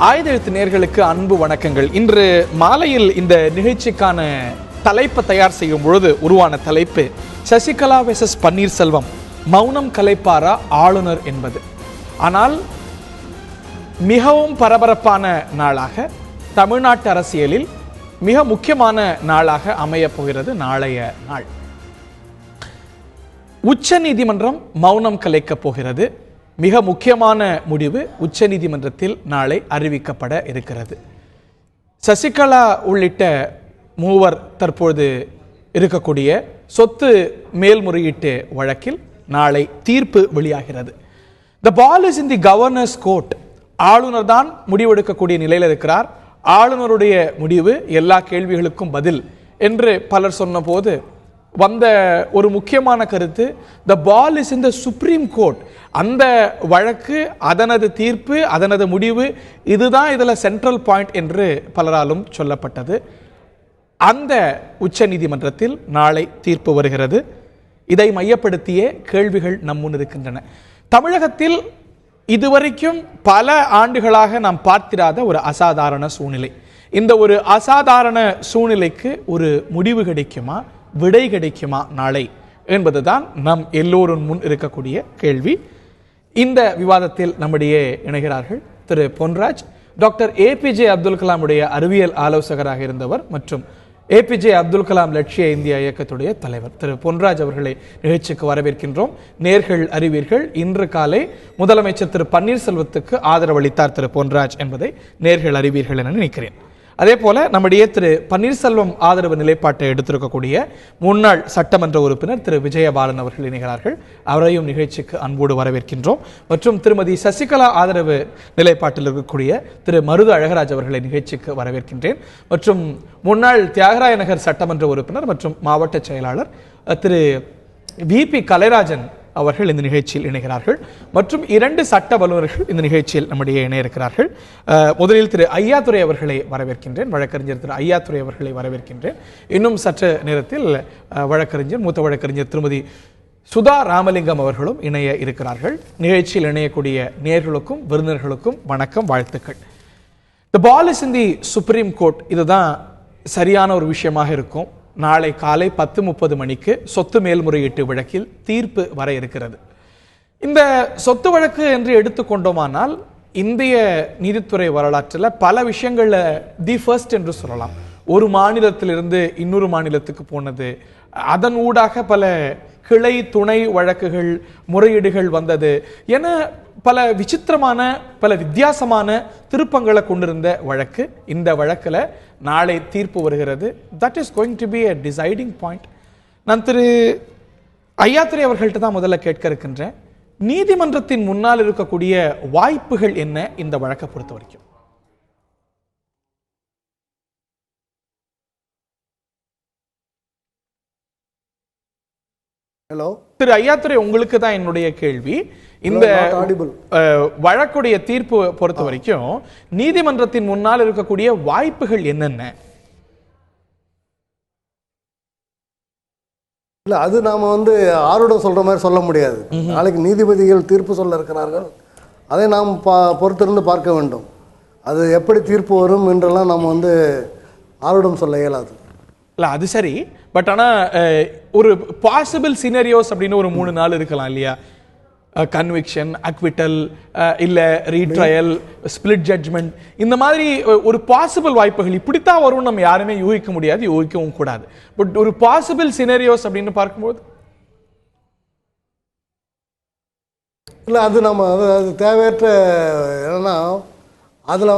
ஆயுத எழுத்து நேயர்களுக்கு அன்பு வணக்கங்கள். இன்று மாலையில் இந்த நிகழ்ச்சிக்கான தலைப்பை தயார் செய்யும் பொழுது உருவான தலைப்பு சசிகலா வெர்சஸ் பன்னீர்செல்வம், மௌனம் கலைப்பாரா ஆளுநர் என்பது. ஆனால் மிகவும் பரபரப்பான நாளாக, தமிழ்நாட்டு அரசியலில் மிக முக்கியமான நாளாக அமைய போகிறது நாளைய நாள். உச்ச நீதிமன்றம் மௌனம் கலைக்கப் போகிறது. மிக முக்கியமான முடிவு உச்ச நீதிமன்றத்தில் நாளை அறிவிக்கப்பட இருக்கிறது. சசிகலா உள்ளிட்ட மூவர் தற்போது இருக்கக்கூடிய சொத்து மேல்முறையீட்டு வழக்கில் நாளை தீர்ப்பு வெளியாகிறது. The ball is in the governor's court. ஆளுநர் தான் முடிவெடுக்கக்கூடிய நிலையில் இருக்கிறார். ஆளுநருடைய முடிவு எல்லா கேள்விகளுக்கும் பதில் என்று பலர் சொன்ன போது வந்த ஒரு முக்கியமான கருத்து, the ball is in the Supreme Court. அந்த வழக்கு, அதனது தீர்ப்பு, அதனது முடிவு, இதுதான் இதில் சென்ட்ரல் பாயிண்ட் என்று பலராலும் சொல்லப்பட்டது. அந்த உச்ச நீதிமன்றத்தில் நாளை தீர்ப்பு வருகிறது. இதை மையப்படுத்திய கேள்விகள் நம் முன் இருக்கின்றன. தமிழகத்தில் இதுவரைக்கும் பல ஆண்டுகளாக நாம் பார்த்திராத ஒரு அசாதாரண சூழ்நிலை. இந்த ஒரு அசாதாரண சூழ்நிலைக்கு ஒரு முடிவு கிடைக்குமா, விடை கிடைக்குமா நாளை என்பதுதான் நம் எல்லோரும் முன் இருக்கக்கூடிய கேள்வி. இந்த விவாதத்தில் நம்முடைய இணைகிறார்கள் திரு பொன்ராஜ், டாக்டர் APJ அப்துல் கலாமுடைய அறிவியல் ஆலோசகராக இருந்தவர் மற்றும் APJ அப்துல் கலாம் லட்சிய இந்தியா இயக்கத்துடைய தலைவர். திரு பொன்ராஜ் அவர்களை நிகழ்ச்சிக்கு வரவேற்கின்றோம். நேர்கள் அறிவீர்கள், இன்று காலை முதலமைச்சர் திரு பன்னீர்செல்வத்துக்கு ஆதரவளித்தார் திரு பொன்ராஜ் என்பதை நேர்கள் அறிவீர்கள் என நினைக்கிறேன். அதே போல நம்முடைய திரு பன்னீர்செல்வம் ஆதரவு நிலைப்பாட்டை எடுத்திருக்கக்கூடிய முன்னாள் சட்டமன்ற உறுப்பினர் திரு விஜயபாலன் அவர்கள் இணைகிறார்கள். அவரையும் நிகழ்ச்சிக்கு அன்போடு வரவேற்கின்றோம். மற்றும் திருமதி சசிகலா ஆதரவு நிலைப்பாட்டில் இருக்கக்கூடிய திரு மருது அழகராஜ் அவர்களை நிகழ்ச்சிக்கு வரவேற்கின்றேன். மற்றும் முன்னாள் தியாகராய நகர் சட்டமன்ற உறுப்பினர் மற்றும் மாவட்ட செயலாளர் திரு VP கலைராஜன் அவர்கள் இந்த நிகழ்ச்சியில் இணைகிறார்கள். மற்றும் 2 சட்ட வல்லுநர்கள் இந்த நிகழ்ச்சியில் நம்முடைய இணைய இருக்கிறார்கள். முதலில் திரு ஐயாத்துரை அவர்களை வரவேற்கின்றேன். வழக்கறிஞர் திரு ஐயாத்துரை அவர்களை வரவேற்கின்றேன். இன்னும் சற்று நேரத்தில் வழக்கறிஞர், மூத்த வழக்கறிஞர் திருமதி சுதா ராமலிங்கம் அவர்களும் இணைய இருக்கிறார்கள். நிகழ்ச்சியில் இணையக்கூடிய நேயர்களுக்கும் விருந்தினர்களுக்கும் வணக்கம், வாழ்த்துக்கள். The ball is in the supreme court. இதுதான் சரியான ஒரு விஷயமாக இருக்கும். நாளை காலை 10:30 மணிக்கு சொத்து மேல்முறையீட்டு வழக்கில் தீர்ப்பு வர இருக்கிறது. இந்த சொத்து வழக்கு என்று எடுத்துக்கொண்டோமானால் இந்திய நீதித்துறை வரலாற்றில் பல விஷயங்கள்ல தி ஃபர்ஸ்ட் என்று சொல்லலாம். ஒரு மாநிலத்திலிருந்து இன்னொரு மாநிலத்துக்கு போனது, அதன் ஊடாக பல கிளை துணை வழக்குகள், முறையீடுகள் வந்தது என பல விசித்திரமான, பல வித்தியாசமான திருப்பங்களை கொண்டிருந்த வழக்கு. இந்த வழக்கில் நாளை தீர்ப்பு வருகிறது. That is going to be a deciding point. நான் திரு ஐயாத்துரை அவர்கள்ட்ட தான் முதல்ல கேட்க இருக்கின்றேன். நீதிமன்றத்தின் முன்னால் இருக்கக்கூடிய வாய்ப்புகள் என்ன இந்த வழக்கை பொறுத்த வரைக்கும்? ஹலோ திரு ஐயாத்துரை, உங்களுக்கு தான் என்னுடைய கேள்வி. இந்த வழக்குடைய தீர்ப்பு பொறுத்த வரைக்கும் நீதிமன்றத்தின் முன்னால் இருக்கக்கூடிய வாய்ப்புகள் என்னென்ன? இல்லை, அது நாம் ஆரோட சொல்கிற மாதிரி சொல்ல முடியாது. நாளைக்கு நீதிபதிகள் தீர்ப்பு சொல்ல இருக்கிறார்கள். அதை நாம் பொறுத்திருந்து பார்க்க வேண்டும். அது எப்படி தீர்ப்பு வரும் என்றெல்லாம் நாம் ஆரோடம் சொல்ல இயலாது. இல்லை, அது சரி. பட் ஆனால் ஒரு பாசிபிள் சினரியோஸ் அப்படின்னு ஒரு 3 நாள் இருக்கலாம் இல்லையா? கன்விக்ஷன், அக்விட்டல், இல்லை ரீட்ரையல், ஸ்பிளிட் ஜட்ஜ்மெண்ட், இந்த மாதிரி ஒரு பாசிபிள் வாய்ப்புகள் இப்படித்தான் வரும்னு நம்ம யாருமே யூகிக்க முடியாது, யூகிக்கவும் கூடாது. பட் ஒரு பாசிபிள் சினரியோஸ் அப்படின்னு பார்க்கும்போது இல்லை, அது நம்ம அது தேவையற்ற என்னன்னா, அதில்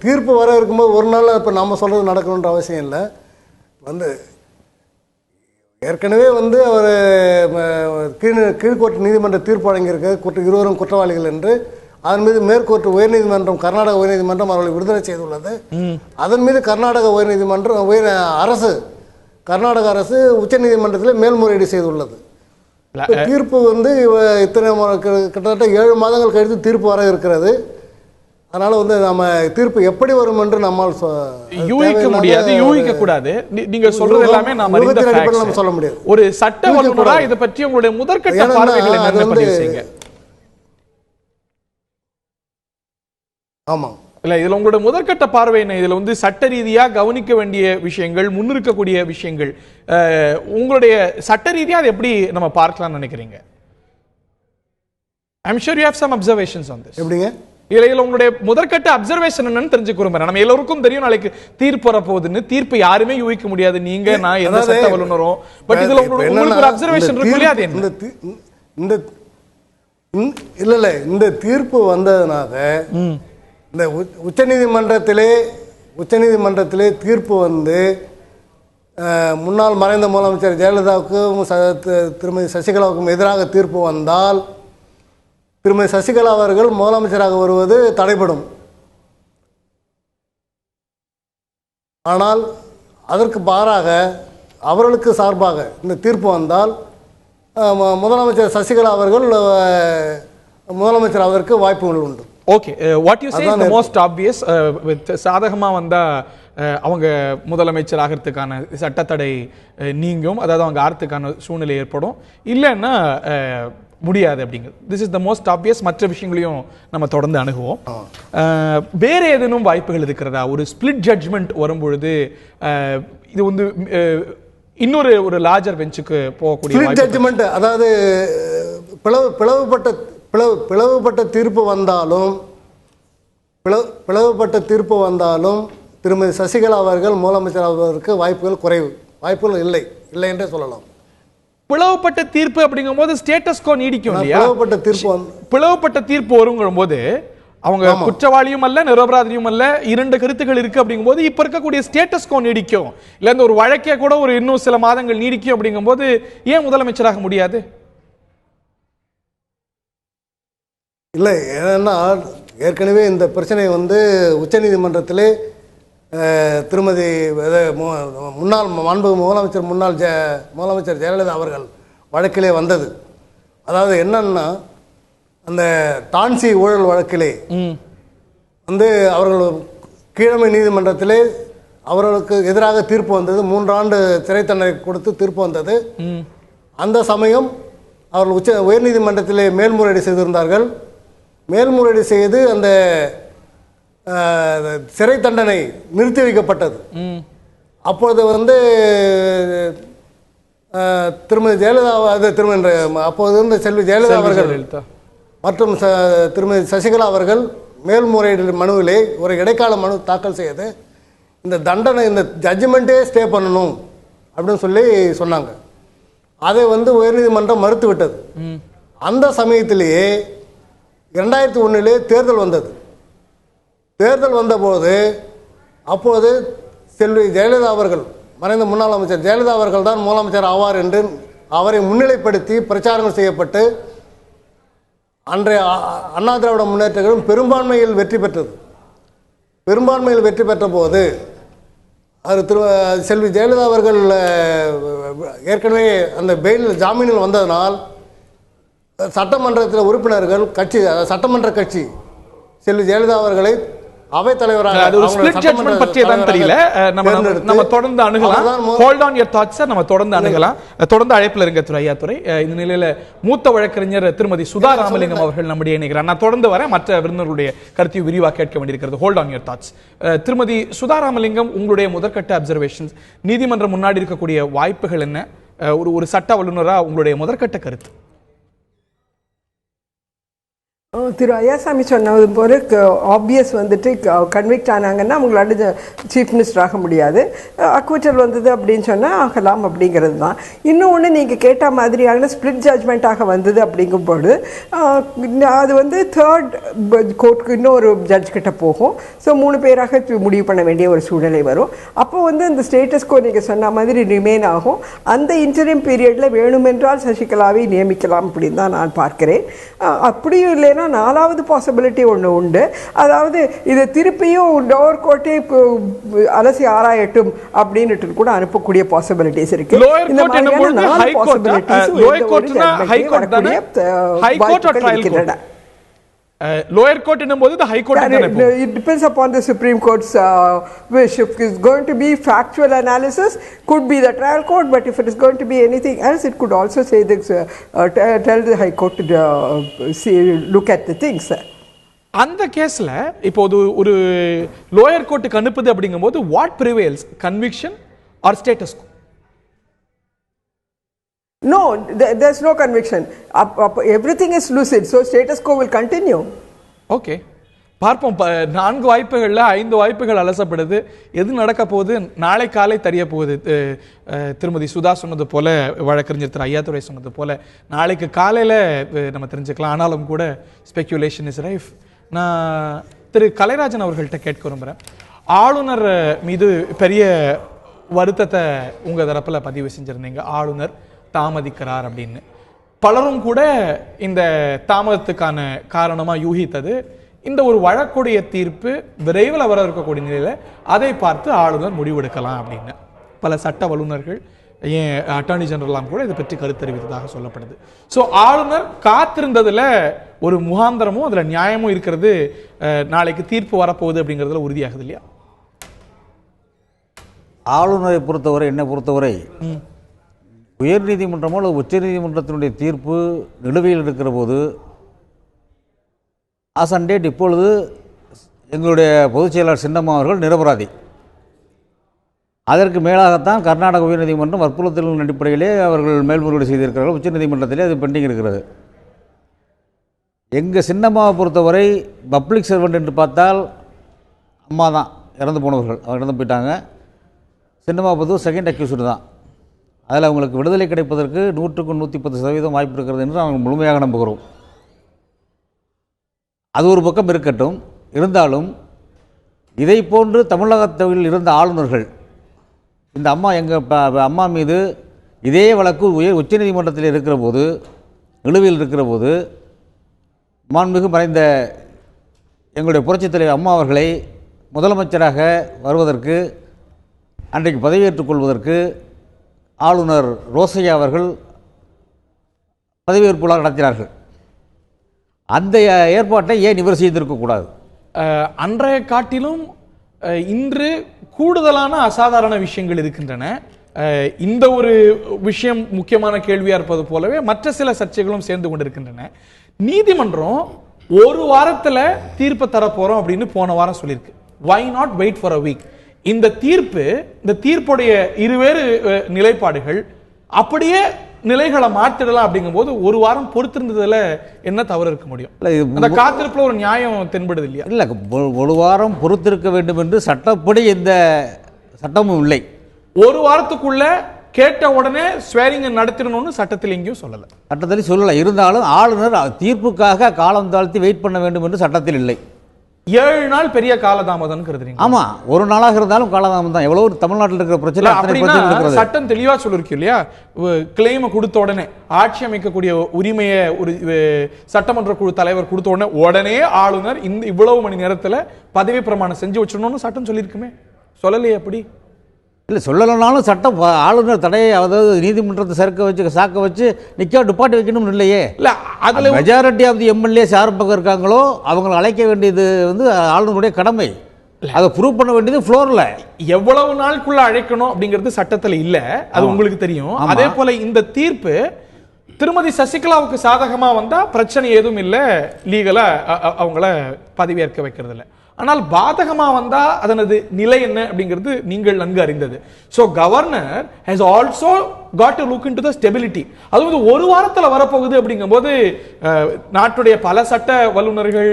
தீர்ப்பு வர இருக்கும்போது ஒரு நாள் இப்போ நம்ம சொல்கிறது நடக்கணுன்ற அவசியம் இல்லை. ஏற்கனவே அவர் கீழ்கோர்ட்டு நீதிமன்ற தீர்ப்பு வழங்கியிருக்க இருவரும் குற்றவாளிகள் என்று. அதன் மீது மேற்கோர்ட்டு உயர்நீதிமன்றம், கர்நாடக உயர்நீதிமன்றம் அவர்களை விடுதலை செய்துள்ளது. அதன் மீது கர்நாடக உயர்நீதிமன்றம், கர்நாடக அரசு உச்ச நீதிமன்றத்தில் மேல்முறையீடு செய்துள்ளது. தீர்ப்பு இத்தனை கிட்டத்தட்ட 7 மாதங்கள் கழித்து தீர்ப்பு வர இருக்கிறது. அதனால நம்ம தீர்ப்பு எப்படி வரும் என்று நம்மால் யூகிக்க முடியாது, யூகிக்க கூடாது. நீங்க சொல்றது எல்லாமே நாம அறிந்த ஃபேக்ட்ஸ் சொல்ல முடியாது. ஒரு சட்ட வல்லுநரா இத பற்றி உங்களுடைய முதற்கட்ட பார்வைகள் என்னன்னு பதிவு செய்யுங்க. ஆமாம், இல்ல இதுல உங்களோட முதற்கட்ட பார்வை என்ன? இதுல வந்து சட்ட ரீதியா கவனிக்க வேண்டிய விஷயங்கள், முன்னிறுக்கக்கூடிய விஷயங்கள், உங்களுடைய சட்ட ரீதியா அதை எப்படி நம்ம பார்க்கலாம்னு நினைக்கிறீங்க? I am sure you have some observations on this. எப்படிங்க? இதுல உங்களுடைய முதற்கட்ட அப்சர்வேஷன் என்னன்னு தெரிஞ்சுக்க விரும்புறேன். நம்ம எல்லாருக்கும் தெரியும் நாளைக்கு தீர்ப்பு வர போகுதுன்னு. தீர்ப்பு யாருமே யூகிக்க முடியாது, நீங்க நான் எந்த சட்ட வல்லுநரும். பட் இதுல உங்களுக்கு ஒரு அப்சர்வேஷன் இருக்கு இல்லையா? அது இந்த இல்ல இந்த தீர்ப்பு வந்ததுனால இந்த உச்சநீதிமன்றத்திலே தீர்ப்பு வந்து முன்னாள் மறைந்த முதலமைச்சர் ஜெயலலிதாவுக்கும் திருமதி சசிகலாவுக்கும் எதிராக தீர்ப்பு வந்தால் திருமதி சசிகலா அவர்கள் முதலமைச்சராக வருவது தடைபடும். ஆனால் அதற்கு மாறாக அவர்களுக்கு சார்பாக இந்த தீர்ப்பு வந்தால் முதலமைச்சர் சசிகலா அவர்கள் முதலமைச்சர் அவருக்கு வாய்ப்புகள் உண்டு. Okay, what you say is the most obvious. சாதகமா வந்தா அவங்க முதலமைச்சர் ஆகிறதுக்கான சட்டத்தடை நீங்கும், அதாவது அவங்க ஆகிறதுக்கான சூழ்நிலை ஏற்படும். இல்லைன்னா முடியாது அப்படிங்கிறது. This is the most obvious. மற்ற விஷயங்களையும் நம்ம தொடர்ந்து அணுகுவோம். வேற ஏதேனும் வாய்ப்புகள் இருக்கிறதா? ஒரு ஸ்பிளிட் ஜட்ஜ்மெண்ட் வரும்பொழுது இது வந்து இன்னொரு ஒரு லார்ஜர் பெஞ்சுக்கு போகக்கூடிய ஸ்பிளிட் ஜட்ஜ்மெண்ட், அதாவது பிளவுபட்ட தீர்ப்பு வந்தாலும் திருமதி சசிகலா அவர்கள் முதலமைச்சர் ஆவதற்கு வாய்ப்புகள் குறைவு. வாய்ப்புகள் இல்லை என்றே சொல்லலாம். பிளவுபட்ட தீர்ப்பு அப்படிங்கும் போது ஸ்டேட்டஸ் கோ நீடிக்கும் இல்லையா? பிளவுபட்ட தீர்ப்பு வருங்கும் போது அவங்க குற்றவாளியும் அல்ல நிரபராதியும் அல்ல, இரண்டு கருத்துக்கள் இருக்கு அப்படிங்கும் போது இப்ப இருக்கக்கூடிய ஸ்டேட்டஸ் கோ நீடிக்கும். இல்ல இந்த ஒரு வழக்கே கூட ஒரு இன்னும் சில மாதங்கள் நீடிக்கும் அப்படிங்கும் போது ஏன் முதலமைச்சராக முடியாது? இல்லை, ஏன்னா ஏற்கனவே இந்த பிரச்சனை வந்து உச்சநீதிமன்றத்திலே திருமதி முன்னாள் முதலமைச்சர் ஜெயலலிதா அவர்கள் வழக்கிலே வந்தது. அதாவது என்னன்னா அந்த டான்சி ஊழல் வழக்கிலே வந்து அவர்கள் கீழமை நீதிமன்றத்திலே அவர்களுக்கு எதிராக தீர்ப்பு வந்தது. 3 ஆண்டு சிறை தண்டனை கொடுத்து தீர்ப்பு வந்தது. அந்த சமயம் அவர்கள் உயர்நீதிமன்றத்திலே மேல்முறையீடு செய்திருந்தார்கள். மேல்முறையீடு செய்து அந்த சிறை தண்டனை நிறுத்தி வைக்கப்பட்டது. அப்பொழுது வந்து திருமதி ஜெயலலிதா அப்போது இருந்த செல்வி ஜெயலலிதா அவர்கள் மற்றும் திருமதி சசிகலா அவர்கள் மேல்முறையீடு மனுவிலே ஒரு இடைக்கால மனு தாக்கல் செய்து இந்த தண்டனை இந்த ஜட்ஜ்மெண்ட்டே ஸ்டே பண்ணணும் அப்படின்னு சொல்லி சொன்னாங்க. அதை வந்து உயர்நீதிமன்றம் மறுத்து விட்டது. அந்த சமயத்திலேயே 2001 தேர்தல் வந்தது. தேர்தல் வந்தபோது அப்போது செல்வி ஜெயலலிதா அவர்கள், மறைந்த முன்னாள் அமைச்சர் ஜெயலலிதா அவர்கள் தான் முதலமைச்சர் ஆவார் என்று அவரை முன்னிலைப்படுத்தி பிரச்சாரங்கள் செய்யப்பட்டு அன்றைய அண்ணா திராவிட முன்னேற்ற கழகம் பெரும்பான்மையில் வெற்றி பெற்றது. பெரும்பான்மையில் வெற்றி பெற்ற போது அது செல்வி ஜெயலலிதா அவர்கள் ஏற்கனவே அந்த பெயில் ஜாமீனில் வந்ததனால் சட்டமன்றத்தில் உறுப்பினர்கள் சட்டமன்ற கட்சி செல்வி ஜெயலலிதா அவர்களை அவை தலைவராக தெரியல. நம்ம தொடர்ந்து அணுகலாம். Hold on your thoughts sir. நம்ம தொடர்ந்து அணுகலாம். தொடர்ந்து அழைப்பில் இருங்க ஐயாத்துறை. இந்த நிலையில மூத்த வழக்கறிஞர் திருமதி சுதா ராமலிங்கம் அவர்கள் நம்முடைய இணைகிறார். நான் தொடர்ந்து வரேன். மற்ற விருந்தினர்களுடைய கருத்தையும் விரிவாக கேட்க வேண்டியிருக்கிறது. Hold on your thoughts. திருமதி சுதா ராமலிங்கம், உங்களுடைய முதற்கட்ட அப்சர்வேஷன்ஸ், நீதிமன்றம் முன்னாடி இருக்கக்கூடிய வாய்ப்புகள் என்ன? ஒரு சட்ட வல்லுநராக உங்களுடைய முதற்கட்ட கருத்து. திரு ஐயாசாமி சொன்னது போல ஆப்வியஸ் வந்துட்டு கன்விக்ட் ஆனாங்கன்னா அவங்களால சீஃப் மினிஸ்டர் ஆக முடியாது. அக்விட்டல் வந்தது அப்படின்னு சொன்னால் ஆகலாம் அப்படிங்கிறது தான். இன்னொன்று நீங்கள் கேட்ட மாதிரியான ஸ்பிளிட் ஜட்ஜ்மெண்ட்டாக வந்தது அப்படிங்கும்போது அது வந்து தேர்ட் கோர்ட்டுக்கு இன்னொரு ஜட்ஜ் கிட்ட போகும். ஸோ 3 பேராக முடிவு பண்ண வேண்டிய ஒரு சூழ்நிலை வரும். அப்போ வந்து இந்த ஸ்டேட்டஸ் கோ நீங்கள் சொன்ன மாதிரி ரிமைன் ஆகும். அந்த இன்டரிம் பீரியடில் வேணுமென்றால் சசிகலாவை நியமிக்கலாம் அப்படின்னு தான் நான் பார்க்கிறேன். அப்படியும் இல்லைன்னா 4வது பாசிபிலிட்டி ஒன்று உண்டு. அதாவது இதை திருப்பியும் லோவர் கோர்ட்டே அலசி ஆராயட்டும் அப்படின்னுட்டு கூட அனுப்பக்கூடிய பாசிபிலிட்டிஸ் இருக்கு. இந்த மாதிரியான 4 பாசிபிலிட்டிஸ் இருக்கின்றன. lower court என்னும்போது the high court it depends upon the Supreme Court's wish. If it is going to be factual analysis, could be the trial court, but if it is going to be anything else, it could also say this tell the High Court to look at the things. அந்த கேஸ்ல இப்போ ஒரு lower கோர்ட்டுக்கு அனுப்புது அப்படிங்கும்போது what prevails, conviction or status quo? No, there's no conviction. Everything is lucid, so status quo will continue. Okay, பார்ப்போம். 4 வாய்ப்புகள்ல 5 வாய்ப்புகள் அலசப்படுது. எது நடக்க போகுது நாளை காலை தெரிய போகுது. திருமதி சுதா சொன்னது போல, வழக்கறிஞர் திரு ஐயாத்துரை சொன்னது போல நாளைக்கு காலையில நம்ம தெரிஞ்சுக்கலாம். ஆனாலும் கூட ஸ்பெக்குலேஷன் இஸ் ரைஃப். நான் திரு கலைராஜன் அவர்கள்ட்ட கேட்க விரும்புகிறேன். ஆளுநர் மீது பெரிய வருத்தத்தை உங்க தரப்புல பதிவு செஞ்சிருந்தீங்க. ஆளுநர் தாமதிக்கிறார் அப்படின்னு. பலரும் கூட இந்த தாமதத்துக்கான காரணமா யூகித்தது இந்த ஒரு வழக்குடைய தீர்ப்பு விரைவில் வர இருக்கக்கூடிய நிலையில அதை பார்த்து ஆளுநர் முடிவெடுக்கலாம் அப்படின்னு. பல சட்ட வல்லுநர்கள், ஏன் அட்டார்னி ஜெனரல்லாம் கூட இதை பற்றி கருத்தறிவித்ததாக சொல்லப்படுது. ஸோ ஆளுநர் காத்திருந்ததுல ஒரு முகாந்திரமும் அதுல நியாயமும் இருக்கிறது. நாளைக்கு தீர்ப்பு வரப்போகுது அப்படிங்கிறதுல உறுதியாகுது இல்லையா? ஆளுநரை பொறுத்தவரை, என்னை பொறுத்தவரை, உயர் நீதிமன்றமோ அல்லது உச்ச நீதிமன்றத்தினுடைய தீர்ப்பு நிலுவையில் இருக்கிற போது ஆசண்டேட் இப்பொழுது எங்களுடைய பொதுச் செயலாளர் சின்னம்மா அவர்கள் நிரபராதி. அதற்கு மேலாகத்தான் கர்நாடக உயர்நீதிமன்றம் வற்புறுத்தலின் அடிப்படையிலே அவர்கள் மேல்முறையீடு செய்திருக்கிறார்கள். உச்சநீதிமன்றத்திலே அது பெண்டிங் இருக்கிறது. எங்கள் சின்னம்மாவை பொறுத்தவரை பப்ளிக் சர்வெண்ட் என்று பார்த்தால் அம்மா தான் இறந்து போனவர்கள். அவங்க இறந்து போயிட்டாங்க. சின்னம்மா பொறுத்தவரை செகண்ட் அக்யூஸ்டு தான். அதில் அவங்களுக்கு விடுதலை கிடைப்பதற்கு 100க்கு 110% வாய்ப்பு இருக்கிறது என்று நாங்கள் முழுமையாக நம்புகிறோம். அது ஒரு பக்கம் இருக்கட்டும். இருந்தாலும் இதை போன்று தமிழகத்தில் இருந்த ஆளுநர்கள் இந்த அம்மா எங்கள் அம்மா மீது இதே வழக்கு உச்சநீதிமன்றத்தில் இருக்கிற போது, நிலுவையில் இருக்கிற போது, மாண்புமிகு மறைந்த எங்களுடைய புரட்சித் தலைவர் அம்மா அவர்களை முதலமைச்சராக வருவதற்கு, அன்றைக்கு பதவியேற்றுக் கொள்வதற்கு ஆளுநர் ரோசையா அவர்கள் பதவியேற்பு விழா நடத்தினார்கள். அந்த ஏற்பாட்டை ஏன் இவர் செய்திருக்கக்கூடாது? அன்றைய காட்டிலும் இன்று கூடுதலான அசாதாரண விஷயங்கள் இருக்கின்றன. இந்த ஒரு விஷயம் முக்கியமான கேள்வியா இருப்பது போலவே மற்ற சில சர்ச்சைகளும் சேர்ந்து கொண்டிருக்கின்றன. நீதிமன்றம் ஒரு வாரத்துல தீர்ப்பு தர போறோம் அப்படின்னு போன வாரம் சொல்லியிருக்கு. Why not wait for a week? இந்த தீர்ப்புடைய இருவேறு நிலைப்பாடுகள் அப்படியே நிலைகளை மாற்றிடலாம் அப்படிங்கும் போது ஒரு வாரம் பொறுத்திருந்ததுல என்ன தவறு இருக்க முடியும்? அந்த காத்திருப்புல ஒரு நியாயம் தென்படுது இல்லையா? இல்ல, ஒரு வாரம் பொறுத்திருக்க வேண்டும் என்று சட்டப்படி எந்த சட்டமும் இல்லை. ஒரு வாரத்துக்குள்ள கேட்ட உடனே ஸ்வேரிங் நடத்திடணும்னு சட்டத்தில் எங்கேயும் சொல்லல. சட்டத்தில் சொல்லல. இருந்தாலும் ஆளுநர் தீர்ப்புக்காக காலம் தாழ்த்தி வெயிட் பண்ண வேண்டும் என்று சட்டத்தில் இல்லை. 7 நாள் பெரிய காலதாமதம் கருதுறீங்க? ஆமா, ஒரு நாளாக இருந்தாலும் காலதாமதம் தான். எவ்வளவு தமிழ்நாட்டில் இருக்கிற பிரச்சனை சட்டம் தெளிவா சொல்லிருக்கு இல்லையா? கிளைம் கொடுத்த உடனே, ஆட்சி அமைக்கக்கூடிய உரிமையை ஒரு சட்டமன்ற குழு தலைவர் கொடுத்த உடனே ஆளுநர் இவ்வளவு மணி நேரத்துல பதவி பிரமாணம் செஞ்சு வச்சிடணும்னு சட்டம் சொல்லியிருக்குமே. சொல்லலையே அப்படி? இல்லை, சொல்லலைனாலும் சட்டம் ஆளுநர் தடையை, அதாவது நீதிமன்றத்தை சாக்க வச்சு நிக்க டிபார்ட் வைக்கணும்னு இல்லையே. இல்ல, அதுல மெஜாரிட்டி ஆஃப் தி எம்எல்ஏ யார் பக்கம் இருக்காங்களோ அவங்களை அழைக்க வேண்டியது ஆளுநருடைய கடமை. அதை ப்ரூவ் பண்ண வேண்டியது ஃப்ளோர்ல. எவ்வளவு நாளுக்குள்ள அழைக்கணும் அப்படிங்கிறது சட்டத்துல இல்ல, அது உங்களுக்கு தெரியும். அதே போல இந்த தீர்ப்பு திருமதி சசிகலாவுக்கு சாதகமா வந்தா பிரச்சனை எதுவும் இல்ல, லீகலா அவங்கள பதவியேற்க வைக்கிறது இல்ல. ஆனால் பாதகமா வந்தா அதனது நிலை என்ன அப்படிங்கிறது நீங்கள் நன்கு அறிந்தது. So governor has also got to look into the stability. அது ஒரு வாரத்துல வரப்போகுது அப்படிங்கும்போது நாட்டுடைய பல சட்ட வல்லுநர்கள்,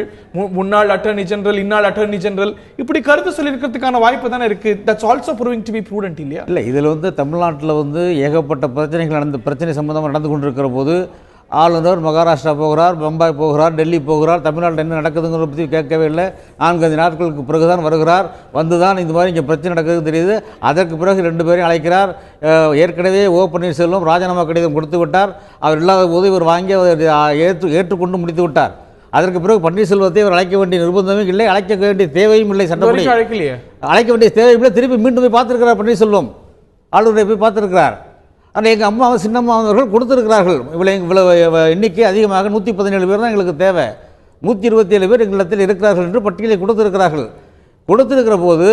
முன்னாள் அட்டர்னி ஜெனரல், இன்னாள் அட்டர்னி ஜெனரல் இப்படி கருத்து சொல்லி இருக்கிறதுக்கான வாய்ப்பு தானே இருக்கு. That's also proving to be prudent இல்லையா? இல்ல, இதுல தமிழ்நாட்டில் ஏகப்பட்ட பிரச்சனை சம்பந்தமாக நடந்து கொண்டிருக்கிற போது ஆளுநர் மகாராஷ்டிரா போகிறார், பம்பாய் போகிறார், டெல்லி போகிறார். தமிழ்நாட்டில் என்ன நடக்குதுங்கிறத பற்றி கேட்கவே இல்லை. 4-5 நாட்களுக்கு பிறகுதான் வருகிறார். வந்துதான் இந்த மாதிரி இங்கே பிரச்சனை நடக்குதுன்னு தெரியுது. அதற்கு பிறகு 2 பேரையும் அழைக்கிறார். ஏற்கனவே ஓ பன்னீர்செல்வம் ராஜினாமா கடிதம் கொடுத்து விட்டார். அவர் இல்லாத போது இவர் வாங்கி ஏற்றுக்கொண்டு முடித்து விட்டார். அதற்கு பிறகு பன்னீர்செல்வத்தை இவர் அழைக்க வேண்டிய நிர்பந்தமே இல்லை, அழைக்க வேண்டிய தேவையும் இல்லை. சட்டப்படி அழைக்க வேண்டிய தேவையும் இல்லை. திருப்பி மீண்டும் போய் பார்த்துருக்கிறார் பன்னீர்செல்வம், ஆளுநரை போய் பார்த்துருக்கிறார். ஆனால் எங்கள் அம்மா சின்னம்மா அவர்கள் கொடுத்துருக்கிறார்கள். இவ்வளவு எண்ணிக்கை அதிகமாக 117 பேர் தான் எங்களுக்கு தேவை, 127 பேர் எங்களிடத்தில் இருக்கிறார்கள் என்று பட்டியலை கொடுத்திருக்கிறார்கள். கொடுத்திருக்கிற போது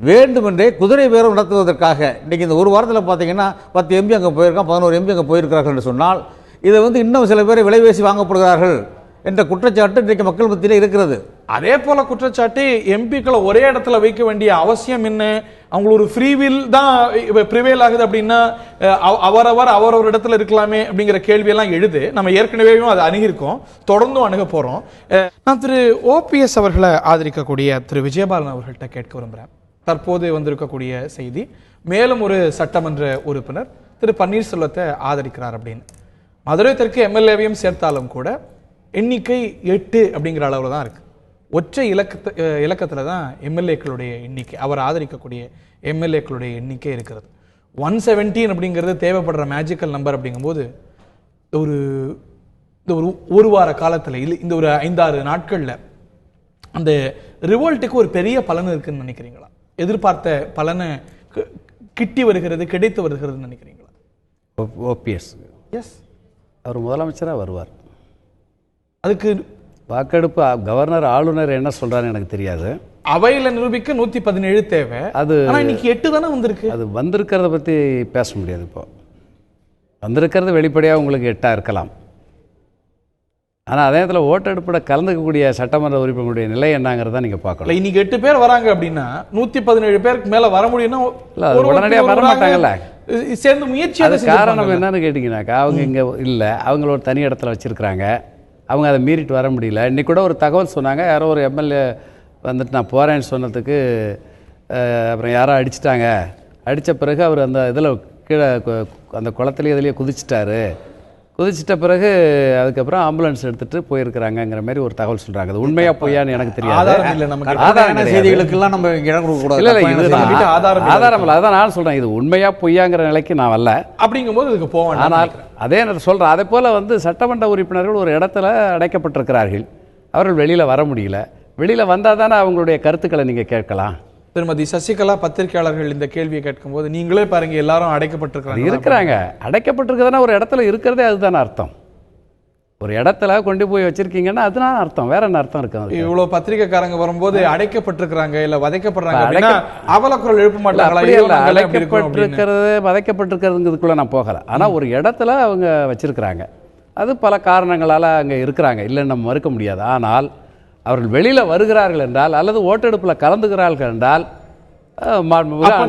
வேண்டுமென்றே குதிரை பேரம் நடத்துவதற்காக இன்றைக்கி இந்த ஒரு வாரத்தில் பார்த்தீங்கன்னா 10 எம்பி அங்கே போயிருக்கான், 11 எம்பி அங்கே போயிருக்கிறார்கள் என்று சொன்னால் இதை இன்னும் சில பேரை விலைவேசி வாங்கப்படுகிறார்கள் என்ற குற்றச்சாட்டு இன்றைக்கு மக்கள் மத்தியில் இருக்கிறது. அதே போல குற்றச்சாட்டு எம்பிக்களை ஒரே இடத்துல வைக்க வேண்டிய அவசியம் என்ன? அவங்க ஒரு ஃப்ரீவில் தான் ப்ரிவேல் ஆகுது அப்படின்னா அவரவர் இடத்துல இருக்கலாமே அப்படிங்கிற கேள்வியெல்லாம் எழுது. நம்ம ஏற்கனவே அதை அணுகியிருக்கோம், தொடர்ந்தும் அணுக போறோம். நான் திரு ஓபிஎஸ் அவர்களை ஆதரிக்கக்கூடிய திரு விஜயபாலன் அவர்கள்ட்ட கேட்க விரும்புகிறேன். தற்போது வந்திருக்கக்கூடிய செய்தி, மேலும் ஒரு சட்டமன்ற உறுப்பினர் திரு பன்னீர்செல்வத்தை ஆதரிக்கிறார் அப்படின்னு. மதுரை தெற்கு எம்எல்ஏவையும் சேர்த்தாலும் கூட எண்ணிக்கை 8 அப்படிங்கிற அளவில் தான் இருக்கு. ஒற்றை இலக்கத்தில் தான் எம்எல்ஏக்களுடைய எண்ணிக்கை, அவர் ஆதரிக்கக்கூடிய எம்எல்ஏக்களுடைய எண்ணிக்கை இருக்கிறது. 117 அப்படிங்கிறது தேவைப்படுற மேஜிக்கல் நம்பர். அப்படிங்கும்போது ஒரு வார காலத்தில் இல்லை, இந்த ஒரு 5-6 நாட்களில் அந்த ரிவோல்ட்டுக்கு ஒரு பெரிய பலன் இருக்குன்னு நினைக்கிறீங்களா? எதிர்பார்த்த பலனை கிட்டி வருகிறது, கிடைத்து வருகிறதுன்னு நினைக்கிறீங்களா? ஓபிஎஸ் எஸ், அவர் முதலமைச்சராக வருவார். அதுக்கு வாக்கெடுப்பு கவர்னர் ஆளுநர் என்ன சொல்றாருன்னு எனக்கு தெரியாது. அவையில நிரூபிக்க 117 தேவை. அது இன்னைக்கு 8 தானே வந்திருக்கு. அது வந்திருக்கிறத பற்றி பேச முடியாது. இப்போ வந்திருக்கிறது வெளிப்படையாக உங்களுக்கு 8 இருக்கலாம். ஆனால் அதே நேரத்தில் ஓட்டெடுப்பில் கலந்துக்கக்கூடிய சட்டமன்ற உறுப்பினர்களுடைய நிலை என்னங்கிறத நீங்கள் பார்க்கலாம். இன்னைக்கு 8 பேர் வராங்க அப்படின்னா 117 பேருக்கு மேலே வர முடியும்னா உடனடியாக வர மாட்டாங்கல்ல. சேர்ந்து முயற்சி. அது காரணம் என்னன்னு கேட்டிங்கனாக்கா, அவங்க இங்கே இல்லை, அவங்கள ஒரு தனி இடத்துல வச்சுருக்கிறாங்க, அவங்க அதை மீறிட்டு வர முடியல. இன்றைக்கி கூட ஒரு தகவல் சொன்னாங்க, யாரோ ஒரு எம்எல்ஏ வந்துட்டு நான் போகிறேன்னு சொன்னதுக்கு அப்புறம் யாரோ அடிச்சிட்டாங்க, அடித்த பிறகு அவர் அந்த இதில் கீழே அந்த குளத்துலேயே இதுலேயே குதிச்சிட்ட பிறகு அதுக்கப்புறம் ஆம்புலன்ஸ் எடுத்துகிட்டு போயிருக்கிறாங்கங்கிற மாதிரி ஒரு தகவல் சொல்கிறாங்க. அது உண்மையா பொய்யான்னு எனக்கு தெரியாது. ஆதாரம் செய்திகளுக்கெல்லாம் நம்ம இடம் கொடுக்கக்கூடாது. இல்லை ஆதாரம் இல்லை, அதான் நான் சொல்கிறேன், இது உண்மையா பொய்யாங்கிற நிலைக்கு நான் வரல. அப்படிங்கும்போது இதுக்கு போவேன். ஆனால் அதே நான் சொல்கிறேன், அதே போல் சட்டமன்ற உறுப்பினர்கள் ஒரு இடத்துல அடைக்கப்பட்டிருக்கிறார்கள், அவர்கள் வெளியில் வர முடியல. வெளியில் வந்தால் தானே அவங்களுடைய கருத்துக்களை நீங்கள் கேட்கலாம். திருமதி சசிகலா பத்திரிகையாளர்கள் இந்த கேள்வியை கேட்கும்போது நீங்களே பாருங்க, எல்லாரும் இருக்கிறாங்க. அடைக்கப்பட்டிருக்கிறதுனா ஒரு இடத்துல இருக்கிறதே அதுதானே அர்த்தம். ஒரு இடத்துல கொண்டு போய் வச்சிருக்கீங்கன்னா அதுதான் அர்த்தம், வேற என்ன அர்த்தம் இருக்கு? இவ்வளவு பத்திரிகைக்காரங்க வரும்போது அடைக்கப்பட்டிருக்கிறாங்க இல்ல வதைக்கப்படுறாங்க, அவலக்குரல் எழுப்ப மாட்டாங்களா? அடைக்கப்பட்டிருக்கிறது வதைக்கப்பட்டிருக்கிறதுக்குள்ள நான் போகல. ஆனா ஒரு இடத்துல அவங்க வச்சிருக்கிறாங்க, அது பல காரணங்களால அங்க இருக்கிறாங்க, இல்லைன்னு நம்ம மறுக்க முடியாது. ஆனால் அவர்கள் வெளியில் வருகிறார்கள் என்றால் அல்லது ஓட்டெடுப்பில் கலந்துகிறார்கள் என்றால்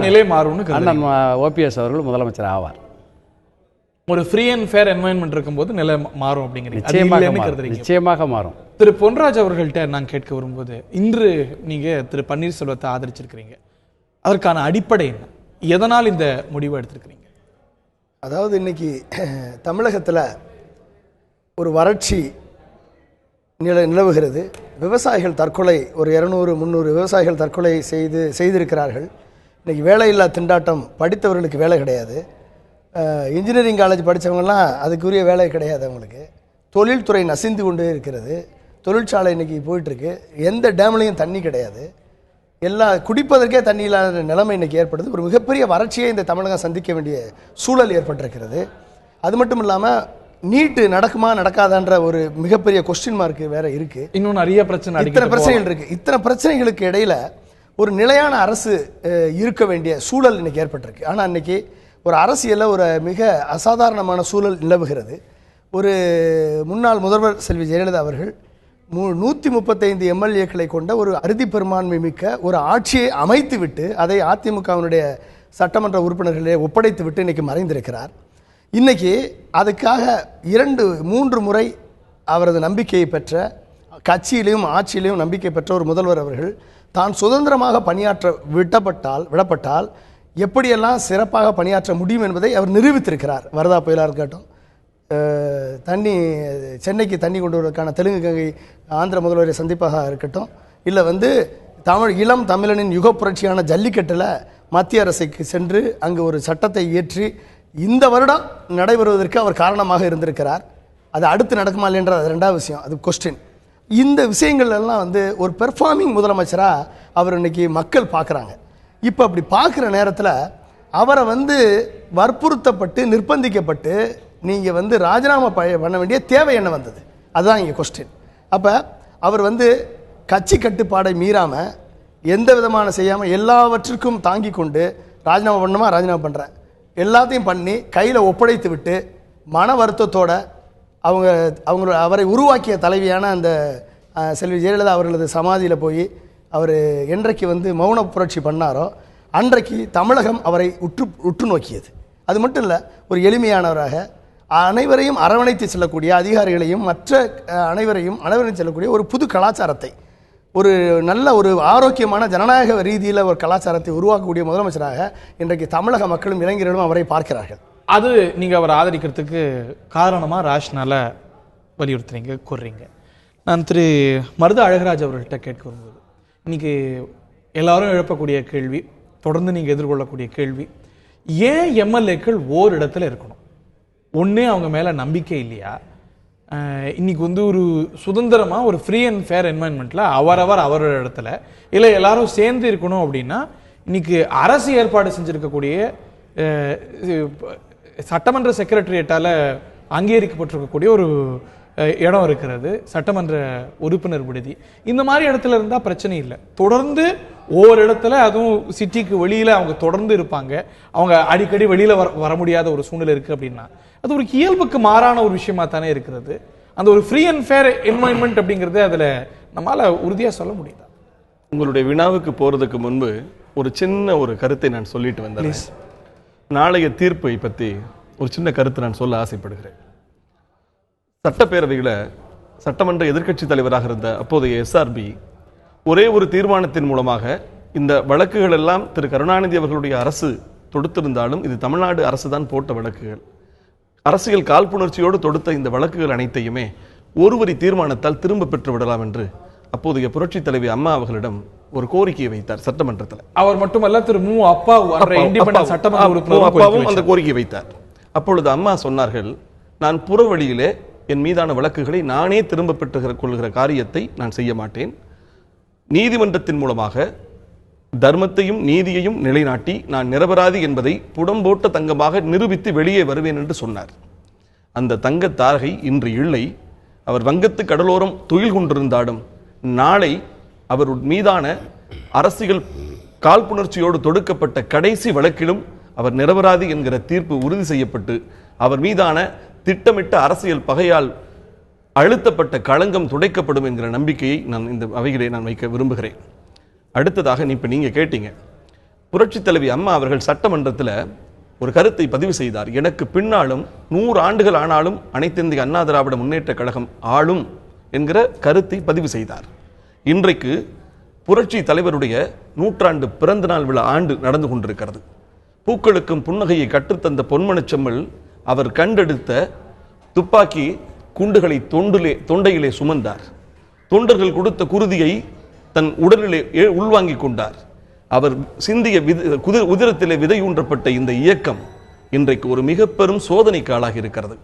நிலை மாறும். அண்ணன் ஓபிஎஸ் அவர்கள் முதலமைச்சர் ஆவார். ஒரு ஃப்ரீ அண்ட் ஃபேர் என்வாயன்மெண்ட் இருக்கும்போது நிலை மாறும் அப்படிங்கிறீங்க. நிச்சயமாக மாறும். திரு பொன்ராஜ் அவர்கள்ட்ட நான் கேட்க வரும்போது, இன்று நீங்க திரு பன்னீர்செல்வத்தை ஆதரிச்சிருக்கிறீங்க, அதற்கான அடிப்படை என்ன? எதனால் இந்த முடிவை எடுத்திருக்கிறீங்க? அதாவது இன்னைக்கு தமிழகத்தில் ஒரு வறட்சி நிலவுகிறது. விவசாயிகள் தற்கொலை, ஒரு 200-300 விவசாயிகள் தற்கொலை செய்திருக்கிறார்கள். இன்றைக்கி வேலையில்லா திண்டாட்டம், படித்தவர்களுக்கு வேலை கிடையாது. இன்ஜினியரிங் காலேஜ் படித்தவங்கலாம் அதுக்குரிய வேலை கிடையாது அவங்களுக்கு. தொழில்துறை நசிந்து கொண்டே இருக்கிறது. தொழிற்சாலை இன்றைக்கி போயிட்டுருக்கு. எந்த டேம்லையும் தண்ணி கிடையாது. குடிப்பதற்கே தண்ணி இல்லாத நிலைமை இன்றைக்கி ஏற்படுது. ஒரு மிகப்பெரிய வறட்சியை இந்த தமிழகம் சந்திக்க வேண்டிய சூழல் ஏற்பட்டிருக்கிறது. அது மட்டும் இல்லாமல் நீட்டு நடக்குமா நடக்காதான்ற ஒரு மிகப்பெரிய கொஸ்டின் மார்க் வேற இருக்கு. இன்னும் நிறைய பிரச்சனை, இத்தனை பிரச்சனைகள் இருக்கு. இத்தனை பிரச்சனைகளுக்கு இடையில ஒரு நிலையான அரசு இருக்க வேண்டிய சூழல் இன்னைக்கு ஏற்பட்டிருக்கு. ஆனால் இன்னைக்கு ஒரு அரசியலில் ஒரு மிக அசாதாரணமான சூழல் நிலவுகிறது. ஒரு முன்னாள் முதல்வர் செல்வி ஜெயலலிதா அவர்கள் 135 எம்எல்ஏக்களை கொண்ட ஒரு அறுதி பெரும்பான்மை மிக்க ஒரு ஆட்சியை அமைத்து விட்டு அதை அதிமுகவினுடைய சட்டமன்ற உறுப்பினர்களே ஒப்படைத்து விட்டு இன்னைக்கு மறைந்திருக்கிறார். இன்னைக்கு அதுக்காக 2-3 முறை அவரது நம்பிக்கையை பெற்ற, கட்சியிலையும் ஆட்சியிலையும் நம்பிக்கை பெற்ற ஒரு முதல்வர் அவர்கள் தான் சுதந்திரமாக பணியாற்ற விடப்பட்டால் எப்படியெல்லாம் சிறப்பாக பணியாற்ற முடியும் என்பதை அவர் நிரூபித்திருக்கிறார். வரதா புயலாக இருக்கட்டும், சென்னைக்கு தண்ணி கொண்டு வருவதற்கான தெலுங்கு கங்கை ஆந்திர முதல்வரை சந்திப்பாக இருக்கட்டும், இல்லை இளம் தமிழனின் யுக புரட்சியான ஜல்லிக்கட்டில் மத்திய அரசுக்கு சென்று அங்கு ஒரு சட்டத்தை இயற்றி இந்த வருடம் நடைபெறுவதற்கு அவர் காரணமாக இருந்திருக்கிறார். அது அடுத்து நடக்குமா இல்லைன்றது அது ரெண்டாவது விஷயம், அது கொஸ்டின். இந்த விஷயங்கள் எல்லாம் ஒரு பெர்ஃபார்மிங் முதலமைச்சராக அவர் இன்னைக்கு மக்கள் பார்க்குறாங்க. இப்போ அப்படி பார்க்குற நேரத்தில் அவரை வற்புறுத்தப்பட்டு நிர்பந்திக்கப்பட்டு நீங்கள் ராஜினாமா பண்ண வேண்டிய தேவை என்ன வந்தது? அதுதான் இங்கே கொஸ்டின். அப்போ அவர் கட்சி கட்டுப்பாடை மீறாமல் எந்த விதமான செய்யாமல் எல்லாவற்றிற்கும் தாங்கி கொண்டு ராஜினாமா பண்ணணுமா ராஜினாமா பண்ணுறேன் எல்லாத்தையும் பண்ணி கையில் ஒப்படைத்து விட்டு மன வருத்தத்தோட அவரை உருவாக்கிய தலைவியான அந்த செல்வி ஜெயலலிதா அவர்களது சமாதியில் போய் அவர் என்றைக்கு வந்து மௌன புரட்சி பண்ணாரோ அன்றைக்கு தமிழகம் அவரை உற்று நோக்கியது. அது மட்டும் இல்லை, ஒரு எளிமையானவராக அனைவரையும் அரவணைத்து செல்லக்கூடிய, அதிகாரிகளையும் மற்ற அனைவரையும் அரவணைத்து செல்லக்கூடிய ஒரு புது கலாச்சாரத்தை, ஒரு நல்ல ஒரு ஆரோக்கியமான ஜனநாயக ரீதியில் ஒரு கலாச்சாரத்தை உருவாக்கக்கூடிய முதலமைச்சராக இன்றைக்கு தமிழக மக்களும் இளைஞர்களும் அவரை பார்க்கிறார்கள். அது நீங்கள் அவரை ஆதரிக்கிறதுக்கு காரணமாக ராஷ்னால வலியுறுத்துறீங்க, கூறுறீங்க. நான் திரு மருது அழகராஜ் அவர்கள்ட்ட கேட்க வரும்போது, இன்னைக்கு எல்லாரும் எழுப்பக்கூடிய கேள்வி, தொடர்ந்து நீங்கள் எதிர்கொள்ளக்கூடிய கேள்வி, ஏன் எம்எல்ஏக்கள் ஓரிடத்துல இருக்கணும்? ஒன்று அவங்க மேலே நம்பிக்கை இல்லையா? இன்னைக்கு வந்து ஒரு சுதந்திரமாக ஒரு ஃப்ரீ அண்ட் ஃபேர் என்வாயன்மெண்ட்டில் அவரோட இடத்துல இல்லை எல்லாரும் சேர்ந்து இருக்கணும் அப்படின்னா, இன்னைக்கு அரசு ஏற்பாடு செஞ்சுருக்கக்கூடிய சட்டமன்ற செக்ரட்டரியேட்டால் அங்கீகரிக்கப்பட்டிருக்கக்கூடிய ஒரு இடம் இருக்கிறது, சட்டமன்ற உறுப்பினர் விடுதி. இந்த மாதிரி இடத்துல இருந்தால் பிரச்சனை இல்லை. தொடர்ந்து ஒவ்வொரு இடத்துல, அதுவும் சிட்டிக்கு வெளியில் அவங்க தொடர்ந்து இருப்பாங்க, அவங்க அடிக்கடி வெளியில் வர முடியாத ஒரு சூழ்நிலை இருக்குது அப்படின்னா அது ஒரு இயல்புக்கு மாறான ஒரு விஷயமா தானே இருக்கிறது. அந்த ஒரு ஃப்ரீ அண்ட் ஃபேர் என்வாயன்மெண்ட் அப்படிங்கிறது அதில் நம்மளால் உறுதியாக சொல்ல முடியுதா? உங்களுடைய வினாவுக்கு போகிறதுக்கு முன்பு ஒரு சின்ன ஒரு கருத்தை நான் சொல்லிட்டு வந்தேன். நாளைய தீர்ப்பை பற்றி ஒரு சின்ன கருத்தை நான் சொல்ல ஆசைப்படுகிறேன். சட்டப்பேரவையில் சட்டமன்ற எதிர்க்கட்சி தலைவராக இருந்த அப்போதைய எஸ்ஆர்பி ஒரே ஒரு தீர்மானத்தின் மூலமாக இந்த வழக்குகள் எல்லாம் திரு கருணாநிதி அவர்களுடைய அரசு தொடுத்திருந்தாலும் இது தமிழ்நாடு அரசு தான் போட்ட வழக்குகள், அரசியல் காழ்ப்புணர்ச்சியோடு தொடுத்த இந்த வழக்குகள் அனைத்தையுமே ஒருவரி தீர்மானத்தால் திரும்ப பெற்று விடலாம் என்று அப்போதைய புரட்சி தலைவி அம்மா அவர்களிடம் ஒரு கோரிக்கையை வைத்தார் சட்டமன்றத்தில். அவர் மட்டுமல்ல, திரு மு அப்பாவும் அந்த கோரிக்கை வைத்தார். அப்பொழுது அம்மா சொன்னார்கள், நான் புறவழியிலே என் மீதான வழக்குகளை நானே திரும்ப பெற்று கொள்கிற காரியத்தை நான் செய்ய மாட்டேன். நீதிமன்றத்தின் மூலமாக தர்மத்தையும் நீதியையும் நிலைநாட்டி நான் நிரபராதி என்பதை புடம்போட்ட தங்கமாக நிரூபித்து வெளியே வருவேன் என்று சொன்னார். அந்த தங்க தாரகை இன்று இல்லை. அவர் வங்கத்து கடலோரம் துயில் கொண்டிருந்தாலும் நாளை அவர் மீதான அரசியல் காழ்ப்புணர்ச்சியோடு தொடுக்கப்பட்ட கடைசி வழக்கிலும் அவர் நிரபராதி என்கிற தீர்ப்பு உறுதி செய்யப்பட்டு அவர் மீதான திட்டமிட்ட அரசியல் பகையால் அழுத்தப்பட்ட களங்கம் துடைக்கப்படும் என்கிற நம்பிக்கையை நான் இந்த அவையிலே நான் வைக்க விரும்புகிறேன். அடுத்ததாக இப்போ நீங்கள் கேட்டீங்க, புரட்சி தலைவி அம்மா அவர்கள் சட்டமன்றத்தில் ஒரு கருத்தை பதிவு செய்தார். எனக்கு பின்னாலும் 100 ஆண்டுகள் ஆனாலும் அனைத்து இந்திய அண்ணா திராவிட முன்னேற்ற கழகம் ஆளும் என்கிற கருத்தை பதிவு செய்தார். இன்றைக்கு புரட்சி தலைவருடைய 100ஆண்டு பிறந்த நாள் விழா ஆண்டு நடந்து கொண்டிருக்கிறது. பூக்களுக்கும் புன்னகையை கற்றுத்தந்த பொன்மனச்செம்மல் அவர் கண்டெடுத்த துப்பாக்கி குண்டுகளை தொண்டையிலே சுமந்தார். தொண்டர்கள் கொடுத்த குருதியை தன் உடலிலே உள்வாங்கிக் கொண்டார். அவர் சிந்திய உதிரத்திலே விதையூன்றப்பட்ட இந்த இயக்கம் இன்றைக்கு ஒரு மிக பெரும் சோதனைக்கு ஆளாகி இருக்கிறது.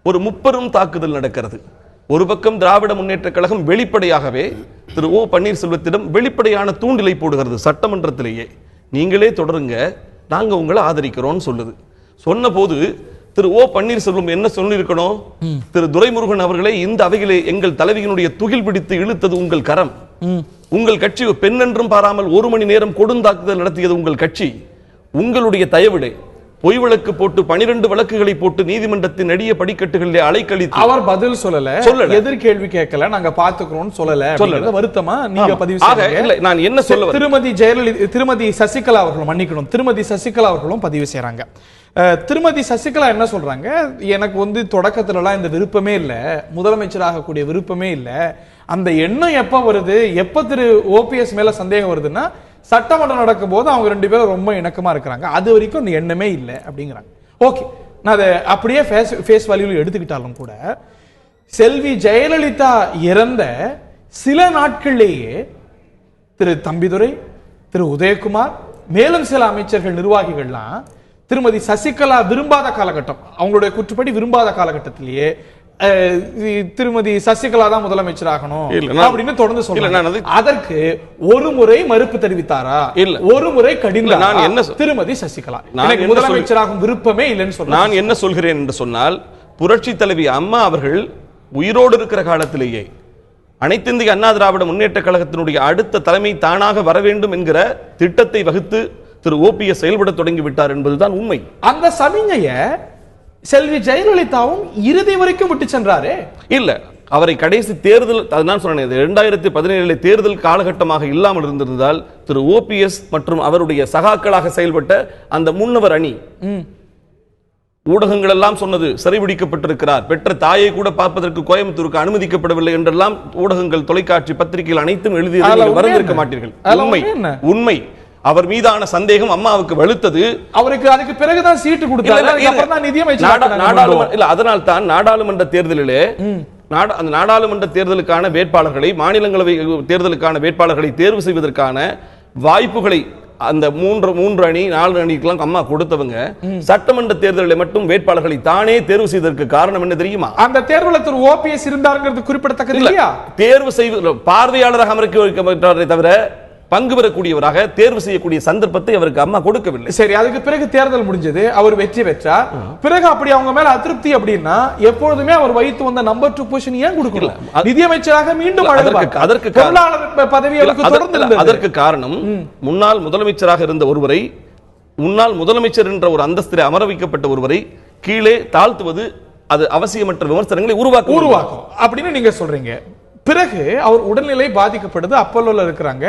ஒரு முப்பெரும் தாக்குதல் நடக்கிறது. ஒரு பக்கம் திராவிட முன்னேற்ற கழகம் வெளிப்படையாகவே திரு ஓ பன்னீர்செல்வத்திடம் வெளிப்படையான தூண்டிலை போடுகிறது. சட்டமன்றத்திலேயே நீங்களே தொடருங்க, நாங்க உங்களை ஆதரிக்கிறோம் சொல்லுது. சொன்ன போது திரு ஓ பன்னீர்செல்வம் என்ன சொல்லியிருக்கணும்? திரு துரைமுருகன் அவர்களே, இந்த அவையிலே எங்கள் தலைவியினுடைய துகில் பிடித்து இழுத்தது உங்கள் கரம். உங்கள் கட்சி பெண் என்றும் பாராமல் 1 மணி நேரம் கொடுந்தாக்குதல் நடத்தியது உங்கள் கட்சி. உங்களுடைய தயவிடை பொய் வழக்கு போட்டு 12 வழக்குகளை போட்டு நீதிமன்றத்தின் நெடிய படிக்கட்டுகளிலே அலைக்கழித்து அவர் பதில் சொல்லல, எதிர்கேள்வி கேட்கல, நாங்க பாத்துக்கிறோம் சொல்லல. வருத்தமா நீங்க பதிவு செய்யுங்க. நான் என்ன சொல்ல, திருமதி சசிகலா அவர்களும் மன்னிக்கணும், திருமதி சசிகலா அவர்களும் பதிவு செய்யறாங்க. திருமதி சசிகலா என்ன சொல்றாங்க, எனக்கு வந்து தொடக்கத்துலலாம் இந்த விருப்பமே இல்லை, முதலமைச்சராகக்கூடிய விருப்பமே இல்லை. அந்த எண்ணம் எப்ப வருது, எப்ப திரு ஓபிஎஸ் மேல சந்தேகம் வருதுன்னா சட்டமன்றம் நடக்கும் போது அவங்க 2 பேரும் ரொம்ப இணக்கமா இருக்கிறாங்க. அது வரைக்கும் அந்த எண்ணமே இல்லை அப்படிங்கிறாங்க. ஓகே, நான் அதை அப்படியே ஃபேஸ் வேல்யூல எடுத்துக்கிட்டாலும் கூட செல்வி ஜெயலலிதா இறந்த சில நாட்களிலேயே திரு தம்பிதுரை, திரு உதயகுமார், மேலும் சில அமைச்சர்கள், நிர்வாகிகள்லாம் திருமதி சசிகலா விரும்பாத காலகட்டம், அவங்களுடைய குற்றப்படி விரும்பாத காலகட்டத்திலேயே திருமதி சசிகலா தான் முதலமைச்சர் ஆகணும் அப்படின்னு தொடர்ந்து சொல்றாங்க. அதற்கு ஒரு முறை மறுப்பு தெரிவித்தாரா? இல்ல, ஒரு முறை கடிந்து திருமதி சசிகலா எனக்கு முதலமைச்சராகும் விருப்பமே இல்லைன்னு சொல்றாங்க. நான் என்ன சொல்கிறேன் என்று சொன்னால், புரட்சி தலைவி அம்மா அவர்கள் உயிரோடு இருக்கிற காலத்திலேயே அனைத்து இந்திய அண்ணா திராவிட முன்னேற்ற கழகத்தினுடைய அடுத்த தலைமை தானாக வர வேண்டும் என்கிற திட்டத்தை வகுத்து திரு ஓபிஎஸ் செயல்பட தொடங்கி விட்டார் என்பதுதான் உண்மை. அந்த சமிஞைய செல்வி ஜெயலலிதாவும் இறுதி வரைக்கும் விட்டு சென்றாரே. இல்ல, அவரை கடைசி தேர்தல், அதுதான் சொன்னேன், 2017 தேர்தல் காலகட்டமாக இல்லாமல் இருந்திருந்தால் திரு ஓபிஎஸ் மற்றும் அவருடைய சகாக்களாக செயல்பட்ட அந்த முன்னவர் அணி, ஊடகங்கள் எல்லாம் சொன்னது சிறைபிடிக்கப்பட்டிருக்கிறார், பெற்ற தாயை கூட பார்ப்பதற்கு கோயம்புத்தூருக்கு அனுமதிக்கப்படவில்லை என்றெல்லாம் ஊடகங்கள், தொலைக்காட்சி, பத்திரிகைகள் அனைத்தும் எழுதியது மறந்திருக்க மாட்டீர்கள். உண்மை. அவர் மீதான சந்தேகம் அம்மாவுக்கு வலுத்தது. அவருக்கு அதுக்கு பிறகுதான் சீட்டு கொடுத்தாரு. அதனால் தான் நாடாளுமன்ற தேர்தலிலே அந்த நாடாளுமன்ற தேர்தலுக்கான வேட்பாளர்களை, மாநிலங்களவை தேர்தலுக்கான வேட்பாளர்களை தேர்வு செய்வதற்கான வாய்ப்புகளை அந்த 3 அணி 4 அணிக்கெல்லாம் அம்மா கொடுத்தவங்க சட்டமன்ற தேர்தலில் மட்டும் வேட்பாளர்களை தானே தேர்வு செய்வதற்கு காரணம் என்ன தெரியுமா? அந்த தேர்தலில் திரு ஓபிஎஸ் இருந்தாருங்கிறது குறிப்பிடத்தக்கது இல்லையா? தேர்வு செய்வது பார்வையாளராக அமர்க்க வைக்கப்பட்டாரே தவிர பங்கு பெறக்கூடியவராக தேர்வு செய்யக்கூடிய சந்தர்ப்பத்தை அவருக்கு அம்மா கொடுக்கவில்லை. சரி, அதுக்கு பிறகு தேர்தல் முடிஞ்சது, அவர் வெற்றி பெற்றார். பிறகு அப்படி அவங்க மேல அதிருப்தி அப்படின்னா எப்பொழுதுமே அவர் வைத்து வந்த நம்பர் 2 பொசிஷன் ஏன் கொடுக்கல? நிதியமைச்சராக மீண்டும் அதற்கு பதவி அவருக்கு தொடர்ந்து இருந்தது. அதற்கு காரணம் முன்னாள் முதலமைச்சராக இருந்த ஒருவரை, முன்னாள் முதலமைச்சர் என்ற ஒரு அந்தஸ்தில் அமர வைக்கப்பட்ட ஒருவரை கீழே தாழ்த்துவது அது அவசியமற்ற விமர்சனங்களை உருவாக்கும் அப்படின்னு நீங்க சொல்றீங்க. பிறகு அவர் உடல்நிலை பாதிக்கப்படுது, அப்பல்லோல இருக்கிறாங்க.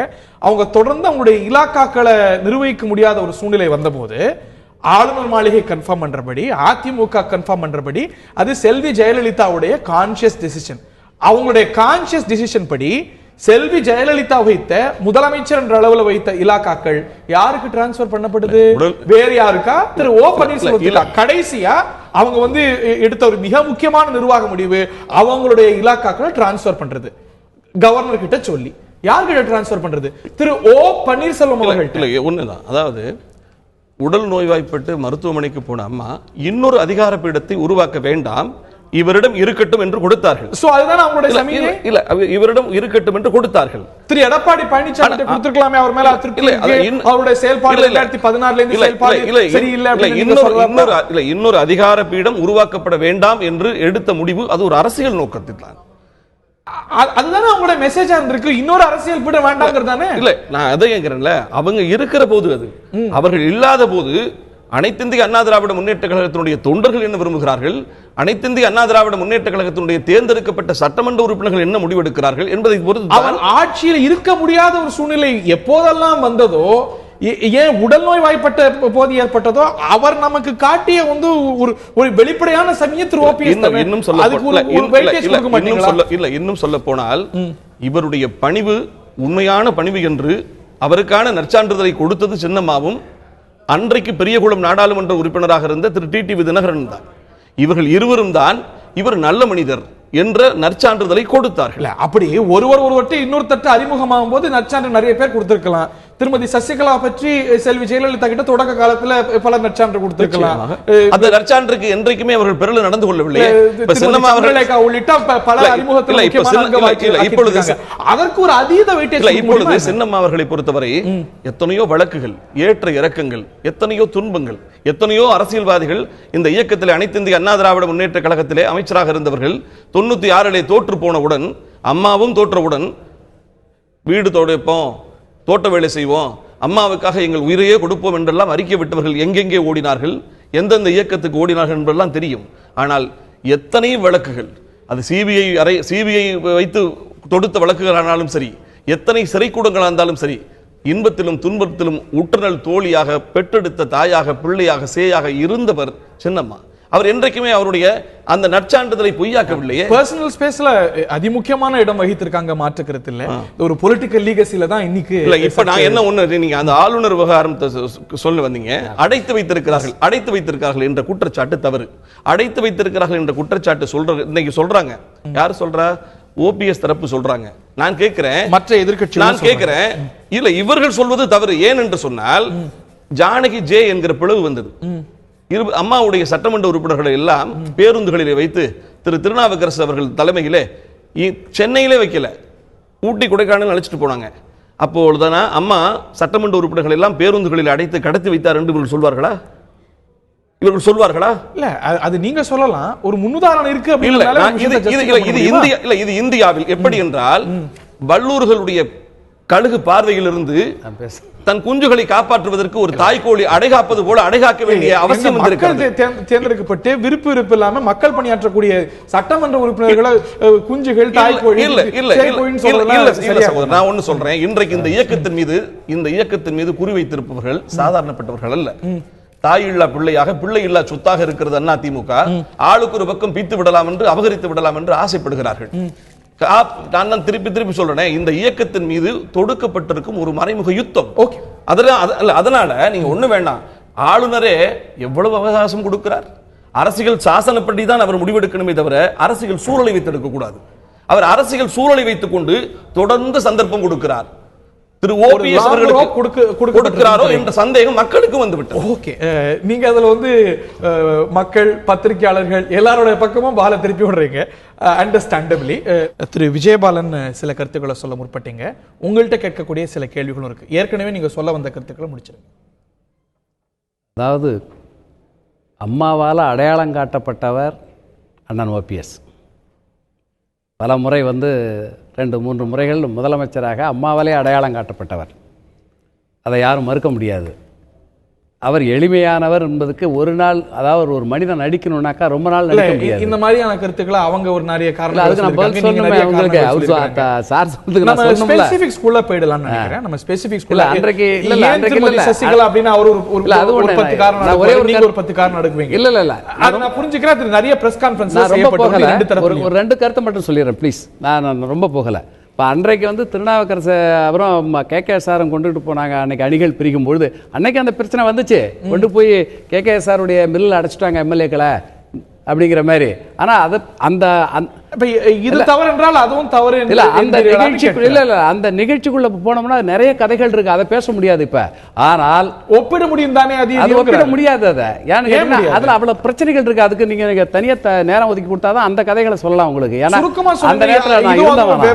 அவங்க தொடர்ந்து அவங்களுடைய இலாக்காக்களை நிர்வகிக்க முடியாத ஒரு சூழ்நிலை வந்தபோது ஆளுநர் மாளிகை கன்ஃபார்ம் பண்றபடி, அதிமுக கன்ஃபார்ம் பண்றபடி அது செல்வி ஜெயலலிதாவுடைய கான்ஷியஸ் டிசிஷன். அவங்களுடைய கான்ஷியஸ் டிசிஷன் படி செல்வி ஜெயலலிதா வைத்த முதலமைச்சர் என்ற அளவில் வைத்த இலாக்காக்கள் யாருக்கு டிரான்ஸ்பர் பண்ணப்படுது? வேற யாருக்கா? திரு ஓ பன்னீர்செல்வம். கடைசியா அவங்க எடுத்த ஒரு மிக முக்கியமான நிர்வாக முடிவு அவங்களுடைய இலாக்காக்களை டிரான்ஸ்பர் பண்றது. கவர்னர் கிட்ட சொல்லி யார்கிட்ட டிரான்ஸ்பர் பண்றது? திரு ஓ பன்னீர்செல்வம் அவர்கள். ஒண்ணுதான், அதாவது உடல் நோய்வாய்ப்பட்டு மருத்துவமனைக்கு போன அம்மா இன்னொரு அதிகார பீடத்தை உருவாக்க வேண்டாம், இவரிடம் இருக்கட்டும் என்று கொடுத்தார்கள். சோ அதுதான் அவங்களுடைய சமீப இல்ல, இவரிடம் இருக்கட்டும் என்று கொடுத்தார்கள். திரு எடப்பாடி பழனிசாமி கொடுத்திருக்கலாமே, அவர் மேல அதிருப்தி இருக்கு, அவருடைய செயல்பாடு 2016ல இருந்து செயல்பாடு சரியில்லை அப்படின்னு இன்னொரு அதிகார பீடம் உருவாக்கப்பட வேண்டாம் என்று எடுத்த முடிவு அது ஒரு அரசியல் நோக்கத்தில் தான். அதுதானே அவங்களுடைய மெசேஜா இருந்திருக்கு. இன்னொரு அரசியல் பீடம் வேண்டாம்ங்கறதானே. இல்ல, நான் அதை கேக்குறேன்ல, அவங்க இருக்கிற போது அது, அவர்கள் இல்லாத போது அனைத்திந்திய அண்ணா திராவிட முன்னேற்ற கழகத்தினுடைய தொண்டர்கள் என்ன விரும்புகிறார்கள், அனைத்திந்திய அண்ணா திராவிட முன்னேற்ற கழகத்தினுடைய தேர்ந்தெடுக்கப்பட்ட சட்டமன்ற உறுப்பினர்கள் என்ன முடிவெடுக்கிறார்கள் என்பதை பொறுத்து அவர் ஆட்சியில் இருக்க முடியாத ஒரு சூழ்நிலை எப்போதெல்லாம் வந்ததோ, ஏன் உடல் நோய் வாய்ப்பட்ட போது ஏற்பட்டதோ, அவர் நமக்கு காட்டிய ஒரு வெளிப்படையான சமயத்தில் இன்னும் சொல்ல போனால் இவருடைய பணிவு உண்மையான பணிவு என்று அவருக்கான நற்சான்றிதழை கொடுத்தது சின்னம்மாவும் அன்றைக்கு பெரியகுளம் நாடாளுமன்ற உறுப்பினராக இருந்த திரு டிடிவி தினகரன் தான். இவர்கள் இருவரும் தான் இவர் நல்ல மனிதர் என்ற நற்சான்றிதழை கொடுத்தார்கள். அப்படி ஒருவர்கிட்ட இன்னொரு தட்டு அறிமுகமாகும் போது நற்சான்று நிறைய பேர் கொடுத்திருக்கலாம். திருமதி சசிகலா பற்றி செல்வி ஜெயலலிதா கிட்ட தொடக்க காலத்துல பல நற்சான்று கொடுத்திருக்கலாம். அந்த நற்சான்றுக்கு என்றைக்குமே அவர்கள் பெருள நடந்து கொள்ளவில்லை. உள்ளிட்ட பல அறிமுகத்தில் அதற்கு ஒரு அதீத வெயிட்டேஜ். இப்பொழுது சின்னம்மா அவர்களை பொறுத்தவரை எத்தனையோ வழக்குகள், ஏற்ற இறக்கங்கள், எத்தனையோ துன்பங்கள், எத்தனையோ அரசியல்வாதிகள் இந்த இயக்கத்தில் அனைத்து இந்திய அண்ணா திராவிட முன்னேற்ற கழகத்திலே அமைச்சராக இருந்தவர்கள் 96 தோற்று போனவுடன், அம்மாவும் தோற்றவுடன் வீடு துடைப்போம், தோட்ட வேலை செய்வோம், அம்மாவுக்காக எங்கள் உயிரையே கொடுப்போம் என்றெல்லாம் அறிக்கை விட்டவர்கள் எங்கெங்கே ஓடினார்கள், எந்தெந்த இயக்கத்துக்கு ஓடினார்கள் என்பதெல்லாம் தெரியும். ஆனால் எத்தனை வழக்குகள், அது சிபிஐ வைத்து தொடுத்த வழக்குகள் ஆனாலும் சரி, எத்தனை சிறைக்கூடங்களாக இருந்தாலும் சரி, இன்பத்திலும் துன்பத்திலும் உற்றுநல் தோழியாக, பெற்றெடுத்த தாயாக, பிள்ளையாக, சேயாக இருந்தவர் சின்னம்மா. அவர் என்றைக்குமே அவருடைய அந்த நற்சான்றிதழை பொய்யாக்கவில்லையே. பர்சனல் ஸ்பேஸ்ல அதிமுக்கியமான இடம் வகித்திருக்காங்க, மாற்றுக்கிறது இல்ல. ஒரு பொலிட்டிக்கல் லீகசில தான் இன்னைக்கு இல்ல. இப்ப நான் என்ன ஒண்ணு, நீங்க அந்த ஆளுநர் விவகாரம் சொல்ல வந்தீங்க, அடைத்து வைத்திருக்கிறார்கள் என்ற குற்றச்சாட்டு தவறு. அடைத்து வைத்திருக்கிறார்கள் என்ற குற்றச்சாட்டு இன்னைக்கு சொல்றாங்க. யாரு சொல்றா? ஓபிஎஸ் தரப்பு சொல்றாங்க. நான் கேட்கிறேன், மற்ற எதிர்க்கட்சி நான் கேட்கிறேன், இல்ல இவர்கள் சொல்வது தவறு. ஏன் என்று சொன்னால், ஜானகி ஜே என்கிற பிளவு வந்தது. அம்மாவுடைய சட்டமன்ற உறுப்பினர்களை எல்லாம் பேருந்துகளிலே வைத்து திரு திருநாவுக்கரசு அவர்கள் தலைமையிலே சென்னையிலே வைக்கல, ஊட்டி கொடைக்கானல் அழைச்சிட்டு போனாங்க. அப்பொழுதுதானா அம்மா சட்டமன்ற உறுப்பினர்கள் எல்லாம் பேருந்துகளில் அடைத்து கடத்தி வைத்தார் என்று இவர்கள் சொல்வார்களா? இல்ல, அது நீங்க சொல்லலாம். ஒரு முன்னுதாரணம் இருக்கு. இது இந்தியாவில் எப்படி என்றால், வல்லூர்களுடைய கழுகு பார்வையிலிருந்து நான் பேச தன் குஞ்சுகளை காப்பாற்றுவதற்கு ஒரு தாய்க்கோழி அடைகாப்பது போல அடைகாக்க வேண்டிய அவசியம் மக்கள் வந்திருக்கிறது. தேர்ந்தெடுக்கப்பட்டு விருப்பு இல்லாம மக்கள் பணியாற்றக்கூடிய சட்டமன்ற உறுப்பினர்களை குஞ்சுகள் தாய்க்கோழி இல்ல இல்ல சேய்க்கோழின்னு இல்ல சொல்றதெல்லாம் இல்ல சரியா சகோதரர், நான் ஒண்ணு சொல்றேன். இன்றைக்கு இந்த இயக்கத்தின் மீது குறிவைத்திருப்பவர்கள் சாதாரணப்பட்டவர்கள் அல்ல. தாய் இல்லா பிள்ளையாக, பிள்ளை இல்லா சொத்தாக இருக்கிறது அதிமுக. ஆளுக்கு ஒரு பக்கம் பித்து விடலாம் என்று, அபகரித்து விடலாம் என்று ஆசைப்படுகிறார்கள். நான் தான் திருப்பி சொல்றேன், இந்த இயக்கத்தின் மீது தொடுக்கப்பட்டிருக்கும் ஒரு மறைமுக யுத்தம். அதனால நீங்க ஒண்ணு வேண்டாம், ஆளுநரே எவ்வளவு அவகாசம் கொடுக்கிறார். அரசியல் சாசனப்படி தான் அவர் முடிவெடுக்கணுமே தவிர அரசியல் சூழலை வைத்தெடுக்க கூடாது. அவர் அரசியல் சூழலை வைத்துக் கொண்டு தொடர்ந்து சந்தர்ப்பம் கொடுக்கிறார். திரு ஓபிஎஸ் அவர்களுக்கு கொடுக்கிறாரோ என்ற சந்தேகம் மக்களுக்கு வந்துவிட்டது. ஓகே, நீங்க அதுல மக்கள், பத்திரிகையாளர்கள் எல்லாரோட பக்கமும் பால திருப்பி விடுறீங்க, அண்டர்ஸ்டாண்டபிளி. திரு விஜயபாலன் சில கருத்துக்களை சொல்ல முற்பட்டீங்க. உங்கள்கிட்ட கேட்கக்கூடிய சில கேள்விகளும் இருக்கு. ஏற்கனவே நீங்க சொல்ல வந்த கருத்துக்களை முடிச்சிருங்க. அதாவது அம்மாவால் அடையாளம் காட்டப்பட்டவர் அண்ணன் ஓபிஎஸ். பல முறை 2-3 முறைகள் முதலமைச்சராக அம்மாவாலே அடையாளம் காட்டப்பட்டவர். அதை யாரும் மறுக்க முடியாது. அவர் எளிமையானவர் என்பதுக்கு ஒரு நாள், அதாவது ஒரு மனிதன் நடிக்கணும்னாக்கா ரொம்ப நாள் நடிக்க முடியாது. இந்த மாதிரியான கருத்துக்களை அவங்க ஒரு நிறைய காரணம் அதுக்கு நான் பதில் சொல்லணுமே அவங்களுக்கு. சார் சொல்றதுக்கு நான் சொல்லணும்ல. ஸ்பெசிபிக்ஸ் குள்ள போய்டலாம்னு நினைக்கிறேன். நம்ம ஸ்பெசிபிக்ஸ் குள்ள அன்றைக்கு இல்ல சசிகலா அப்படினா அவர் ஒரு 10 காரணம், நான் ஒரே நீங்க ஒரு 10 காரணம் அடுக்குவீங்க. இல்ல நான் புரிஞ்சுக்கிறேன். அது நிறைய பிரஸ் கான்ஃபரன்ஸ் செய்யப்பட்டது. ரெண்டு தரப்புல ஒரு 2 கருத்தை மட்டும் சொல்லிடுறேன் ப்ளீஸ். நான் ரொம்ப போகல. இப்போ அன்றைக்கு திருநாவுக்கரசு அப்புறம் கே சாரும் கொண்டுட்டு போனாங்க. அன்னைக்கு அணிகள் பிரிக்கும் பொழுது அன்னைக்கு அந்த பிரச்சனை வந்துச்சு. கொண்டு போய் கே சாருடைய மில்லில் அடைச்சிட்டாங்க எம்எல்ஏக்களை அப்படிங்கிற மாதிரி. ஆனா அது அந்த இது தவறு என்றால் அதுவும் தவறு இல்ல. அந்த நிகழ்ச்சிக்குள்ள இல்ல அந்த நிகழ்ச்சிக்குள்ள போனோம்னா நிறைய கதைகள் இருக்கு, அதை பேச முடியாது இப்ப. ஆனால் ஒப்பிட முடியும் தானே, அது ஒப்பிட முடியாது. அதை ஏன்னு அதுல அவ்வளவு பிரச்சனைகள் இருக்கு. அதுக்கு நீங்க தனியா நேரம் ஒதுக்கி கொடுத்தாதான் அந்த கதைகளை சொல்லலாம் உங்களுக்கு. ஏன்னா அந்த நேரத்துல நான் இருந்தவன்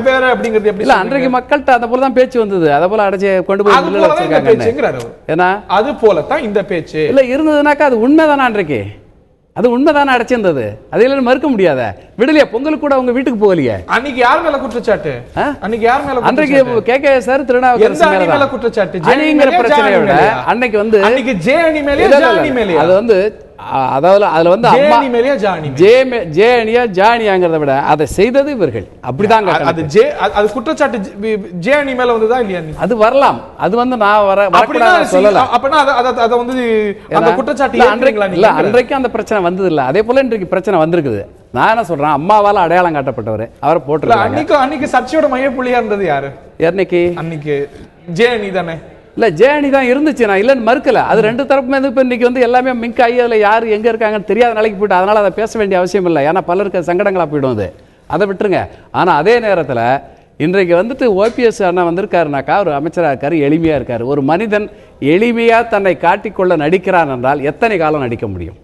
இல்ல. அன்றைக்கு மக்கள்கிட்ட அதை போலதான் பேச்சு வந்தது. அதை போல அடைச்சு கொண்டு போய் வச்சிருக்காங்க. ஏன்னா அது போலதான் இந்த பேச்சு இல்ல இருந்ததுனாக்கா அது உண்மைதானே. அன்றைக்கு அது உண்மைதானே அடைச்சிருந்தது. அதையெல்லாம் மறுக்க முடியாத. விடலையா பொங்கலுக்கு கூட அவங்க வீட்டுக்கு போகலையே. அன்னைக்கு யார் மேல குற்றச்சாட்டு? அன்னைக்கு யார் மேல? அன்றைக்கு கே சார் திருநாவுக்கரசு மேல குற்றச்சாட்டு. அணிங்கிற பிரச்சனையோட அன்னைக்கு அன்னைக்கு ஜே அணி மேலயா ஜானி மேலயா? அது அதாவது அதுல அம்மா ஜே அணியா ஜானியாங்கிறத விட அதை செய்தது இவர்கள். அப்படிதாங்க. அது குற்றச்சாட்டு ஜே அணி மேல வந்ததா இல்லையா? அது வரலாம். அது நான் வரக்கூடாது சொல்லல. அப்பனா அத அந்த குற்றச்சாட்டு இல்ல. அன்றைக்கு அந்த பிரச்சனை வந்தது இல்ல. அதே போல இன்றைக்கு பிரச்சனை வந்திருக்குது. நான் என்ன சொல்றேன், அம்மாவால அடையாளம் காட்டப்பட்டவர் அவரை போட்டுருக்காங்க. அன்னைக்கு சர்ச்சையோட மையப்புள்ளியா இருந்தது யாரு? அன்னைக்கு ஜே அணி தானே. இல்ல ஜேனி தான் இருந்துச்சு, நான் இல்லைன்னு மறுக்கல. அது 2 தரப்புமே இப்போ இன்னைக்கு எல்லாமே மிங்க் ஆகி அதில் யார் எங்கே இருக்காங்கன்னு தெரியாத நிலைக்கு போயிட்டு அதனால அதை பேச வேண்டிய அவசியம் இல்லை. ஏன்னா பலருக்கு சங்கடங்களாக போயிடும். அது அதை விட்டுருங்க. ஆனால் அதே நேரத்தில் இன்றைக்கு ஓபிஎஸ் அண்ணா வந்திருக்காருனாக்கா ஒரு அமைச்சராக இருக்காரு, எளிமையாக இருக்காரு. ஒரு மனிதன் எளிமையாக தன்னை காட்டிக்கொள்ள நடிக்கிறான் என்றால் எத்தனை காலம் நடிக்க முடியும்?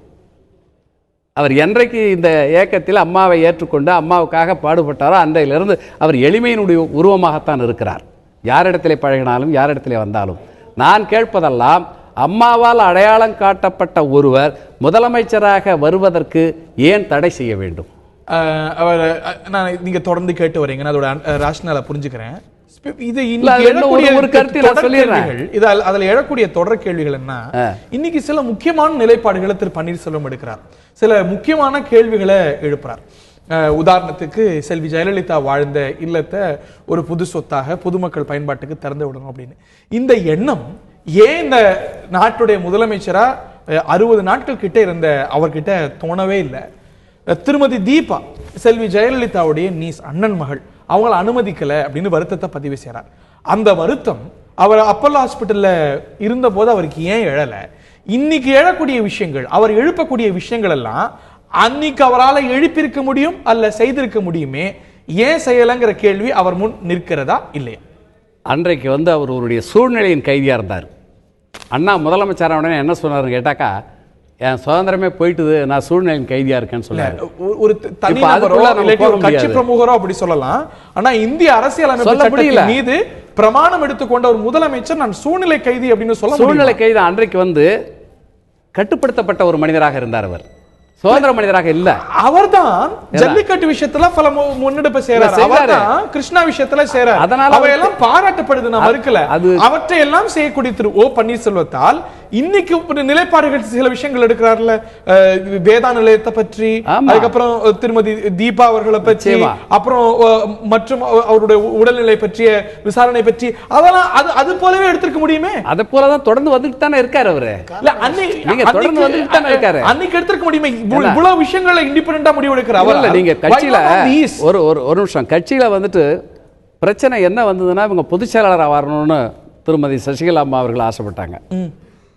அவர் என்றைக்கு இந்த இயக்கத்தில் அம்மாவை ஏற்றுக்கொண்டு அம்மாவுக்காக பாடுபட்டாரோ அன்றையிலிருந்து அவர் எளிமையினுடைய உருவமாகத்தான் இருக்கிறார். யாரிடத்திலே பழகினாலும் யாரிடத்திலே வந்தாலும் நான் கேட்பதெல்லாம், அம்மாவால் அடையாளம் காட்டப்பட்ட ஒருவர் முதலமைச்சராக வருவதற்கு ஏன் தடை செய்ய வேண்டும்? அவர் நீங்க தொடர்ந்து கேட்டு வரீங்க, அதோட ராஷனலை புரிஞ்சுக்கிறேன். இது ஒரு கருத்தை சொல்லிடுறேன். அதுல எழக்கூடிய தொடர் கேள்விகள் என்ன, இன்னைக்கு சில முக்கியமான நிலைப்பாடுகளை திரு பன்னீர்செல்வம் எடுக்கிறார், சில முக்கியமான கேள்விகளை எழுப்புறார். உதாரணத்துக்கு செல்வி ஜெயலலிதா வாழ்ந்த இல்லத்தை ஒரு புது சொத்தாக பொதுமக்கள் பயன்பாட்டுக்கு திறந்து விடணும் அப்படின்னு. இந்த எண்ணம் ஏன் இந்த நாட்டுடைய முதலமைச்சரா 60 நாட்கள் கிட்ட இருந்த அவர்கிட்ட தோணவே இல்லை? திருமதி தீபா செல்வி ஜெயலலிதாவுடைய நீஸ், அண்ணன் மகள், அவங்கள அனுமதிக்கல அப்படின்னு வருத்தத்தை பதிவு செய்றார். அந்த வருத்தம் அவர் அப்பல்லோ ஹாஸ்பிட்டல்ல இருந்த போது அவருக்கு ஏன் எழல? இன்னைக்கு எழக்கூடிய விஷயங்கள், அவர் எழுப்பக்கூடிய விஷயங்கள் எல்லாம் அன்னைக்கு அவரால் எழுப்பியிருக்க முடியும் அல்ல செய்திருக்க முடியுமே, ஏன் செய்யலைங்கிற கேள்வி அவர் முன் நிற்கிறதா இல்லையா? அன்றைக்கு அவர் அவருடைய சூழ்நிலையின் கைதியாக இருந்தார். அண்ணா முதலமைச்சர் உடனே என்ன சொன்னார்னு கேட்டாக்கா, என் சுதந்திரமே போயிட்டுது, நான் சூழ்நிலையின் கைதியா இருக்கேன்னு சொன்னார். ஒரு தனி கட்சி பிரமுகரோ அப்படி சொல்லலாம். ஆனா இந்திய அரசியலமைப்பு மீது பிரமாணம் எடுத்துக்கொண்ட ஒரு முதலமைச்சர் நான் சூழ்நிலை கைதி அப்படின்னு சொல்ல, சூழ்நிலை கைதி அன்றைக்கு கட்டுப்படுத்தப்பட்ட ஒரு மனிதராக இருந்தார் அவர். சுதந்திர மனிதராக இல்ல. அவர்தான் ஜல்லிக்கட்டு விஷயத்துல பல முன்னெடுப்பு செய்யறாரு. அவர்தான் கிருஷ்ணா விஷயத்துல செய்யறாரு. அதனால அவையெல்லாம் பாராட்டப்படுது, நான் மறுக்கல. அவற்றை எல்லாம் செய்யக்கூடிய திரு ஓ பன்னீர்செல்வத்தால் இன்னைக்கு நிலைப்பாடுகள் சில விஷயங்கள் எடுக்கிறார்ல, வேதா நிலையத்தை பற்றி, அதுக்கப்புறம் திருமதி தீபா அவர்களை பற்றி, அப்புறம் மற்றும் அவருடைய உடல்நிலை பற்றிய விசாரணை பற்றி, அதெல்லாம் அது போலவே எடுத்திருக்க முடியுமே. அதை போலதான் தொடர்ந்து வந்துட்டு தானே இருக்காரு அவரு. அன்னைக்கு எடுத்திருக்க முடியுமே. இவ்வளவு விஷயங்களை இண்டிபெண்டா முடிவு எடுக்கிறார். நீங்க கட்சியில ஒரு நிமிஷம், கட்சியில வந்துட்டு பிரச்சனை என்ன வந்ததுன்னா இவங்க பொதுச் செயலாளராக வரணும்னு திருமதி சசிகலா அம்மா அவர்கள் ஆசைப்பட்டாங்க.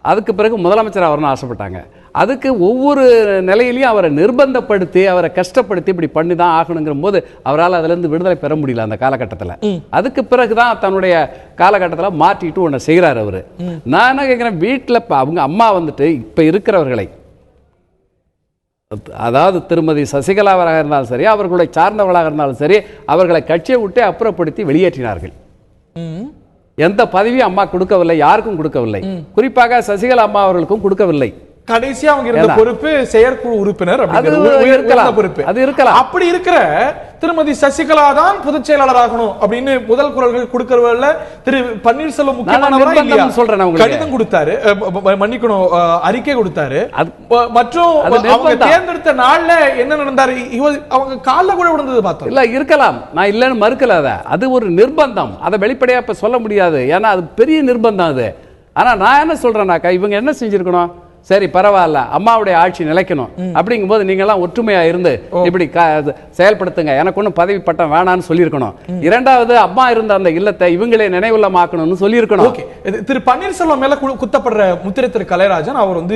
அதுக்கு பிறகு முதலமைச்சர் வரணும்னு ஆசைப்பட்டாங்க. அதுக்கு ஒவ்வொரு நிலையிலையும் அவரை நிர்பந்தப்படுத்தி அவரை கஷ்டப்படுத்தி இப்படி பண்ணி தான் ஆகணுங்கிற போது அவரால் அதுலேருந்து விடுதலை பெற முடியல அந்த காலகட்டத்தில். அதுக்கு பிறகுதான் தன்னுடைய காலகட்டத்தில் மாற்றிட்டு ஒன்று செய்கிறார் அவர். நான் என்ன கேட்குறேன், வீட்டில் அவங்க அம்மா வந்துட்டு இப்போ இருக்கிறவர்களை, அதாவது திருமதி சசிகலாவாக இருந்தாலும் சரி, அவர்களுடைய சார்ந்தவர்களாக இருந்தாலும் சரி, அவர்களை கட்சியை விட்டு அப்புறப்படுத்தி வெளியேற்றினார்கள். எந்த பதவியும் அம்மா கொடுக்கவில்லை, யாருக்கும் கொடுக்கவில்லை, குறிப்பாக சசிகலா அம்மா அவர்களுக்கும் கொடுக்கவில்லை. கடைசியா அவங்க இருந்த பொறுப்பு செயற்குழு உறுப்பினர், அது இருக்கலாம். அப்படி இருக்கிற திருமதி சசிகலா தான் பொதுச் செயலாளர் ஆகணும் அப்படின்னு முதல் குரல்கள் கொடுக்கிறவர்கள திரு பன்னீர்செல்வம் முக்கியமானவரா சொல்றேன். கடிதம் கொடுத்தாரு, மன்னிக்கணும், அறிக்கை கொடுத்தாரு. மற்றும் அவங்க தேர்ந்தெடுத்த நாள்ல என்ன நடந்தாரு, அவங்க கால்ல கூட விழுந்தது பார்த்தோம். இல்ல இருக்கலாம், நான் இல்லன்னு மறுக்கல. அது ஒரு நிர்பந்தம், அதை வெளிப்படையா இப்ப சொல்ல முடியாது, ஏன்னா அது பெரிய நிர்பந்தம் அது. ஆனா நான் என்ன சொல்றேன்னாக்கா, இவங்க என்ன செஞ்சிருக்கணும், சரி பரவாயில்ல அம்மாவுடைய ஆட்சி நிலைக்கணும் அப்படிங்கும் போது நீங்க எல்லாம் ஒற்றுமையா இருந்து இப்படி செயல்படுத்துங்க, எனக்கு ஒன்றும் பதவி பட்டம் வேணான்னு சொல்லியிருக்கணும். இரண்டாவது, அம்மா இருந்த அந்த இல்லத்தை இவங்களே நினைவுள்ளமாக்கணும்னு சொல்லியிருக்கணும். திரு பன்னீர்செல்வம் மேல குத்தப்படுற முத்திரை திரு கலைராஜன் அவர் வந்து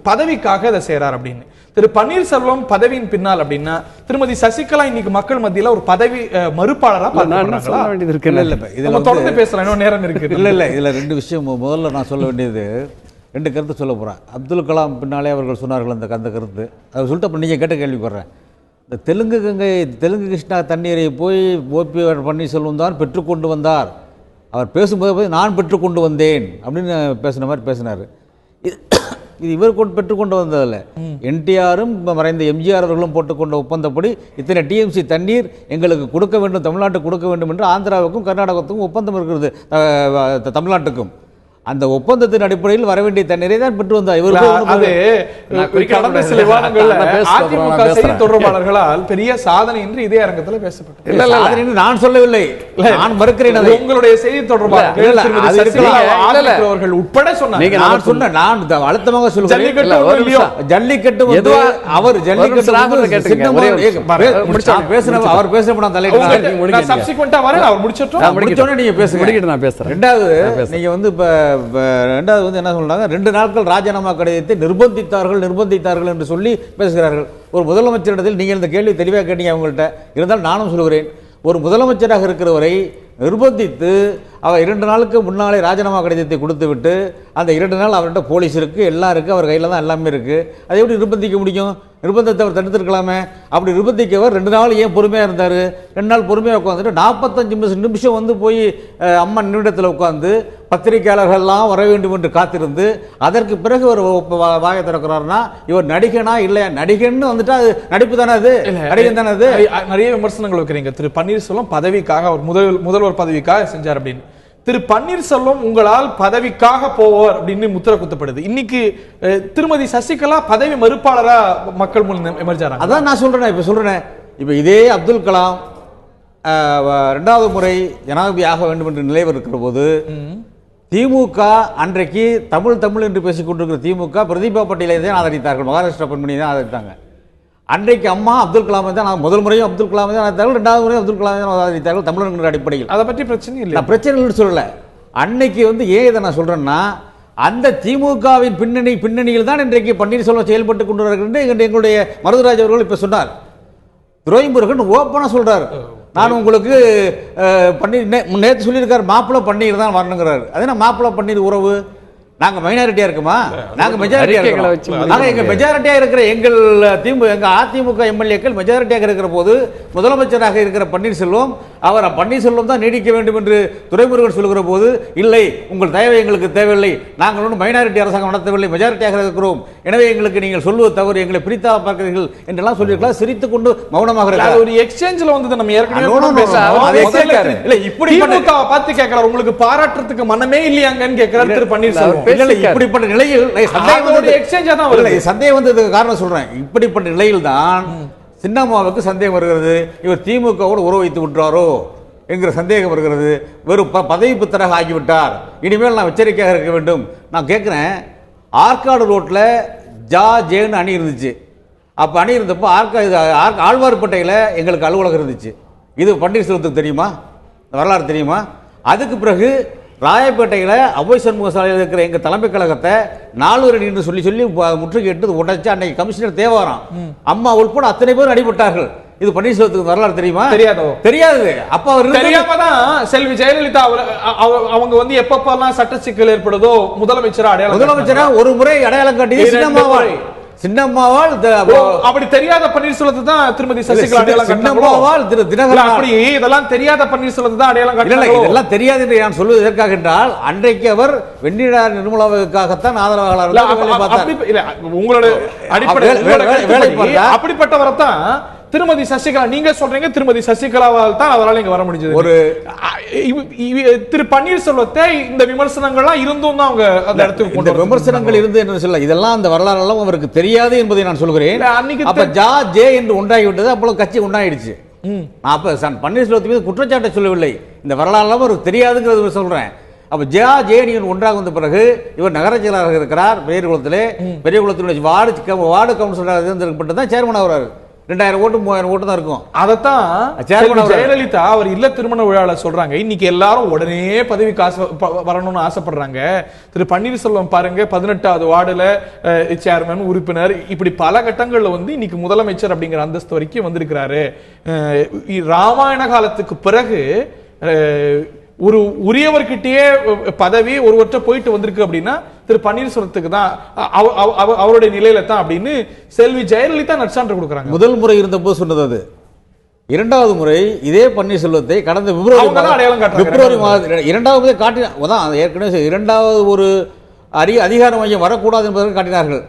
பதவிக்காக இதை செய்யறார் அப்படின்னு. திரு பன்னீர்செல்வம் பதவியின் பின்னால் அப்படின்னா திருமதி சசிகலா இன்னைக்கு மக்கள் மத்தியில ஒரு பதவி மறுப்பாளரா சொல்ல வேண்டியது இருக்கு. தொடர்ந்து பேசலாம், இன்னும் நேரம் இருக்கு. இல்ல இதுல ரெண்டு விஷயம். முதல்ல நான் சொல்ல வேண்டியது ரெண்டு கருத்து சொல்ல போகிறேன். அப்துல் கலாம் பின்னாலே அவர்கள் சொன்னார்கள் அந்த கருத்து, அதை சொல்லிட்டு அப்புறம் நீங்கள் கேட்ட கேள்விப்படுறேன். இந்த தெலுங்கு கிருஷ்ணா தண்ணீரை போய் ஓபி பன்னீர்செல்வம் தான் பெற்றுக்கொண்டு வந்தார், அவர் பேசும்போது நான் பெற்றுக்கொண்டு வந்தேன் அப்படின்னு பேசின மாதிரி பேசினார். இது இவர் பெற்றுக்கொண்டு வந்ததில்லை, என்டிஆரும் மறைந்த எம்ஜிஆர் அவர்களும் போட்டுக்கொண்ட ஒப்பந்தப்படி இத்தனை டிஎம்சி தண்ணீர் எங்களுக்கு கொடுக்க வேண்டும், தமிழ்நாட்டுக்கு கொடுக்க வேண்டும் என்று ஆந்திராவுக்கும் கர்நாடகத்துக்கும் ஒப்பந்தம் இருக்கிறது, தமிழ்நாட்டுக்கும். அந்த ஒப்பந்தத்தின் அடிப்படையில் வர வேண்டிய தண்ணீரை தான் பெற்று வந்தார். கடந்த சில விவாதங்கள்ல அதிமுக செய்தி தொடர்பாளர்களால் பெரிய சாதனை என்று இதே அரங்கத்தில் பேசப்பட்டது. நான் சொல்லவில்லை, நான் மறுக்கிறேன். உங்களுடைய செய்தி தொடர்பாளர்கள் உட்பட சொன்னாங்க. நான் சொன்னேன், நான் அழுத்தமாக சொல்லுகிறேன், ஜல்லிக்கட்டு அவர் ஜல்லிக்கட்டு அவர் பேசுறப்ப நான் தலையிட்டு சப்சிக்வெண்டா வரேன், அவர் முடிச்சோன்னே நீங்க பேசுங்க, நான் பேசுறேன். ரெண்டாவது, நீங்க வந்து இப்ப ரெண்டாவது வந்து என்ன சொல்றாங்க, 2 நாட்கள் ராஜினாமா கடிதத்தை நிர்பந்தித்தார்கள் என்று சொல்லி பேசுகிறார்கள். ஒரு முதலமைச்சரிடத்தில் நீங்கள் இந்த கேள்வி தெளிவாக கேட்டீங்க அவங்கள்ட்ட, இருந்தாலும் நானும் சொல்கிறேன், ஒரு முதலமைச்சராக இருக்கிறவரை நிர்பந்தித்து அவர் 2 நாளுக்கு முன்னாலே ராஜினாமா கடிதத்தை கொடுத்து விட்டு அந்த 2 நாள் அவர்கிட்ட போலீஸ் இருக்குது, எல்லாம் இருக்குது, அவர் கையில் தான் எல்லாமே இருக்குது, அதை எப்படி நிர்பந்திக்க முடியும்? நிர்பந்தத்தை அவர் தடுத்துருக்கலாமே. அப்படி நிர்பந்திக்கவர் 2 நாள் ஏன் பொறுமையாக இருந்தார்? 2 நாள் பொறுமையாக உட்காந்துட்டு 45 நிமிஷம் வந்து போய் அம்மா நிமிடத்தில் உட்காந்து பத்திரிகையாளர்கள்லாம் வர வேண்டும் என்று காத்திருந்து அதற்கு பிறகு ஒரு வாயை திறக்கிறாருன்னா இவர் நடிகனா இல்லையா? நடிகன்னு வந்துட்டு அது நடிப்பு தானே, அது நடிகன் தானே. அது நிறைய விமர்சனங்கள் வைக்கிறீங்க. திரு பன்னீர்செல்வம் பதவிக்காக அவர் முதல்வர் பதவிக்காக செஞ்சார் அப்படின்னு. திரு பன்னீர்செல்வம் உங்களால் பதவிக்காக போவார் அப்படின்னு முத்திரை குத்தப்படுது. இன்னைக்கு திருமதி சசிகலா பதவி மறுப்பாளரா மக்கள் மூலம் எமர்ஜாங்க. அதான் நான் சொல்றேன். இப்ப சொல்றேன், இப்ப இதே அப்துல் கலாம் 2வது முறை ஜனாதிபதி ஆக வேண்டும் என்ற நிலை இருக்கிற போது திமுக அன்றைக்கு தமிழ் என்று பேசிக் கொண்டிருக்கிற திமுக பிரதீபா பட்டேலை தான் ஆதரித்தார்கள், மகாராஷ்டிரா பெண்மணி தான் ஆதரித்தாங்க. அன்றைக்கு அம்மா அப்துல் கலாம் தான், நான் முதல் முறையும் அப்துல் கலாம் தான் ஆதரித்தார்கள், 2வது முறையும் அப்துல் கலாம் தான் ஆதரித்தார்கள் தமிழர்கள் அடிப்படையில். அதை பற்றி பிரச்சனை இல்லை, நான் பிரச்சனை இல்லைன்னு சொல்லலை. அன்னைக்கு வந்து ஏன் இதை நான் சொல்றேன்னா, அந்த திமுகவின் பின்னணியில் தான் இன்றைக்கு பன்னீர்செல்வம் செயல்பட்டு கொண்டு வருகின்ற எங்களுடைய மருதுராஜ் அவர்கள் இப்ப சொன்னார். துரைமுருகன் ஓப்பனா சொல்றாரு, நான் உங்களுக்கு நேற்று சொல்லியிருக்காரு மாப்பிள்ளை பன்னீர் தான் வரணுங்கிறாரு. அது என்ன மாப்பிள்ளை பன்னீர் உறவு? நாங்க மைனாரிட்டியா இருக்குமா? நாங்க மெஜாரிட்டியா அறிக்கைகளை வச்சு இருக்கோம். நாங்க எங்க மெஜாரிட்டியா இருக்கிற எங்கள் எங்க அதிமுக எம்எல்ஏக்கள் மெஜாரிட்டியாக இருக்கிற போது முதலமைச்சராக இருக்கிற பன்னீர்செல்வம் அவர் பன்னீர்செல்வம் தான் நீடிக்க வேண்டும் என்று துரைமுருகன் சொல்லுகிற போது இல்லை, உங்கள் தேவை எங்களுக்கு தேவையில்லை, நாங்கள் ஒன்றும் மைனாரிட்டி அரசாங்கம் நடத்தவில்லை, மெஜாரிட்டியாக இருக்கிறோம், எனவே எங்களுக்கு நீங்கள் சொல்லுவது தவறு, எங்களை பிரித்தா பார்க்கிறீர்கள் என்றெல்லாம் சொல்லியிருக்கலாம். சிரித்துக் கொண்டு மௌனமாக இருக்கிறார். ஒரு எக்ஸ்சேஞ்சில் வந்து நம்ம ஏற்கனவே இல்ல இப்படி பார்த்து கேட்கிறார், உங்களுக்கு பாராட்டுறதுக்கு மனமே இல்லையாங்கன்னு கேட்கிறார் திரு பன்னீர்செல்வம். இப்படிப்பட்ட நிலையில் சந்தேகம் வந்ததுக்கு காரணம் சொல்றேன். இப்படிப்பட்ட நிலையில் தான் சின்னம்மாவுக்கு சந்தேகம் வருகிறது, இவர் திமுகவோடு உறவு வைத்து விட்டாரோ என்கிற சந்தேகம் வருகிறது. வெறும் பதவி புத்தராக ஆகிவிட்டார், இனிமேல் நான் எச்சரிக்கையாக இருக்க வேண்டும். நான் கேட்கிறேன், ஆற்காடு ரோட்ல ஜேன்னு அணி இருந்துச்சு. அப்ப அணி இருந்தப்போ ஆழ்வார்பேட்டையில் எங்களுக்கு அலுவலகம் இருந்துச்சு. இது பன்னீர்செல்வத்துக்கு தெரியுமா? வரலாறு தெரியுமா? அதுக்கு பிறகு ராயப்பேட்டையில் அவ்வை சண்முக சாலையில் இருக்கிற எங்கள் தலைமை கழகத்தை 4 அடி என்று சொல்லி முற்றுகையிட்டு உடைச்சு அன்னைக்கு கமிஷனர் தேவாரம் அம்மா உட்பட அத்தனை பேர் அடிபட்டார்கள். இது பன்னீர்செல்வத்துக்கு வரலாறு தெரியுமா? தெரியாது. அப்ப அவர் தெரியாமதான் செல்வி ஜெயலலிதா அவங்க வந்து எப்பப்பெல்லாம் சட்ட சிக்கல் ஏற்படுதோ முதலமைச்சரா ஒரு முறை அடையாளம் காட்டி சின்னம்மாவால் அப்படி தெரியாத பன்னீர்செல்வத்தை தான் திருமதி சசிகலா அடையாளம் சின்னம்மாவால் திரு தினகரன் அப்படி இதெல்லாம் தெரியாத பன்னீர்செல்வத்தை தான் அடையாளம் காட்டினாங்க. இதெல்லாம் தெரியாது என்று நான் சொல்வது எதற்காக என்றால், அன்றைக்கு அவர் வெண்ணிடார் நிர்மலாவுக்காகத்தான் ஆதரவாளர். உங்களோட அடிப்படை அப்படிப்பட்டவரை தான் திருமதி சசிகலா, நீங்க சொல்றீங்க திருமதி சசிகலாவால் தான் அவரால் இங்க வர முடிஞ்சது. ஒரு திரு பன்னீர்செல்வத்தை இந்த விமர்சனங்கள்லாம் இருந்தும் தான் அவங்க அந்த இடத்துக்கு இந்த விமர்சனங்கள் இருந்து என்று சொல்ல, இதெல்லாம் அந்த வரலாறு எல்லாம் அவருக்கு தெரியாது என்பதை நான் சொல்கிறேன். அப்ப ஜே என்று ஒன்றாகிவிட்டது, அப்போ கட்சி ஒன்றாயிடுச்சு. அப்ப பன்னீர்செல்வத்து மீது குற்றச்சாட்டை சொல்லவில்லை, இந்த வரலாறு அவருக்கு தெரியாதுங்கிறது சொல்றேன். அப்ப ஜேடிஎன் ஒன்றாக வந்த பிறகு இவர் நகர செயலாளராக இருக்கிறார் பெரியகுளத்திலே. பெரியகுளத்தினுடைய வார்டு கவுன்சிலராக இருந்திருக்கப்பட்டு தான் சேர்மன் ஆகிறார். 2000 ஓட்டு 3000 ஓட்டு தான் இருக்கும். அதத்தான் ஜெயலலிதா அவர் இல்ல திருமண விழாவில் சொல்றாங்க, இன்னைக்கு எல்லாரும் உடனே பதவிக்கு வரணும்னு ஆசைப்படுறாங்க. திரு பன்னீர்செல்வம் பாருங்க 18வது வார்டுல சேர்மன் உறுப்பினர், இப்படி பல கட்டங்கள்ல வந்து இன்னைக்கு முதலமைச்சர் அப்படிங்கிற அந்தஸ்து வரைக்கும் வந்திருக்கிறாரு. ராமாயண காலத்துக்கு பிறகு ஒரு உரியவர்கிட்டயே பதவி ஒருவற்ற போயிட்டு வந்திருக்கு அப்படின்னா திரு பன்னீர்செல்வத்துக்கு தான், அவருடைய நிலையில தான் அப்படின்னு செல்வி ஜெயலலிதா நற்சான்று கொடுக்குறாங்க. முதல் முறை இருந்தபோது சொன்னது அது. இரண்டாவது முறை இதே பன்னீர்செல்வத்தை கடந்த பிப்ரவரி மாதம் இரண்டாவது காட்டினார். ஏற்கனவே இரண்டாவது ஒரு அதிகார மையம் வரக்கூடாது என்பதற்கு காட்டினார்கள்.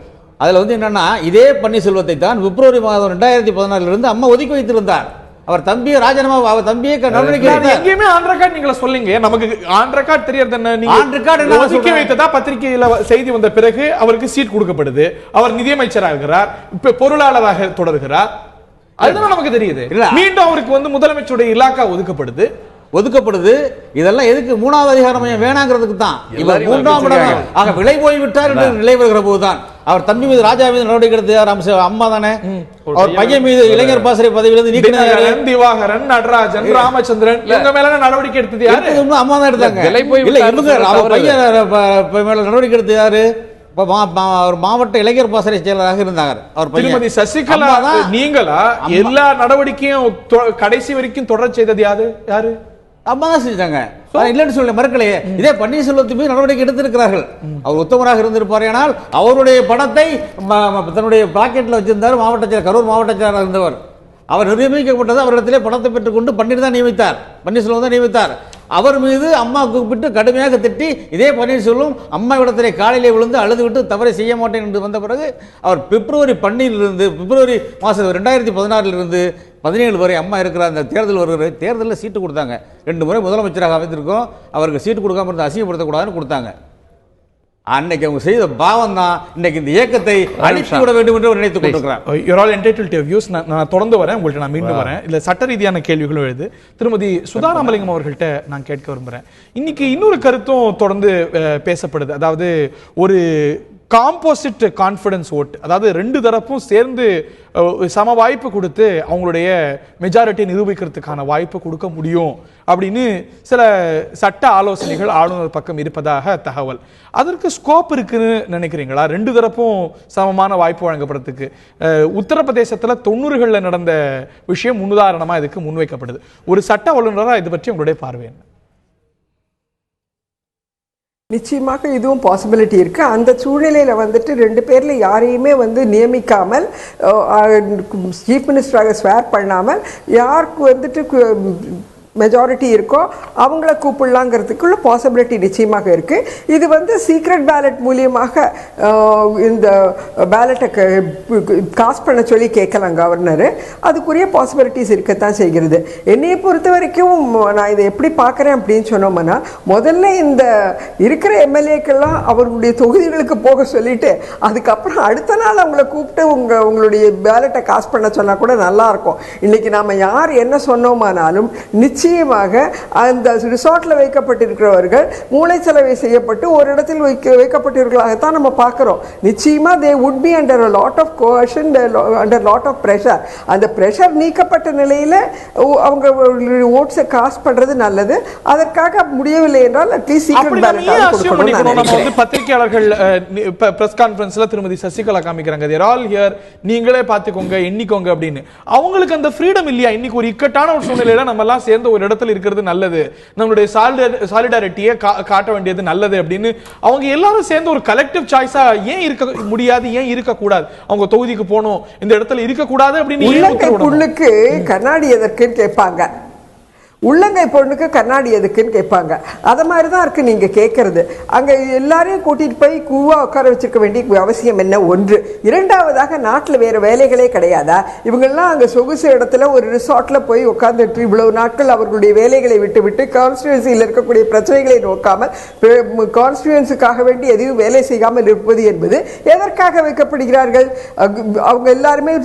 அதுல வந்து என்னன்னா, இதே பன்னீர்செல்வத்தை தான் பிப்ரவரி மாதம் 2016 இருந்து அம்மா ஒதுக்கி வைத்திருந்தார். அவர் தம்பியை ராஜினாமா, அவர் தம்பியை எங்கேயுமே ஆன் ரெக்கார்ட் நீங்க சொல்லுங்க, நமக்கு ஆன் ரெக்கார்ட் தெரியாது என்ன? நீங்க ஆன் ரெக்கார்ட் ஒதுக்கி வைத்ததா பத்திரிகையில செய்தி வந்த பிறகு அவருக்கு சீட் கொடுக்கப்படுது, அவர் நிதியமைச்சராகிறார், இப்ப பொருளாளராக தொடர்கிறார், அதுதான் நமக்கு தெரியுது. மீண்டும் அவருக்கு வந்து முதலமைச்சருடைய இலாக்கா ஒதுக்கப்படுது. இதெல்லாம் எதுக்கு? 3வது அதிகார மையம் வேணாங்கிறதுக்கு தான். இவர் 3ஆம் இடம் ஆக விலை போய்விட்டார் என்று நிலை வருகிற போதுதான் அவர் தம்பி மீது ராஜா மீது நடவடிக்கை எடுத்தார். அம்மா தானே அவர் பையன் மீது இளைஞர் பாசறை பதவியிலிருந்து நீக்கினார். திவாகரன், நடராஜன், ராமச்சந்திரன் இவங்க மேல நடவடிக்கை எடுத்தது யாரு? அம்மா தான் எடுத்தாங்க. இல்ல இவங்க பையன் மேல நடவடிக்கை எடுத்தது யாரு? அவர் மாவட்ட இளைஞர் பாசறை செயலராக இருந்தார். அவர் திருமதி சசிகலா நீங்களா எல்லா நடவடிக்கையும் கடைசி வரைக்கும் தொடர செய்தது யாரு? அம்மா தான் செஞ்சாங்க. இல்லைன்னு சொல்ல மறுக்கலையே. இதே பன்னீர்செல்வத்து மீது நடவடிக்கை எடுத்திருக்கிறார்கள். அவர் உத்தமராக இருந்திருப்பார். ஆனால் அவருடைய படத்தை தன்னுடைய பாக்கெட்ல வச்சிருந்தார். கரூர் மாவட்ட செயலராக இருந்தவர். அவர் நியமிக்கப்பட்டது அவரிடத்திலே பணத்தை பெற்றுக்கொண்டு பன்னீர்செல்வம் தான் நியமித்தார். அவர் மீது அம்மா கூப்பிட்டு கடுமையாக திட்டி, இதே பன்னீர்செல்வம் அம்மா இடத்திலே காலையிலே விழுந்து அழுது விட்டு தவறை செய்ய மாட்டேன் என்று வந்த பிறகு அவர் பிப்ரவரி மாதம் 2016 17 வரை அம்மா இருக்கிற அந்த தேர்தலில் சீட்டு கொடுத்தாங்க. 2 முறை முதலமைச்சராக அமைந்திருக்கோம். அவருக்கு சீட்டு கொடுக்காம இருந்து அசிங்கப்படுத்தக்கூடாதுன்னு கொடுத்தாங்க. அன்னைக்கு அவங்க செய்த பாவம் தான் இன்னைக்கு இந்த இயக்கத்தை அழித்து விட வேண்டும் என்று நினைத்துக் கொண்டிருக்கிறார். You're all entitled to your views. நான் தொடர்ந்து வரேன், உங்கள்ட்ட நான் மீண்டும் வரேன். இல்ல சட்ட ரீதியான கேள்விகளும் எழுது. திருமதி சுதா ராமலிங்கம் அவர்கள்ட்ட நான் கேட்க விரும்புறேன். இன்னைக்கு இன்னொரு கருத்தும் தொடர்ந்து பேசப்படுது. அதாவது ஒரு காம்போசிட் கான்ஃபிடன்ஸ் ஓட், அதாவது 2 தரப்பும் சேர்ந்து சம வாய்ப்பு கொடுத்து அவங்களுடைய மெஜாரிட்டியை நிரூபிக்கிறதுக்கான வாய்ப்பு கொடுக்க முடியும் அப்படின்னு சில சட்ட ஆலோசனைகள் ஆளுநர் பக்கம் இருப்பதாக தகவல். அதற்கு ஸ்கோப் இருக்குன்னு நினைக்கிறீங்களா? 2 தரப்பும் சமமான வாய்ப்பு வழங்கப்படுறதுக்கு உத்தரப்பிரதேசத்தில் 90களில் நடந்த விஷயம் முன்னுதாரணமாக இதுக்கு முன்வைக்கப்படுது. ஒரு சட்ட வல்லுநராக இது பற்றி உங்களுடைய பார்வை என்ன? நிச்சயமாக இதுவும் பாசிபிலிட்டி இருக்குது. அந்த சூழ்நிலையில் வந்துட்டு 2 பேரில் யாரையுமே வந்து நியமிக்காமல் சீஃப் மினிஸ்டராக ஸ்வேர் பண்ணாமல் யாருக்கு வந்துட்டு மெஜாரிட்டி இருக்கோ அவங்கள கூப்பிடலாங்கிறதுக்குள்ள பாசிபிலிட்டி நிச்சயமாக இருக்குது. இது வந்து சீக்ரெட் பேலட் மூலியமாக இந்த பேலட்டை காஸ்ட் பண்ண சொல்லி கேட்கலாம் கவர்னரு. அதுக்குரிய பாசிபிலிட்டிஸ் இருக்கத்தான் செய்கிறது. என்னையை பொறுத்த வரைக்கும் நான் இதை எப்படி பார்க்குறேன் அப்படின்னு சொன்னோம்னா, முதல்ல இந்த இருக்கிற எம்எல்ஏக்கெல்லாம் அவர்களுடைய தொகுதிகளுக்கு போக சொல்லிட்டு அதுக்கப்புறம் அடுத்த நாள் அவங்கள கூப்பிட்டு உங்களுடைய பேலட்டை காஸ்ட் பண்ண சொன்னால் கூட நல்லாயிருக்கும். இன்றைக்கி நாம் யார் என்ன சொன்னோமானாலும் நிச்சயமாக அந்த ரிசார்ட்டில் வைக்கப்பட்டிருக்கிறவர்கள் மூளைச்சலவை செய்யப்பட்டு ஒரு இடத்தில் வைக்கப்பட்டிருக்கலாகத்தான் நம்ம பார்க்குறோம். நிச்சயமாக they would be under a lot of caution, under lot of pressure. அந்த ப்ரெஷர் நீக்கப்பட்ட நிலையில் அவங்க ஓட்ஸை காஸ்ட் பண்ணுறது நல்லது. அதற்காக முடியவில்லை என்றால் அட்லீஸ்ட் சீக்ரெட் பேலட். பத்திரிகையாளர்கள் பிரஸ் கான்ஃபரன்ஸ்ல திருமதி சசிகலா காமிக்கிறாங்க, தேர் ஆல் ஹியர், நீங்களே பார்த்துக்கோங்க எண்ணிக்கோங்க அப்படின்னு. அவங்களுக்கு அந்த ஃப்ரீடம் இல்லையா? இன்னைக்கு ஒரு இக்கட்டான ஒரு சூழ்நிலையில நம்ம எல்லாம் சேர்ந்து ஒரு இடத்துல இருக்கிறது நல்லது, நம்மளுடைய சாலிடாரிட்டியை காட்ட வேண்டியது நல்லது அப்படின்னு அவங்க எல்லாரும் சேர்ந்து ஒரு கலெக்டிவ் சாய்ஸா ஏன் இருக்க முடியாது, ஏன் இருக்க கூடாது? அவங்க தொகுதிக்கு போகணும், இந்த இடத்துல இருக்க கூடாது அப்படின்னு புல்லுக்கு கண்ணாடி எதற்குன்னு கேட்பாங்க, உள்ளங்கை பொண்ணுக்கு கண்ணாடி எதுக்குன்னு கேட்பாங்க. அதை மாதிரி தான் இருக்குது நீங்கள் கேட்குறது. அங்கே எல்லாரையும் கூட்டிகிட்டு போய் கூவாக உட்கார வச்சிருக்க வேண்டிய அவசியம் என்ன? ஒன்று. இரண்டாவதாக, நாட்டில் வேறு வேலைகளே கிடையாதா? இவங்கெல்லாம் அங்கே சொகுசு இடத்துல ஒரு ரிசார்ட்டில் போய் உட்காந்துட்டு இவ்வளவு நாட்கள் அவர்களுடைய வேலைகளை விட்டு கான்ஸ்டியூன்சியில் இருக்கக்கூடிய பிரச்சனைகளை நோக்காமல் கான்ஸ்டியூன்ஸுக்காக வேண்டி எதையும் வேலை செய்யாமல் இருப்பது என்பது எதற்காக வைக்கப்படுகிறார்கள்? அவங்க எல்லாருமே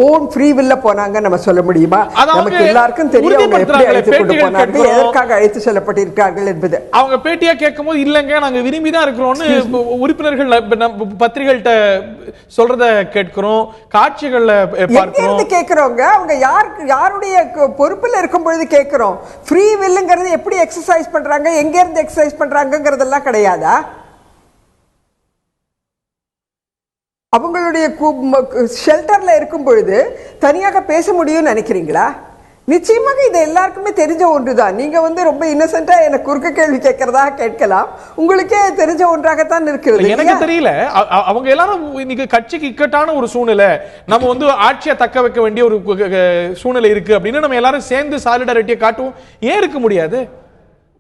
ஓன் ஃப்ரீ வில்ல போனாங்க நம்ம சொல்ல முடியுமா? நமக்கு எல்லாருக்கும் தெரியும் அவங்க எப்படி அழைத்து எதற்காக அழைத்து செல்லப்பட்டிருக்கிறார்கள் என்பது. அவங்க பேட்டியா கேட்கும் போது இல்லங்க நாங்க விரும்பி தான் இருக்கிறோம்னு உறுப்பினர்கள் பத்திரிகைகள்கிட்ட சொல்றத கேட்கிறோம், காட்சிகள்ல பார்க்கிறோம். கேட்கிறோங்க அவங்க யாருடைய பொறுப்புல இருக்கும் பொழுது கேட்கிறோம். ஃப்ரீ வில்லுங்கிறது எப்படி எக்ஸசைஸ் பண்றாங்க, எங்க இருந்து எக்ஸசைஸ் பண்றாங்கிறதெல்லாம் கிடையாதா? அவங்களுடைய ஷெல்டர்ல இருக்கும் பொழுது தனியாக பேச முடியும்னு நினைக்கிறீங்களா? நிச்சயமாக இது எல்லாருக்குமே தெரிஞ்ச ஒன்றுதான். நீங்க வந்து ரொம்ப இன்னசென்ட்டா எனக்கு குறுக்க கேள்வி கேட்கறதா கேட்கலாம், உங்களுக்கே தெரிஞ்ச ஒன்றாகத்தான் இருக்கிறது. எனக்கு தெரியல, அவங்க எல்லாரும் இன்னைக்கு கட்சிக்கு இக்கட்டான ஒரு சூழ்நிலை, நம்ம வந்து ஆட்சியை தக்க வைக்க வேண்டிய ஒரு சூழ்நிலை இருக்கு அப்படின்னு நம்ம எல்லாரும் சேர்ந்து சாலிடாரிட்டியை காட்டுவோம். ஏன் இருக்க முடியாது?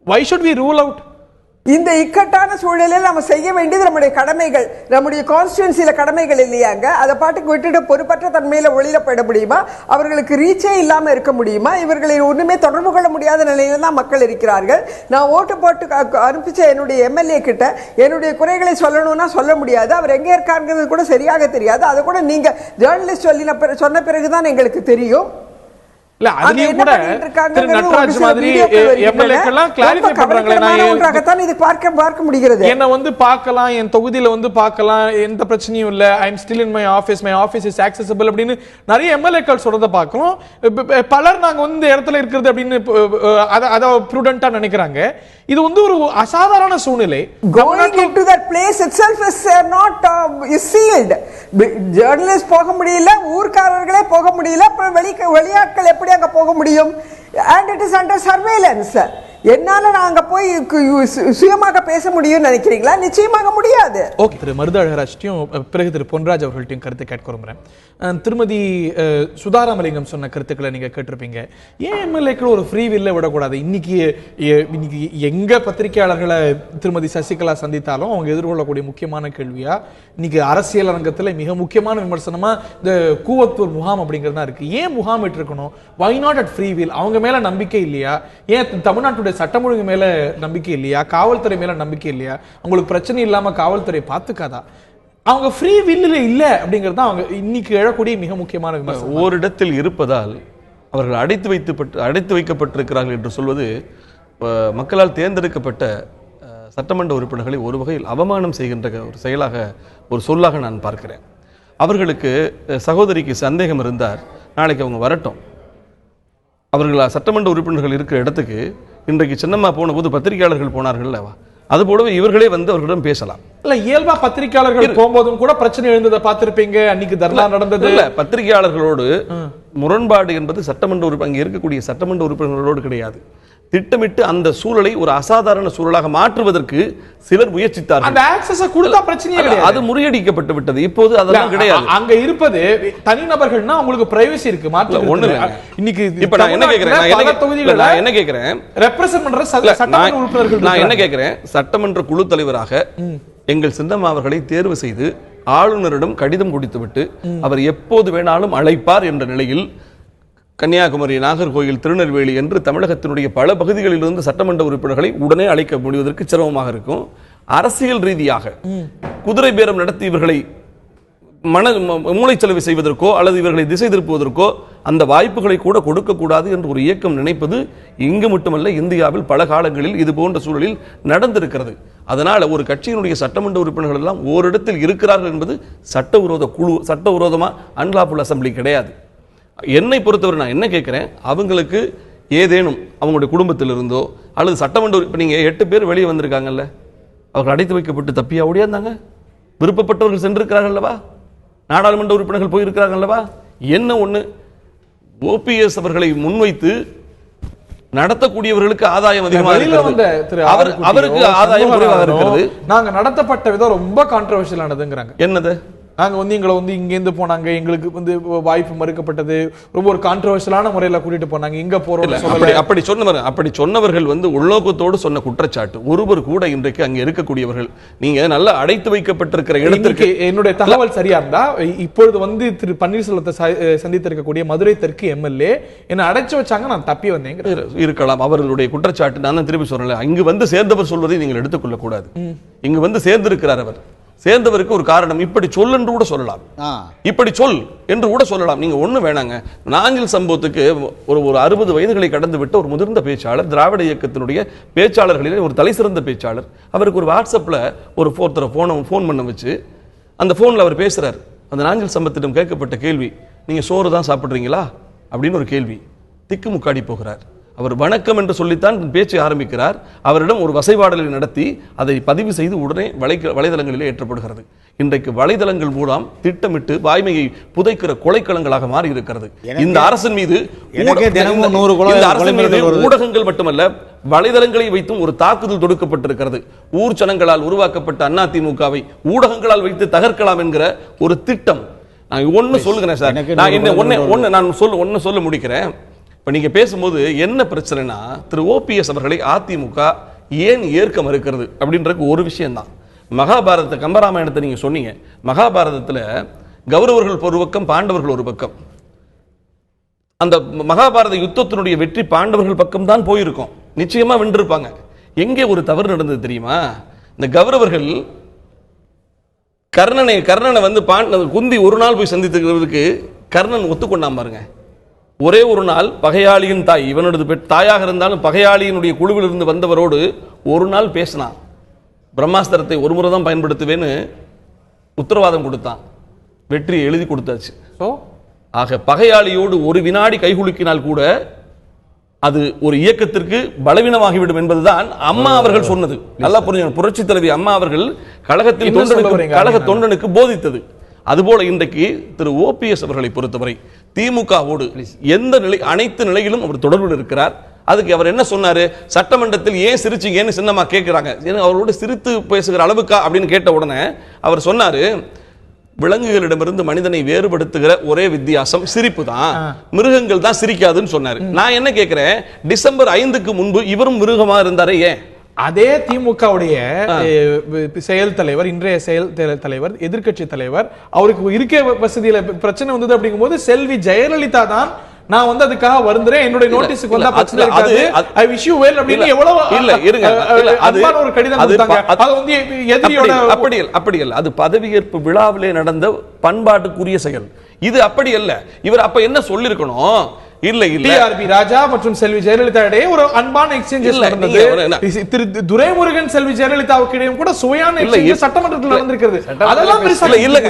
Why should we rule out? இந்த இக்கட்டான சூழ்நிலையில் நம்ம செய்ய வேண்டியது நம்முடைய கடமைகள், நம்முடைய கான்ஸ்டியூன்சியில கடமைகள் இல்லையாங்க? அதை பாட்டுக்கு விட்டுட்டு பொறுப்பற்ற தன்மையில ஒளியில போயிட முடியுமா? அவர்களுக்கு ரீச்சே இல்லாம இருக்க முடியுமா? இவர்களை ஒண்ணுமே தொடர்பு கொள்ள முடியாத நிலையில தான் மக்கள் இருக்கிறார்கள். நான் ஓட்டு போட்டு அனுப்பிச்ச என்னுடைய எம்எல்ஏ கிட்ட என்னுடைய குறைகளை சொல்லணும்னா சொல்ல முடியாது. அவர் எங்க இருக்காருங்கிறது கூட சரியாக தெரியாது. அதை கூட நீங்க ஜேர்னலிஸ்ட் சொன்ன பிறகுதான் எங்களுக்கு தெரியும். இல்ல அதுலயும் கூட திரு நட்ராஜ் மாதிரி எம்எல்ஏக்கெல்லாம் கிளாரிஃபை பண்றாங்களே, நான் இது பார்க்க முடிகிறது, என்ன வந்து பார்க்கலாம், என் தொகுதியில வந்து பார்க்கலாம், எந்த பிரச்சனையும் இல்ல, I am still in my office is accessible அப்படின்னு நிறைய எம்எல்ஏக்கள் சொல்றத பார்க்கிறோம். பலர் நாங்க வந்து இந்த இடத்துல இருக்கிறது அப்படின்னு அத ப்ரூடென்ட்டா நினைக்கிறாங்க. இது வந்து ஒரு அசாதாரண சூழ்நிலை. Going into that place itself is not is sealed. Journalist போக முடியல, ஊர்க்காரர்களே போக முடியல, அப்புறம் வெளியாட்கள் எப்படி அங்க போக முடியும்? And it is under surveillance. என்னால நாங்க போய் சுயமாக பேச முடியும்னு நினைக்கிறீங்களா? நிச்சயமாக முடியாது. ஓகே, திரு மருது அழகராஜ்டையும் பிறகு திரு பொன்ராஜ் அவர்கள்ட்டையும் கருத்து கேட்க விரும்புகிறேன். திருமதி சுதாராமலிங்கம் சொன்ன கருத்துக்களை நீங்க கேட்டிருப்பீங்க. ஏன் எம்எல்ஏக்கள் ஒரு ஃப்ரீ வில்ல விடக்கூடாது? இன்னைக்கு எங்க பத்திரிகையாளர்களை திருமதி சசிகலா சந்தித்தாலும் அவங்க எதிர்கொள்ளக்கூடிய முக்கியமான கேள்வியா இன்னைக்கு அரசியல் அரங்கத்துல மிக முக்கியமான விமர்சனமா இந்த கூவத்தூர் முகாம் அப்படிங்கிறது தான் இருக்கு. ஏன் முகாம் இருக்கணும்? Why not at free will? அவங்க மேல நம்பிக்கை இல்லையா? ஏன் தமிழ்நாட்டுடைய சட்டம் ஒழுங்கு மேல நம்பிக்கை இல்லையா? காவல்துறை மேல நம்பிக்கை இல்லையா? உங்களுக்கு பிரச்சனை இல்லாம காவல்துறை பார்த்துக்காதா? அவங்க ஃப்ரீ வில்லில் இல்ல அப்படிங்கிறது தான் அவங்க இன்னைக்கு எழக்கூடிய மிக முக்கியமான விமர்சனம். ஓரிடத்தில் இருப்பதால் அவர்கள் அடைத்து வைக்கப்பட்டிருக்கிறார்கள் என்று சொல்வது மக்களால் தேர்ந்தெடுக்கப்பட்ட சட்டமன்ற உறுப்பினர்களை ஒரு வகையில் அவமானம் செய்கின்ற ஒரு செயலாக, ஒரு சொல்லாக நான் பார்க்கிறேன். அவர்களுக்கு சகோதரிக்கு சந்தேகம் இருந்தார், நாளைக்கு அவங்க வரட்டும். அவர்கள் சட்டமன்ற உறுப்பினர்கள் இருக்கிற இடத்துக்கு இன்றைக்கு சின்னம்மா போன போது பத்திரிகையாளர்கள் போனார்கள், அது போலவே இவர்களே வந்து அவர்களிடம் பேசலாம். இல்ல, இயல்பா பத்திரிகையாளர்கள் போகும்போதும் கூட பிரச்சனை எழுந்ததை பார்த்திருப்பீங்க. அன்னைக்கு தர்ணா நடந்தது. இல்ல, பத்திரிகையாளர்களோடு முரண்பாடு என்பது சட்டமன்ற உறுப்பினர் அங்கே இருக்கக்கூடிய சட்டமன்ற உறுப்பினர்களோடு கிடையாது, திட்டமிட்டு அந்த சூழலை ஒரு அசாதாரண சூழலாக மாற்றுவதற்கு சிலர் முயற்சித்தார்கள். அந்த ஆக்சஸ் கொடுத்தா பிரச்சனையே கிடையாது. அது முறியடிக்கப்பட்டு விட்டது. இப்போது அதெல்லாம் கிடையாது. அங்க இருப்பது தனிநபர்கள்னா உங்களுக்கு பிரைவசி இருக்கு. மாற்று ஒண்ணு இல்ல. இன்னைக்கு இப்ப நான் என்ன கேக்குறேன், நான் என்ன கேக்குறேன், ரெப்ரசன்ட் பண்ற சட்டமன்ற உறுப்பினர்கள் நான் என்ன கேக்குறேன், சட்டமன்ற குழு தலைவராக எங்கள் சின்னம்மா அவர்களை தேர்வு செய்து ஆளுநரிடம் கடிதம் கொடுத்துவிட்டு அவர் எப்போது வேணாலும் அழைப்பார் என்ற நிலையில் கன்னியாகுமரி, நாகர்கோயில், திருநெல்வேலி என்று தமிழகத்தினுடைய பல பகுதிகளிலிருந்து சட்டமன்ற உறுப்பினர்களை உடனே அழைக்க முடிவதற்கு சிரமமாக இருக்கும். அரசியல் ரீதியாக குதிரை பேரம் நடத்தி இவர்களை மூளைச்சலவை செய்வதற்கோ அல்லது இவர்களை திசை திருப்புவதற்கோ அந்த வாய்ப்புகளை கூட கொடுக்கக்கூடாது என்று ஒரு இயக்கம் நினைப்பது இங்கு மட்டுமல்ல, இந்தியாவில் பல காலங்களில் இது போன்ற சூழலில் நடந்திருக்கிறது. அதனால் ஒரு கட்சியினுடைய சட்டமன்ற உறுப்பினர்கள் எல்லாம் ஓரிடத்தில் இருக்கிறார்கள் என்பது சட்டவிரோத குழு, சட்டவிரோதமா அன்லாஃபுல் அசம்பிளி கிடையாது. என்னை பொறுத்தவரை நான் என்ன கேட்கிறேன், அவங்களுக்கு ஏதேனும் அவங்களுடைய குடும்பத்தில் இருந்தோ அல்லது சட்டமன்ற இப்போ நீங்க 8 பேர் வெளியே வந்திருக்காங்கல்ல, அவர்கள் அடைத்து வைக்கப்பட்டு தப்பியா ஓடியாந்தாங்க. விருப்பப்பட்டவர்கள் சென்றிருக்கிறார்கள்லவா, நாடாளுமன்ற உறுப்பினர்கள் போயிருக்கிறார்கள்லவா. என்ன ஒண்ணு, ஓபிஎஸ் அவர்களை முன்வைத்து நடத்தக்கூடியவர்களுக்கு ஆதாயம் அதிகமாக இருக்கிறது, அவருக்கு ஆதாயம் குறைவாக இருக்கிறது. நாங்க நடத்தப்பட்ட விதம் ரொம்ப கான்ட்ரோவர்ஷியலானதுங்கிறாங்க. என்னது, நாங்க எங்களை இங்கேருந்து போனாங்க, எங்களுக்கு வாய்ப்பு மறுக்கப்பட்டது, ரொம்ப ஒரு கான்ட்ரோவர்ஷியலான முறையில் கூட்டிட்டு போனாங்க, இங்க போறோம். அப்படி சொன்னவர்கள் உள்நோக்கத்தோடு சொன்ன குற்றச்சாட்டு. ஒருவர் கூட இன்றைக்கு அங்க இருக்கக்கூடியவர்கள் நீங்க நல்லா அடைத்து வைக்கப்பட்டிருக்கிற இடத்திற்கு, என்னுடைய தகவல் சரியா இருந்தா இப்பொழுது திரு பன்னீர்செல்வத்தை சந்தித்திருக்கக்கூடிய மதுரை தெற்கு எம்எல்ஏ என்ன அடைச்சு வச்சாங்க, நான் தப்பி வந்தேன் இருக்கலாம். அவர்களுடைய குற்றச்சாட்டு நான் திருப்பி சொல்றேன். இங்கு வந்து சேர்ந்தவர் சொல்வதை நீங்கள் எடுத்துக்கொள்ள கூடாது. இங்கு வந்து சேர்ந்திருக்கிறார். அவர் சேர்ந்தவருக்கு ஒரு காரணம், இப்படி சொல் என்று கூட சொல்லலாம், இப்படி சொல் என்று கூட சொல்லலாம். நீங்க ஒண்ணு வேணாங்க, நாஞ்சில் சம்பவத்துக்கு ஒரு 60 வயதுகளை கடந்து விட்ட ஒரு முதிர்ந்த பேச்சாளர், திராவிட இயக்கத்தினுடைய பேச்சாளர்களிலே ஒரு தலை சிறந்த பேச்சாளர். அவருக்கு ஒரு வாட்ஸ்அப்ல ஒரு போன் பண்ண வச்சு அந்த போன்ல அவர் பேசுறாரு. அந்த நாஞ்சில் சம்பவத்திடம் கேட்கப்பட்ட கேள்வி, நீங்க சோறு தான் சாப்பிடுறீங்களா அப்படின்னு ஒரு கேள்வி. திக்கு முக்காடி போகிறார். அவர் வணக்கம் என்று சொல்லித்தான் பேச்சை ஆரம்பிக்கிறார். அவரிடம் ஒரு வசைபாடலை நடத்தி அதை பதிவு செய்து உடனே வலைதளங்களிலே ஏற்றப்படுகிறது. இன்றைக்கு வலைதளங்கள் மூலம் திட்டமிட்டு வாய்மையை புதைக்கிற கொலைக்களங்களாக மாறி இருக்கிறது. இந்த அரசின் மீது ஊடகங்கள் மட்டுமல்ல, வலைதளங்களை வைத்தும் ஒரு தாக்குதல் தொடுக்கப்பட்டிருக்கிறது. ஊர் ஜனங்களால் உருவாக்கப்பட்ட அதிமுகவை ஊடகங்களால் வைத்து தகர்க்கலாம் என்கிற ஒரு திட்டம். நான் ஒன்னு சொல்லுகிறேன் சார், நான் சொல்ல முடிக்கிறேன். இப்ப நீங்க பேசும்போது என்ன பிரச்சனைனா, திரு ஓபிஎஸ் அவர்களை அதிமுக ஏன் ஏற்க மறுக்கிறது அப்படின்றது ஒரு விஷயம் தான். மகாபாரத கம்பராமாயணத்தை நீங்க சொன்னீங்க. மகாபாரதத்துல கௌரவர்கள் ஒரு பக்கம், பாண்டவர்கள் ஒரு பக்கம். அந்த மகாபாரத யுத்தத்தினுடைய வெற்றி பாண்டவர்கள் பக்கம் தான் போயிருக்கும், நிச்சயமா வென்றிருப்பாங்க. எங்கே ஒரு தவறு நடந்தது தெரியுமா? இந்த கௌரவர்கள் கர்ணனை குந்தி ஒரு நாள் போய் சந்தித்துக்கிறதுக்கு கர்ணன் ஒத்துக்கொண்டாம பாருங்க. ஒரே ஒரு நாள் பகையாளியின் தாய், இவனோட தாயாக இருந்தாலும் பகையாளியினுடைய குழுவில் இருந்து வந்தவரோடு ஒரு நாள் பேசினான். பிரம்மாஸ்திரத்தை ஒரு முறை தான் பயன்படுத்துவேன்னு உத்தரவாதம் கொடுத்தான். வெற்றியை எழுதி கொடுத்தாச்சு. ஆக பகையாளியோடு ஒரு வினாடி கைகுலுக்கினால் கூட அது ஒரு இயக்கத்திற்கு பலவீனமாகிவிடும் என்பதுதான் அம்மா அவர்கள் சொன்னது. நல்லா புரிஞ்சு, புரட்சி தலைவி அம்மா அவர்கள் கழக தொண்டனுக்கு போதித்தது. அதுபோல இன்றைக்கு திரு ஓபிஎஸ் அவர்களை பொறுத்தவரை திமுகவோடு எந்த நிலை, அனைத்து நிலையிலும் அவர் தொடர்பில் இருக்கிறார். அதுக்கு அவர் என்ன சொன்னாரு, சட்டமன்றத்தில் ஏன் சிரிச்சீங்கன்னு சின்னமா கேட்கிறாங்க, அவரோடு சிரித்து பேசுகிற அளவுக்கா அப்படின்னு கேட்ட உடனே அவர் சொன்னாரு, விலங்குகளிடமிருந்து மனிதனை வேறுபடுத்துகிற ஒரே வித்தியாசம் சிரிப்பு தான், மிருகங்கள் தான் சிரிக்காதுன்னு சொன்னாரு. நான் என்ன கேட்கிறேன், டிசம்பர் 5க்கு முன்பு இவரும் மிருகமா இருந்தாரே ஏன்? அதே திமுகவுடைய செயல் தலைவர், இன்றைய செயல் தலைவர், எதிர்கட்சி தலைவர், அவருக்கு இருக்க வசதியில பிரச்சனை வந்தது அப்படிங்கும்போது செல்வி ஜெயலலிதா தான் நான் அதுக்காக வருந்துறேன், என்னுடைய நோட்டீஸ்க்கு வந்தா பிரச்சனை இருக்காது, ஐ விஷ் யூ வெல் அப்படின்னு எவ்வளவு இல்ல இருங்க, அன்பான ஒரு கடிதம் கொடுத்தாங்க. அது எதிரியோட அப்படி இல்ல, அது பதவியேற்பு விழாவிலே நடந்த பண்பாட்டுக்குரிய செயல். இது அப்படி அல்ல. இவர் அப்ப என்ன சொல்லிருக்கணும், இல்ல இல்ல டிஆர்பி ராஜா மற்றும் செல்வி ஜெயலலிதா இடையே ஒரு அன்பான எக்ஸ்சேஞ்ச் நடந்தது. திரு துரைமுருகன் செல்வி ஜெயலலிதாவுக்கு இடையே கூட சுவையான எக்ஸ்சேஞ்ச் சட்டமன்றத்தில் நடந்திருக்கிறது. அதெல்லாம் பெருசா இல்ல.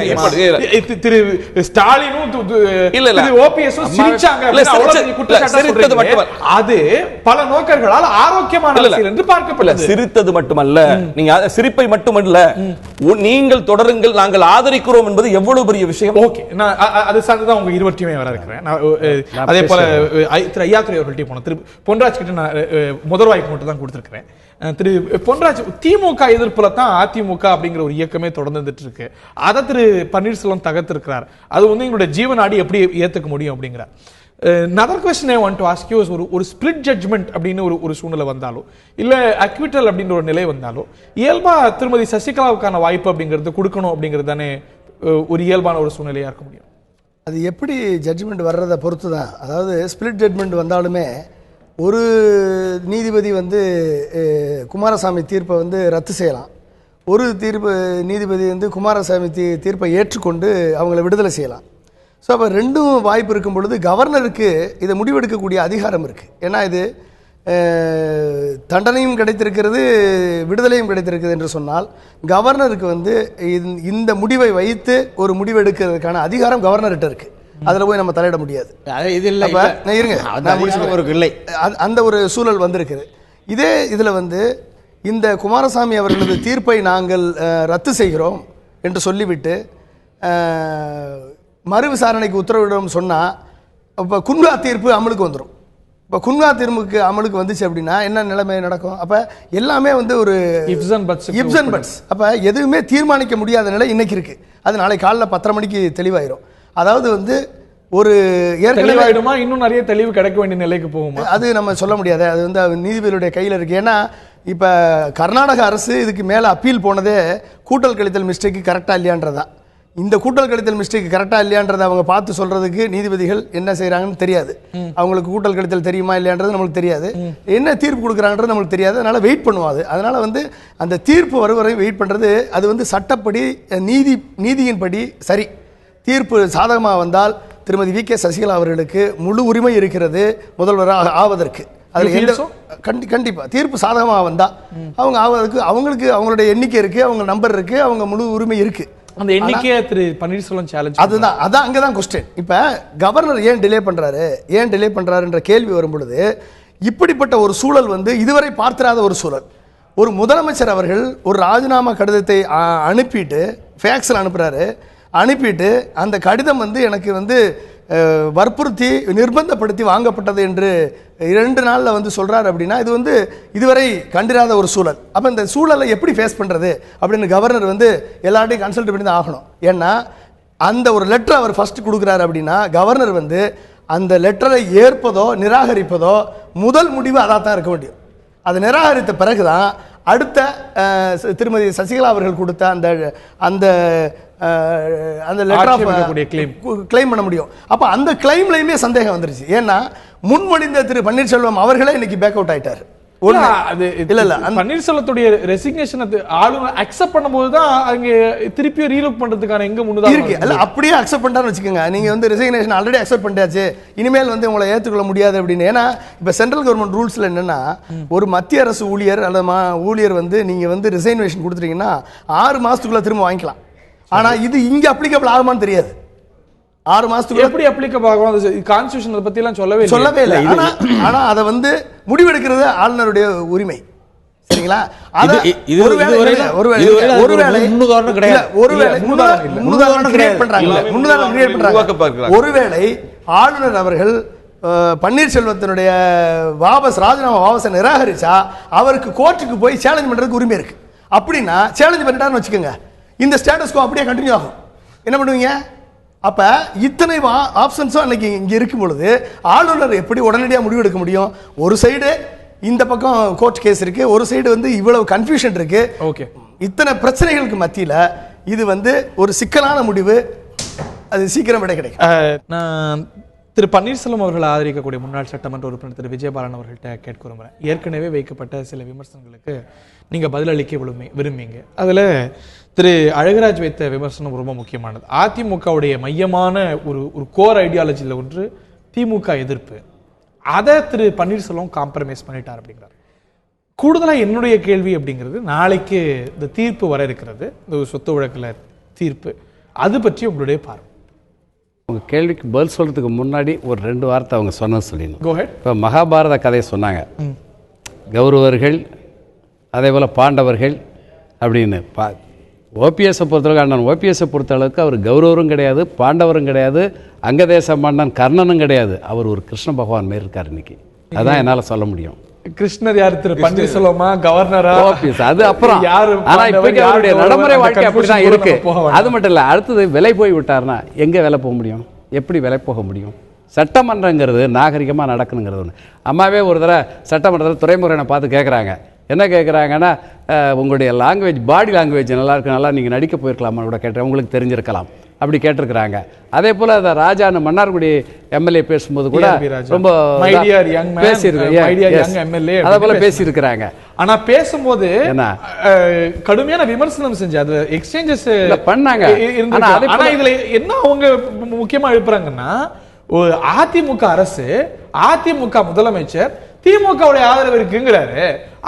திரு ஸ்டாலினும் திரு ஓபிஎஸும் சிரிச்சாங்க, அது பல நோக்கங்களால் ஆரோக்கியமான அரசியல் என்று பார்க்கப்பட்டது. சிரித்தது மட்டுமல்ல, நீங்க சிரிப்பை மட்டுமல்ல, நீங்கள் தொடருங்கள், நாங்கள் ஆதரிக்கிறோம் என்பது எவ்வளவு பெரிய விஷயம். ஓகே, நான் அது சார்ந்துதான் உங்க இருவர்ட்டையுமே வர இருக்கிறேன். அதே போல திரு ஐயாத்துறை அவர்கள்ட்ட போனோம். திரு பொன்ராஜ் கிட்ட நான் முதல் வாய்ப்பு மட்டும் தான் கொடுத்திருக்கிறேன். திரு பொன்ராஜ், திமுக எதிர்ப்புல தான் அதிமுக அப்படிங்கிற ஒரு இயக்கமே தொடர்ந்துட்டு இருக்கு. அதை திரு பன்னீர்செல்வம் தகர்த்திருக்கிறார். அது வந்து எங்களுடைய ஜீவனாடி எப்படி ஏத்துக்க முடியும் அப்படிங்கிறார். another question I want to ask you is ஒரு ஸ்பிளிட் ஜட்ஜ்மெண்ட் அப்படின்னு ஒரு சூழ்நிலை வந்தாலோ இல்ல அக்விட்டல் அப்படின்ற ஒரு நிலை வந்தாலோ இயல்பா திருமதி சசிகலாவுக்கான வாய்ப்பு அப்படிங்கிறது கொடுக்கணும் அப்படிங்கிறது தானே ஒரு இயல்பான ஒரு சூழ்நிலையா இருக்க முடியும். அது எப்படி ஜட்ஜ்மெண்ட் வர்றதை பொறுத்து தான். அதாவது ஸ்பிளிட் ஜட்ஜ்மெண்ட் வந்தாலுமே ஒரு நீதிபதி வந்து குமாரசாமி தீர்ப்பை வந்து ரத்து செய்யலாம், ஒரு நீதிபதி வந்து குமாரசாமி தீர்ப்பை ஏற்றுக்கொண்டு அவங்கள விடுதலை செய்யலாம். ஸோ அப்போ ரெண்டும் வாய்ப்பு இருக்கும் பொழுது கவர்னருக்கு இதை முடிவெடுக்கக்கூடிய அதிகாரம் இருக்குது. ஏன்னா இது தண்டனையும் கிடைத்திருக்கிறது, விடுதலையும் கிடைத்திருக்கிறது என்று சொன்னால் கவர்னருக்கு வந்து இந்த முடிவை வைத்து ஒரு முடிவு எடுக்கிறதுக்கான அதிகாரம் கவர்னர்கிட்ட இருக்குது. அதில் போய் நம்ம தலையிட முடியாது. இது இல்லை, இருங்க, அந்த ஒரு சூழல் வந்திருக்குது. இதே இதில் வந்து இந்த குமாரசாமி அவர்களது தீர்ப்பை நாங்கள் ரத்து செய்கிறோம் என்று சொல்லிவிட்டு மறு விசாரணைக்கு உத்தரவிடும் சொன்னால் இப்போ குன்கா தீர்ப்பு அமலுக்கு வந்துடும். இப்போ குன்கா தீர்ப்புக்கு அமலுக்கு வந்துச்சு அப்படின்னா என்ன நிலைமை நடக்கும்? அப்போ எல்லாமே வந்து ஒரு இப்சன் பட்ஸ். அப்போ எதுவுமே தீர்மானிக்க முடியாத நிலை இன்னைக்கு இருக்குது. அது நாளை காலைல 10:30 மணிக்கு தெளிவாயிரும். அதாவது வந்து ஒரு ஏற்கனவே இன்னும் நிறைய தெளிவு கிடைக்க வேண்டிய நிலைக்கு போகுமா? அது நம்ம சொல்ல முடியாது. அது வந்து நீதிபதியுடைய கையில் இருக்குது. ஏன்னா இப்போ கர்நாடக அரசு இதுக்கு மேலே அப்பீல் போனதே கூட்டல் கழித்தல் மிஸ்டேக்கு கரெக்டாக இல்லையான்றதான். இந்த கூட்டல் கழித்தல் மிஸ்டேக் கரெக்டாக இல்லையான்றதை அவங்க பார்த்து சொல்கிறதுக்கு நீதிபதிகள் என்ன செய்கிறாங்கன்னு தெரியாது. அவங்களுக்கு கூட்டல் கழித்தல் தெரியுமா இல்லையான்றது நம்மளுக்கு தெரியாது, என்ன தீர்ப்பு கொடுக்குறாங்கன்றது நம்மளுக்கு தெரியாது. அதனால் வெயிட் பண்ணுவாது. அதனால் வந்து அந்த தீர்ப்பு வரும் வரை வெயிட் பண்ணுறது அது வந்து சட்டப்படி நீதியின்படி சரி. தீர்ப்பு சாதகமாக வந்தால் திருமதி வி.கே. சசிகலா அவர்களுக்கு முழு உரிமை இருக்கிறது முதல்வராக ஆவதற்கு. அதில் கண்டிப்பாக தீர்ப்பு சாதகமாக வந்தால் அவங்க ஆவதற்கு அவங்களுக்கு அவங்களுடைய எண்ணிக்கை இருக்குது, அவங்க நம்பர் இருக்குது, அவங்க முழு உரிமை இருக்குது. அந்த எண்ணிக்கையை திரு பன்னீர்செல்வம் சேலஞ்ச் அதான் அங்கே தான் கொஸ்டின். இப்போ கவர்னர் ஏன் டிலே பண்ணுறாருன்ற கேள்வி வரும் பொழுது இப்படிப்பட்ட ஒரு சூழல் வந்து இதுவரை பார்த்திராத ஒரு சூழல். ஒரு முதலமைச்சர் அவர்கள் ஒரு ராஜினாமா கடிதத்தை அனுப்பிட்டு ஃபேக்ஸில் அனுப்பிட்டு அந்த கடிதம் வந்து எனக்கு வந்து வற்புறுத்தி நிர்பந்தப்படுத்தி வாங்கப்பட்டது என்று 2 நாளில் வந்து சொல்கிறார் அப்படின்னா இது வந்து இதுவரை கண்டிராத ஒரு சூழல். அப்போ இந்த சூழலை எப்படி ஃபேஸ் பண்ணுறது அப்படின்னு கவர்னர் வந்து எல்லார்ட்டையும் கன்சல்ட் பண்ணி தான் ஆகணும். ஏன்னா அந்த ஒரு லெட்டர் அவர் ஃபஸ்ட்டு கொடுக்குறாரு அப்படின்னா கவர்னர் வந்து அந்த லெட்டரை ஏற்பதோ நிராகரிப்பதோ முதல் முடிவு அதாக தான் இருக்க முடியும். அதை நிராகரித்த பிறகு தான் அடுத்த திருமதி சசிகலா அவர்கள் கொடுத்த அந்த லெட்டர் ஆஃப் கிளைம் பண்ண முடியும். அப்போ அந்த கிளைம்லையுமே சந்தேகம் வந்துருச்சு. ஏன்னா முன்மொழிந்த திரு பன்னீர்செல்வம் அவர்களே இன்னைக்கு பேக் அவுட் ஆயிட்டார். பன்னீர்செல்வத்துடைய ரெசிக்னேஷன் ஆளுநர் அக்செப்ட் பண்ணும்போது தான் அங்க திருப்பி ரீலுக் பண்றதுக்கான எங்க முன்னுதான் இருக்கு. அல்ல அப்படியே அக்செப்ட் பண்ணான்னு வச்சுக்கோங்க. நீங்க வந்து ரெசிக்னேஷன் ஆல்ரெடி அக்செப்ட் பண்ணியாச்சு, இனிமேல் வந்து உங்களை ஏற்றுக்கொள்ள முடியாது அப்படின்னு. ஏன்னா இப்ப சென்ட்ரல் கவர்மெண்ட் ரூல்ஸ்ல என்னன்னா ஒரு மத்திய அரசு ஊழியர் அல்லது ஊழியர் வந்து நீங்க வந்து ரிசைனேஷன் கொடுத்துட்டீங்கன்னா 6 மாசத்துக்குள்ள திரும்ப வாங்கிக்கலாம். ஆனா இது இங்க அப்ளிகபிள் ஆகுமான்னு தெரியாது. 6 மாசத்துக்கு எப்படி அப்ளிகபிள் ஆகும்? கான்ஸ்டிடியூஷன் பத்தி எல்லாம் சொல்லவே இல்லை. ஆனா அதை வந்து முடிவெடுக்கிறது ஆளுநருடைய உரிமை. சரிங்களா? ஒருவேளை ஆளுநர் அவர்கள் பன்னீர்செல்வத்தினுடைய ராஜினாமா வாபஸை நிராகரிச்சா அவருக்கு கோர்ட்டுக்கு போய் சேலஞ்ச் பண்றதுக்கு உரிமை இருக்கு. அப்படின்னா சேலஞ்ச் பண்ணிட்டாருன்னு வச்சுக்கோங்க, இந்த ஸ்டேட்டஸ் கோ அப்படியே கண்டினியூ ஆகும். என்ன பண்ணுவீங்க? அப்ப இத்தனை ஆப்ஷன்ஸும் அன்னைக்கு இங்க இருக்கும் பொழுது ஆளுநர் எப்படி உடனடியாக முடிவு எடுக்க முடியும்? ஒரு சைடு இந்த பக்கம் கோர்ட் கேஸ் இருக்கு, ஒரு சைடு வந்து இவ்வளவு கன்ஃபியூஷன் இருக்கு. ஓகே, இத்தனை பிரச்சனைகளுக்கு மத்தியில இது வந்து ஒரு சிக்கலான முடிவு, அது சீக்கிரம் விட கிடைக்கும். நான் திரு பன்னீர்செல்வம் அவர்கள் ஆதரிக்கக்கூடிய முன்னாள் சட்டமன்ற உறுப்பினர் திரு விஜயபாலன் அவர்கள்ட்ட கேட்க விரும்புகிறேன். ஏற்கனவே வைக்கப்பட்ட சில விமர்சனங்களுக்கு நீங்கள் பதிலளிக்க விரும்புவீங்க. அதில் திரு அழகராஜ் வைத்த விமர்சனம் ரொம்ப முக்கியமானது. அதிமுகவுடைய மையமான ஒரு கோர் ஐடியாலஜியில் ஒன்று திமுக எதிர்ப்பு. அதை திரு பன்னீர்செல்வம் காம்ப்ரமைஸ் பண்ணிட்டார் அப்படிங்கிறார். கூடுதலாக என்னுடைய கேள்வி அப்படிங்கிறது, நாளைக்கு இந்த தீர்ப்பு வர இருக்கிறது, இந்த சொத்து வழக்கில் தீர்ப்பு, அது பற்றி உங்களுடைய பார்வை. உங்கள் கேள்விக்கு பதில் சொல்கிறதுக்கு முன்னாடி ஒரு 2 வார்த்தை அவங்க சொன்னது சொல்லிடணும். Go ahead. இப்போ மகாபாரத கதையை சொன்னாங்க. கௌரவர்கள் அதே போல் பாண்டவர்கள் அப்படின்னு ஓபிஎஸ்ஸை பொறுத்தளவுக்கு அண்ணன் ஓபிஎஸ்ஸை பொறுத்தளவுக்கு அவர் கௌரவரும் கிடையாது, பாண்டவரும் கிடையாது, அங்கதேச மன்னன் கர்ணனும் கிடையாது. அவர் ஒரு கிருஷ்ண பகவான் மாரி இருக்கார் இன்னைக்கு. அதான் என்னால் சொல்ல முடியும். கிருஷ்ணர் யார்? திரு பன்னீர்செல்வமா, கவர்னரா? ஓபிஎஸ் அது அப்புறம். யாரு? ஆனா இப்போதைக்கு அவருடைய நடைமுறை வாழ்க்கை அப்படிதான் இருக்கு. அது மட்டும் இல்லை, அடுத்தது விலை போய் விட்டார்னா எங்கே விலை போக முடியும்? எப்படி விலை போக முடியும்? சட்டமன்றங்கிறது நாகரிகமாக நடக்கணுங்கிறது ஒன்று. அம்மாவே ஒரு தடவை சட்டமன்றத்தில் துறைமுறையினை பார்த்து கேட்குறாங்க. என்ன கேட்குறாங்கன்னா, உங்களுடைய லாங்குவேஜ், பாடி லாங்குவேஜ் நல்லா இருக்கு, நல்லா நீங்கள் நடிக்க போயிருக்கலாமா கூட கேட்டேன், உங்களுக்கு தெரிஞ்சிருக்கலாம் அப்படி கேட்டிருக்கிறாங்க. அதே போல் அதை ராஜான்னு மன்னார்குடி எம்எல்ஏ பேசும்போது கூட ரொம்ப பேசியிருக்காங்க, அதே போல் பேசியிருக்கிறாங்க. ஆனா பேசும்போது கடுமையான விமர்சனம் செஞ்சு அது எக்ஸ்சேஞ்சஸ் பண்ணாங்க. ஆனா இதுல என்ன அவங்க முக்கியமா எழுப்புறாங்கன்னா, அதிமுக அரசு, அதிமுக முதலமைச்சர் திமுகவுடைய ஆதரவு இருக்குங்கிறாரு.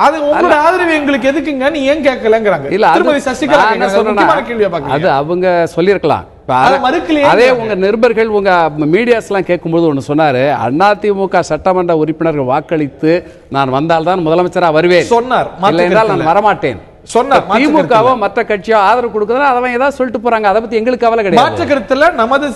அது உங்களோட ஆதரவு எங்களுக்கு எதுக்குங்க, நீ ஏன் கேட்கலங்கிறாங்க. இல்ல திருமதி சசிகலா கேள்வியா பாக்க அது அவங்க சொல்லியிருக்கலாம். அதே உங்க நிருபர்கள், உங்க மீடியாஸ் எல்லாம் கேட்கும்போது ஒண்ணு சொன்னாரு, அதிமுக சட்டமன்ற உறுப்பினர்கள் வாக்களித்து நான் வந்தால்தான் முதலமைச்சரா வருவேன் சொன்னார், இல்லை என்றால் நான் வரமாட்டேன் சொன்னார். திமுகவோ மற்ற கட்சியோ ஆதரவு கொடுக்குறதா அவன் ஏதாவது சொல்லிட்டு போறாங்க, அதை பத்தி எங்களுக்கு கவலை கிடையாது. மாற்று கருத்துல நமது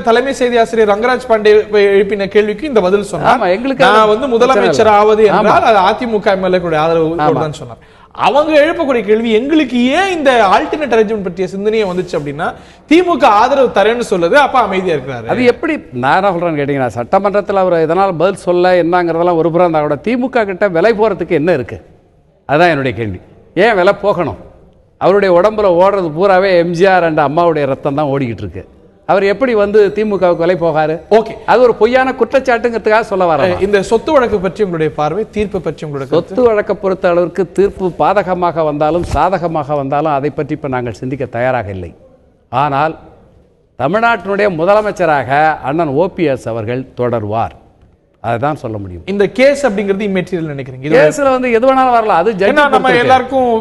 தலைமை செய்தி ஆசிரியர் ரங்கராஜ் பாண்டே எழுப்பின கேள்விக்கு இந்த பதில் சொன்னார். எங்களுக்கு நான் வந்து முதலமைச்சர் ஆவது என்றால் அது அதிமுக எம்எல்ஏ ஆதரவு சொன்னார். அவங்க எழுப்பக்கூடிய கேள்வி, எங்களுக்கு ஏன் இந்த ஆல்டர்னேட் அரேஞ்ச்மெண்ட் பற்றிய சிந்தனையை வந்துச்சு அப்படின்னா, திமுக ஆதரவு தரேன்னு சொல்லுது, அப்ப அமைதியா இருக்கிறாரு. அது எப்படி நான் என்ன சொல்றேன்னு கேட்டீங்கன்னா, சட்டமன்றத்தில் அவர் இதனால் பதில் சொல்ல என்னங்கிறதெல்லாம் ஒரு புறம் இருந்தால் கூட திமுக கிட்ட விலை போறதுக்கு என்ன இருக்கு? அதுதான் என்னுடைய கேள்வி. ஏன் விலை போகணும்? அவருடைய உடம்புல ஓடுறது பூராவே எம்ஜிஆர் அண்ட் அம்மாவுடைய ரத்தம் தான் ஓடிக்கிட்டு இருக்கு. அவர் எப்படி வந்து திமுகவுக்கு விலை போகாரு? ஓகே, அது ஒரு பொய்யான குற்றச்சாட்டுங்கிறதுக்காக சொல்ல வர. இந்த சொத்து வழக்கு பற்றி உங்களுடைய பார்வை, தீர்ப்பு பற்றி உங்களுடைய சொத்து வழக்கை பொறுத்த அளவிற்கு தீர்ப்பு பாதகமாக வந்தாலும் சாதகமாக வந்தாலும் அதை பற்றி இப்போ நாங்கள் சிந்திக்க தயாராக இல்லை. ஆனால் தமிழ்நாட்டினுடைய முதலமைச்சராக அண்ணன் ஓபிஎஸ் அவர்கள் தொடர்வார், அதுதான் சொல்ல முடியும். இந்த கேஸ் அப்படிங்கிறது இம்மெட்டீரியல் நினைக்கிறீங்க? கேஸ்ல வந்து எது வேணாலும் வரலாம். அது நம்ம எல்லாருக்கும்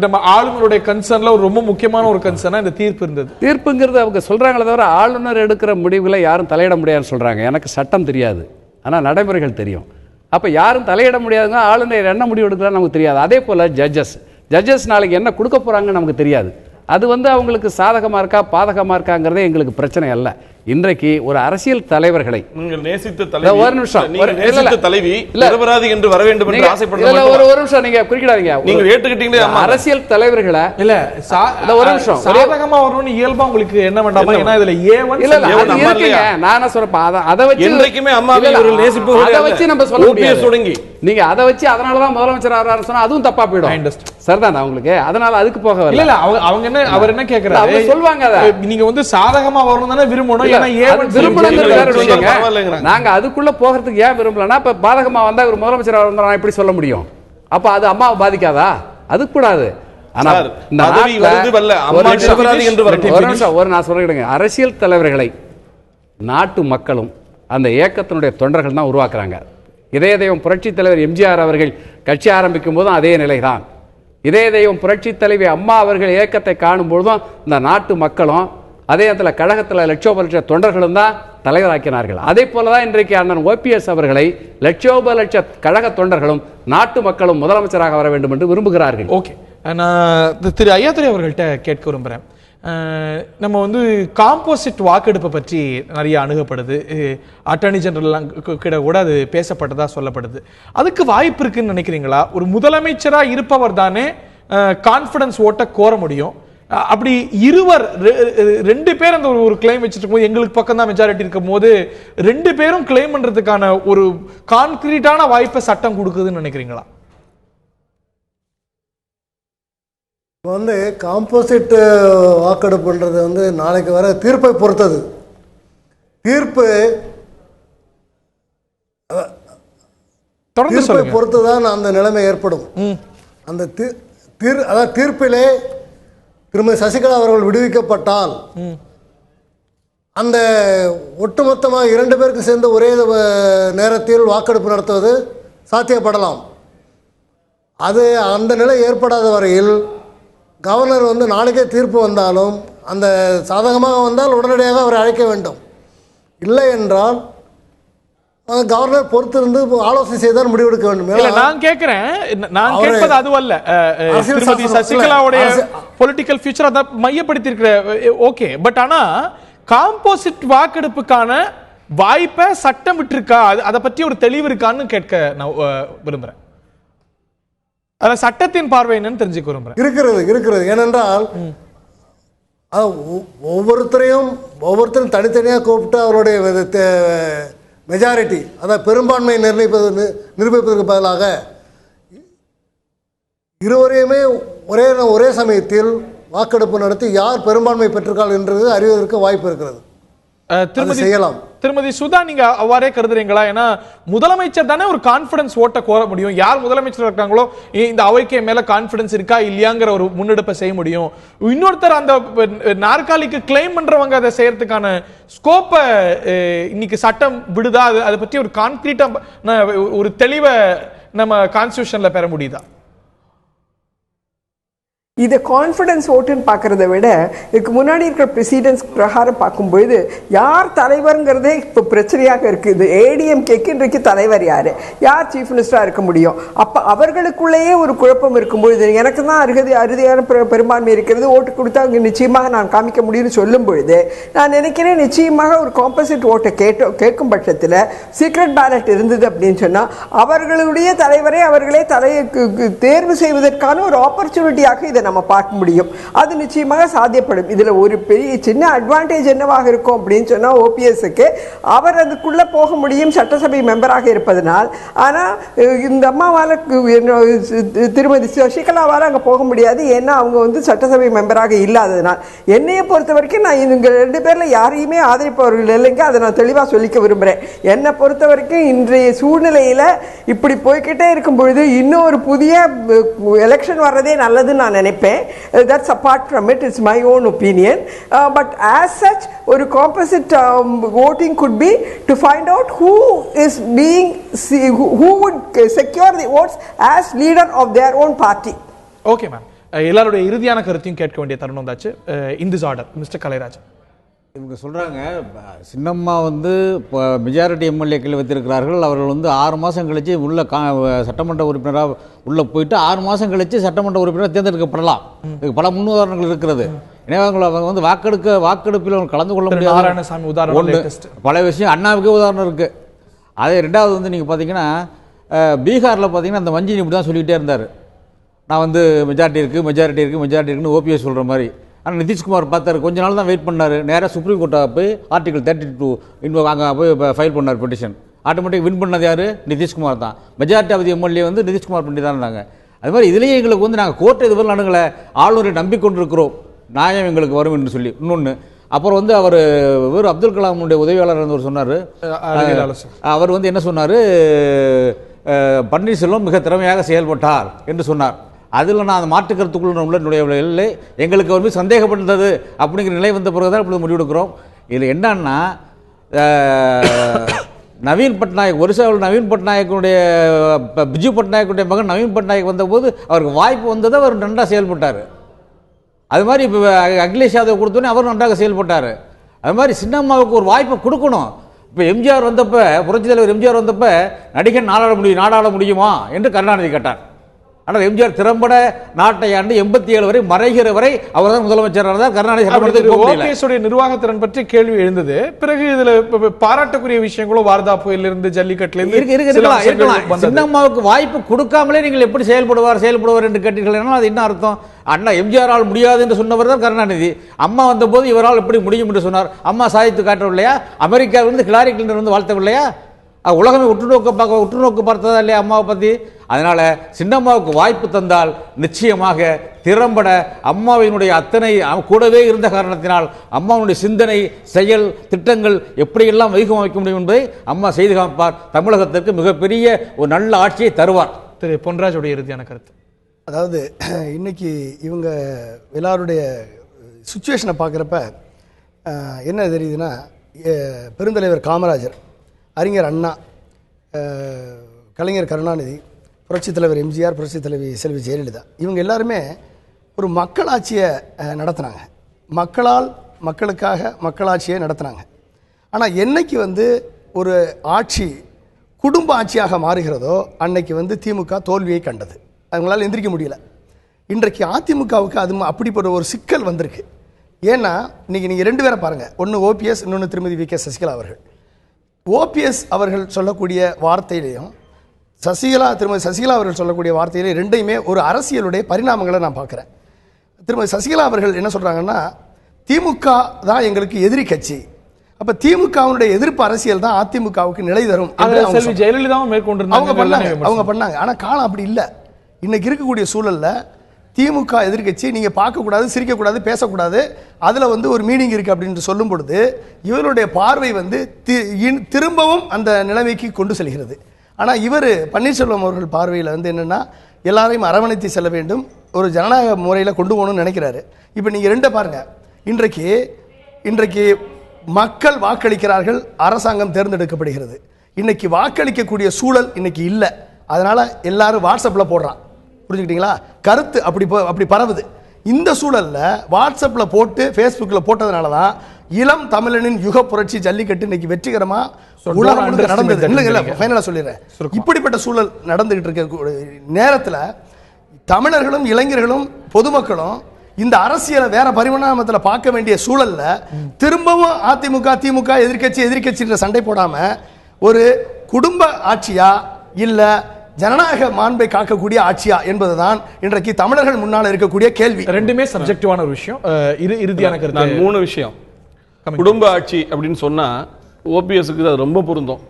நம்ம ஆளுநருடைய கன்சர்ன்ல ஒரு ரொம்ப முக்கியமான ஒரு கன்சர்னா இந்த தீர்ப்பு இருந்தது. தீர்ப்புங்கிறது அவங்க சொல்றாங்களே தவிர ஆளுநர் எடுக்கிற முடிவுகளை யாரும் தலையிட முடியாதுன்னு சொல்றாங்க. எனக்கு சட்டம் தெரியாது, ஆனா நடைமுறைகள் தெரியும். அப்ப யாரும் தலையிட முடியாதுங்க, ஆளுநர் என்ன முடிவு எடுக்கிறான்னு நமக்கு தெரியாது. அதே போல ஜட்ஜஸ் நாளைக்கு என்ன கொடுக்க போறாங்கன்னு நமக்கு தெரியாது. அது வந்து அவங்களுக்கு சாதகமா இருக்கா பாதகமா இருக்காங்கிறதே எங்களுக்கு பிரச்சனை அல்ல. இன்றைக்கு ஒரு அரசியல் தலைவர்களை நீங்கள் நேசித்த தலைவி, ஒரு நிமிஷம், தலைவி நிரபராதி என்று வர வேண்டும் என்று ஆசைப்படுறீங்க. ஒரு நிமிஷம் நீங்க குறிக்கிடாதீங்க. நீங்க ஏற்றுக்கிட்டீங்களே அரசியல் தலைவர்களை இல்ல ஒரு நிமிஷம் சாதகமா வரணும்னு இயல்பா உங்களுக்கு என்ன வேண்டாமா? ஏன்னா இதுல A1 இல்ல அது இருக்குங்க. நான் என்ன சொல்றேன், அத வச்சு என்றைக்குமே அம்மாவை இவர்கள் நேசிப்பவர்கள், அத வச்சு நம்ம சொல்ல முடியாது. தொடங்கி நீங்க அத வச்சு அதனால தான் முதலமைச்சர் ஆறாரு சொன்னா அதுவும் தப்பா போய்டும். சரிதான் உங்களுக்கு, அதனால அதுக்கு போக வரல. இல்ல அவங்க என்ன, அவர் என்ன கேக்குறாரு, அவங்க சொல்வாங்க அத நீங்க வந்து சாதகமா வரணும் தானே விரும்பணும். ஏன்னா A1 விரும்பணுங்கிறது வேற விஷயங்க. நாங்க அதுக்குள்ள போகிறதுக்கு ஏன் விரும்பலன்னா, இப்ப பாதகமா வந்தா இவர் முதலமைச்சர் ஆறாரு நான் எப்படி சொல்ல முடியும்? அப்ப அது அம்மாவை பாதிக்காதா? அது கூடாது. ஆனா நான் சொல்றேன், அரசியல் தலைவர்களை நாட்டு மக்களும் அந்த இயக்கத்தினுடைய தொண்டர்கள் தான் உருவாக்குறாங்க. இதய தெய்வம் புரட்சி தலைவர் எம்ஜிஆர் அவர்கள் கட்சி ஆரம்பிக்கும் போதும் அதே நிலைதான். இதய தெய்வம் புரட்சி தலைவி அம்மா அவர்கள் இயக்கத்தை காணும் பொழுதும் இந்த நாட்டு மக்களும் அதே இடத்துல கழகத்தில் லட்சோப லட்ச தொண்டர்களும் தான் தலைவராக்கினார்கள். அதே போலதான் இன்றைக்கு அண்ணன் ஓபிஎஸ் அவர்களை லட்சோப லட்ச கழக தொண்டர்களும் நாட்டு மக்களும் முதலமைச்சராக வர வேண்டும் என்று விரும்புகிறார்கள். ஓகே, நான் திரு ஐயாத்துரை அவர்கள்ட்ட கேட்க விரும்புகிறேன். நம்ம வந்து காம்போசிட் வாக்கெடுப்பை பற்றி நிறைய அணுகப்படுது. அட்டர்னி ஜெனரல்லாம் கிட்ட கூட அது பேசப்பட்டதா சொல்லப்படுது. அதுக்கு வாய்ப்பு இருக்குன்னு நினைக்கிறீங்களா? ஒரு முதலமைச்சராக இருப்பவர் தானே கான்ஃபிடன்ஸ் ஓட்டை கோர முடியும். அப்படி ரெண்டு பேர் அந்த ஒரு கிளைம் வச்சுட்டு இருக்கும்போது, எங்களுக்கு பக்கம் தான் மெஜாரிட்டி இருக்கும் போது ரெண்டு பேரும் கிளைம் பண்றதுக்கான ஒரு கான்கிரீட்டான வாய்ப்பை சட்டம் கொடுக்குதுன்னு நினைக்கிறீங்களா? வந்து காம்போசிட் வாக்கெடுப்புன்றது வந்து நாளைக்கு வர தீர்ப்பை பொறுத்தது. தீர்ப்பை பொறுத்து தான் அந்த நிலைமை ஏற்படும். அந்த அதாவது தீர்ப்பிலே திருமதி சசிகலா அவர்கள் விடுவிக்கப்பட்டால் அந்த ஒட்டுமொத்தமாக 2 பேருக்கு சேர்ந்து ஒரே நேரத்தில் வாக்கெடுப்பு நடத்துவது சாத்தியப்படலாம். அது அந்த நிலை ஏற்படாத வரையில் கவர்னர் வந்து நாளைக்கே தீர்ப்பு வந்தாலும் அந்த சாதகமாக வந்தால் உடனடியாக அவரை அழைக்க வேண்டும். இல்லை என்றால் கவர்னர் பொறுத்திருந்து ஆலோசனை செய்தால் முடிவெடுக்க வேண்டும். இல்ல நான் கேக்குறேன், நான் கேட்பது அதுவல்ல. திருமதி சசிகலாவுடைய பொலிட்டிக்கல் ஃபியூச்சர் அதை மையப்படுத்தி இருக்கிற ஓகே, பட் ஆனா காம்போசிட் வாக்கெடுப்புக்கான வாய்ப்பை சட்டம் விட்டுருக்கா, அதை பற்றி ஒரு தெளிவு இருக்கான்னு கேட்க நான் விரும்புறேன். அத சட்டத்தின் பார்வை என்னன்னு தெரிஞ்சுக்க விரும்புறேன். இருக்கிறது. ஏனென்றால் ஒவ்வொருத்தரையும் தனித்தனியாக கூப்பிட்டு அவருடைய மெஜாரிட்டி, அதாவது பெரும்பான்மையை நிரூபிப்பதற்கு பதிலாக இருவரையுமே ஒரே சமயத்தில் வாக்கெடுப்பு நடத்தி யார் பெரும்பான்மை பெற்றிருக்காள் என்றது அறிவதற்கு வாய்ப்பு இருக்கிறது. திருமதி சுதா, நீங்க அவ்வாறே கருதுறீங்களா? ஏன்னா முதலமைச்சர் தானே ஒரு கான்பிடன்ஸ் ஓட்ட கோர முடியும். யார் முதலமைச்சர் இருக்காங்களோ இந்த அவைக்கு மேல கான்பிடன்ஸ் இருக்கா இல்லையாங்கிற ஒரு முன்னெடுப்பை செய்ய முடியும். இன்னொருத்தர் அந்த நாற்காலிக்கு கிளைம் பண்றவங்க அதை செய்யறதுக்கான ஸ்கோப்பை இன்னைக்கு சட்டம் விடுதா? அதை பற்றி ஒரு கான்கிரீட்டா ஒரு தெளிவை நம்ம கான்ஸ்டிடியூஷன்ல பெற முடியுதா? இதை கான்ஃபிடன்ஸ் ஓட்டுன்னு பார்க்குறத விட இதுக்கு முன்னாடி இருக்கிற ப்ரெசிடென்ஸ் பிரகாரம் பார்க்கும்பொழுது யார் தலைவருங்கிறதே இப்போ பிரச்சனையாக இருக்குது. ஏடிஎம்கேக்கு இன்றைக்கு தலைவர் யார் சீஃப் மினிஸ்டராக இருக்க முடியும்? அப்போ அவர்களுக்குள்ளேயே ஒரு குழப்பம் இருக்கும்பொழுது எனக்கு தான் அறுதியான பெரும்பான்மை இருக்கிறது, ஓட்டு கொடுத்தா அங்கே நிச்சயமாக நான் காமிக்க முடியும்னு சொல்லும் பொழுது நான் நினைக்கிறேன் நிச்சயமாக ஒரு காம்போசிட் ஓட்டை கேட்கும் பட்சத்தில் சீக்ரெட் பேலட் இருந்தது அப்படின்னு சொன்னால் அவர்களுடைய தலைவரை அவர்களே தேர்வு செய்வதற்கான ஒரு ஆப்பர்ச்சுனிட்டியாக இதை நம்ம பார்க்க முடியும். அது நிச்சயமாக சாத்தியப்படும். இதுல ஒரு பெரிய சின்ன அட்வான்டேஜ் என்னவாக இருக்கும் அப்படின்னு சொன்னா ஓபிஎஸ்க்கு அவர் அதுக்குள்ள போக முடியும் சட்டசபை மெம்பராக இருப்பதனால். ஆனா இந்த அம்மாவால திருமதி சசிகலாவால் அங்க போக முடியாது. ஏன்னா அவங்க சட்டசபை மெம்பராக இல்லாததுனால். என்னையை பொறுத்த வரைக்கும் நான் இவங்க 2 பேர்ல யாரையுமே ஆதரிப்பவர்கள் இல்லைங்க. அதை நான் தெளிவாக சொல்லிக்க விரும்புகிறேன். என்னை பொறுத்த வரைக்கும் இன்றைய சூழ்நிலையில் இப்படி போய்கிட்டே இருக்கும் பொழுது இன்னொரு புதிய எலெக்ஷன் வர்றதே நல்லதுன்னு நான் நினைப்பேன். That's apart from it, it's my own opinion. But as such, ஒரு composite voting could be to find out who would secure the votes as leader of their own party. Okay, ma'am. எல்லாருடைய இறுதியான கருத்தையும் கேட்க வேண்டிய தருணம் வந்தாச்சு. In this order, Mr. Kalairaj. இவங்க சொல்கிறாங்க சின்னம்மா இப்போ மெஜாரிட்டி எம்எல்ஏக்கள் வைத்திருக்கிறார்கள். அவர்கள் 6 மாதம் கழித்து உள்ள சட்டமன்ற உறுப்பினராக உள்ளே போயிட்டு 6 மாதம் கழித்து சட்டமன்ற உறுப்பினர் தேர்ந்தெடுக்கப்படலாம். இதுக்கு பல முன்னுதாரணங்கள் இருக்கிறது. எனவே அவங்க வாக்கெடுப்பில் கலந்து கொள்ள முடியாது. நாராயணசாமி உதாரணம், பல விஷயம் அண்ணாவுக்கே உதாரணம் இருக்குது. அதே 2வது நீங்கள் பார்த்தீங்கன்னா பீகாரில் பார்த்தீங்கன்னா அந்த மஞ்சினி இப்படி தான் சொல்லிக்கிட்டே இருந்தார். நான் மெஜாரிட்டி இருக்குன்னு ஓபிஎஸ் சொல்கிற மாதிரி. ஆனால் நிதிஷ்குமார் பார்த்தாரு, கொஞ்ச நாள் தான் வெயிட் பண்ணார். நேராக சுப்ரீம் கோர்ட்டை போய் ஆர்டிகல் 32 அங்கே போய் ஃபைல் பண்ணார் பெட்டிஷன். ஆட்டோமேட்டிக் வின் பண்ணது யார்? நிதிஷ்குமார் தான். Majority of the MLA Nitish Kumar பண்ணி தான் இருந்தாங்க. அது மாதிரி இதுலேயே எங்களுக்கு நாங்கள் கோர்ட்டை இதுவரை அணுகலை, ஆளுநரை நம்பிக்கொண்டிருக்கிறோம், நியாயம் எங்களுக்கு வரும் என்று சொல்லி. இன்னொன்று அப்புறம் அவர் வெறும் அப்துல் கலாமுடைய உதவியாளர் இருந்தவர் சொன்னார். அவர் என்ன சொன்னார்? பன்னீர்செல்வம் மிக திறமையாக செயல்பட்டார் என்று சொன்னார். அதில் நான் அந்த மாற்றுக்கருத்துக்குள்ள நுழையவில்லை. எங்களுக்கு சந்தேகப்பட்டது அப்படிங்கிற நிலை வந்த பிறகு தான் இப்படி முடிவெடுக்கிறோம். இதில் என்னன்னா நவீன் பட்நாயக், ஒரிசாவில் நவீன் பட்நாயக்குடைய பிஜு பட்நாயக்குடைய மகன் நவீன் பட்நாயக் வந்தபோது அவருக்கு வாய்ப்பு வந்தது, அவர் நன்றாக செயல்பட்டார். அது மாதிரி இப்போ அகிலேஷ் யாதவ் கொடுத்தோன்னே அவர் நன்றாக செயல்பட்டார். அது மாதிரி சின்னம்மாவுக்கு ஒரு வாய்ப்பை கொடுக்கணும். இப்போ எம்ஜிஆர் வந்தப்போ, புரட்சித் தலைவர் எம்ஜிஆர் வந்தப்போ நடிகன் நாடாள முடியுமா என்று கருணாநிதி கேட்டார். ஆனால் எம்ஜிஆர் திறம்பட நாட்டை ஆண்டு 87 வரை மறைகிற வரை அவர் தான் முதலமைச்சராக இருந்தார். கருணாநிதி நிர்வாகத்திறன் பற்றி கேள்வி எழுந்தது. பிறகு இதுல பாராட்டக்கூடிய விஷயங்களும் வார்தா புயலிருந்து ஜல்லிக்கட்டுல இருக்கலாம். சின்னம்மாவுக்கு வாய்ப்பு கொடுக்காமலே நீங்கள் எப்படி செயல்படுவார் என்று கேட்டீர்கள். அது என்ன அர்த்தம்? அண்ணா எம்ஜிஆரால் முடியாது என்று சொன்னவர் தான் கருணாநிதி. அம்மா வந்தபோது இவரால் எப்படி முடியும் என்று சொன்னார். அம்மா சாதித்து காட்டவில்லையா? அமெரிக்காவிலிருந்து ஹிலாரி கிளின்டன் வாழ்த்தவில்லையா? உலகமே உற்றுநோக்கு பார்த்ததா இல்லையா அம்மாவை பற்றி? அதனால சின்னம்மாவுக்கு வாய்ப்பு தந்தால் நிச்சயமாக திறம்பட அம்மாவினுடைய அத்தனை கூடவே இருந்த காரணத்தினால் அம்மாவுடைய சிந்தனை, செயல், திட்டங்கள் எப்படியெல்லாம் வைகம் வைக்க முடியும் என்பதை அம்மா செய்து காமிப்பார். தமிழகத்திற்கு மிகப்பெரிய ஒரு நல்ல ஆட்சியை தருவார். திரு பொன்ராஜுடைய இறுதியான கருத்து. அதாவது இன்னைக்கு இவங்க எல்லாருடைய சுச்சுவேஷனை பார்க்குறப்ப என்ன தெரியுதுன்னா, பெருந்தலைவர் காமராஜர், அறிஞர் அண்ணா, கலைஞர் கருணாநிதி, புரட்சித் தலைவர் எம்ஜிஆர், புரட்சித் தலைவி செல்வி ஜெயலலிதா, இவங்க எல்லாருமே ஒரு மக்களாட்சியை நடத்தினாங்க. மக்களால் மக்களுக்காக மக்களாட்சியை நடத்தினாங்க. ஆனால் என்னைக்கு ஒரு ஆட்சி குடும்ப ஆட்சியாக மாறுகிறதோ அன்னைக்கு வந்து திமுக தோல்வியை கண்டது. அவங்களால எந்திரிக்க முடியல. இன்றைக்கு அதிமுகவுக்கு அது அப்படிப்பட்ட ஒரு சிக்கல் வந்திருக்கு. ஏன்னா இன்னைக்கு நீங்கள் 2 பேரை பாருங்கள். ஒன்று ஓபிஎஸ், இன்னொன்று திருமதி வி.கே. சசிகலா அவர்கள். ஓபிஎஸ் அவர்கள் சொல்லக்கூடிய வார்த்தையிலையும் திருமதி சசிகலா அவர்கள் சொல்லக்கூடிய வார்த்தையிலையும் ரெண்டையுமே ஒரு அரசியலுடைய பரிணாமங்களை நான் பார்க்குறேன். திருமதி சசிகலா அவர்கள் என்ன சொல்கிறாங்கன்னா, திமுக தான் எங்களுக்கு எதிரி கட்சி, அப்போ திமுகவுடைய எதிர்ப்பு அரசியல் தான் அதிமுகவுக்கு நிலை தரும். ஜெயலலிதாவும் அவங்க பண்ணாங்க. ஆனால் காலம் அப்படி இல்லை. இன்னைக்கு இருக்கக்கூடிய சூழலில் திமுக எதிர்கட்சி நீங்கள் பார்க்கக்கூடாது, சிரிக்கக்கூடாது, பேசக்கூடாது, அதில் வந்து ஒரு மீனிங் இருக்குது அப்படின்னு சொல்லும் பொழுது இவருடைய பார்வை வந்து திரும்பவும் அந்த நிலைமைக்கு கொண்டு செல்கிறது. ஆனால் இவர் பன்னீர்செல்வம் அவர்கள் பார்வையில் வந்து என்னென்னா, எல்லாரையும் அரவணைத்து செல்ல வேண்டும், ஒரு ஜனநாயக முறையில் கொண்டு போகணும்னு நினைக்கிறாரு. இப்போ நீங்கள் 2 பாருங்கள். இன்றைக்கு மக்கள் வாக்களிக்கிறார்கள், அரசாங்கம் தேர்ந்தெடுக்கப்படுகிறது. இன்னைக்கு வாக்களிக்கக்கூடிய சூழல் இன்னைக்கு இல்லை. அதனால் எல்லாரும் வாட்ஸ்அப்பில் போடுறான், புரிஞ்சுக்கிட்டீங்களா? கருத்து அப்படி பரவுது. இந்த சூழலில் வாட்ஸ்அப்பில் போட்டு ஃபேஸ்புக்கில் போட்டதுனால தான் இளம் தமிழனின் யுக புரட்சி ஜல்லிக்கட்டு இன்னைக்கு வெற்றிகரமாக உலகம் நடந்தது. இல்லை ஃபைனலாக சொல்லிடுறேன். இப்படிப்பட்ட சூழல் நடந்துகிட்டு இருக்க நேரத்தில் தமிழர்களும் இளைஞர்களும் பொதுமக்களும் இந்த அரசியலை வேற பரிமாணத்தில் பார்க்க வேண்டிய சூழல்ல திரும்பவும் அதிமுக திமுக எதிர்கட்சின்ற சண்டை போடாம ஒரு குடும்ப ஆட்சியா இல்ல ஜனநாயக மாண்பை காக்கக்கூடிய ஆட்சியா என்பதுதான் இன்றைக்கு தமிழர்கள் முன்னால் இருக்கக்கூடிய கேள்வி. ரெண்டுமே சப்ஜெக்டிவான ஒரு விஷயம். இறுதியான கருத்து நான் 3 விஷயம். குடும்ப ஆட்சி அப்படின்னு சொன்னா ஓபிஎஸ்க்கு அது ரொம்ப பொருந்தும்.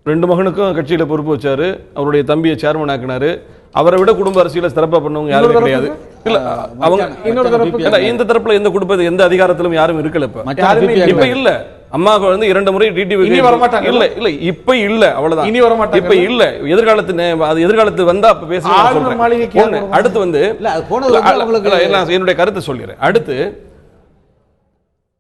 2 மகனுக்கும் கட்சியில பொறுப்பு வச்சாரு, அவருடைய தம்பியை சேர்மன் ஆக்கினாரு. அவரை விட குடும்ப அரசியல சிறப்பா பண்ணவங்க யாரும் கிடையாது. இல்ல அவங்க இந்த தரப்புல எந்த குடும்ப எந்த அதிகாரத்திலும் யாரும் இருக்கல. இப்ப இல்ல, அம்மா வந்து 2 முறை டிடிவி இல்ல இப்ப இல்ல, அவ்வளவுதான். இனி வர மாட்டாங்க. இப்ப இல்ல, எதிர்காலத்து வந்தா அப்ப பேசுறேன். அடுத்து வந்து என்னுடைய கருத்தை சொல்லிடுறேன். அடுத்து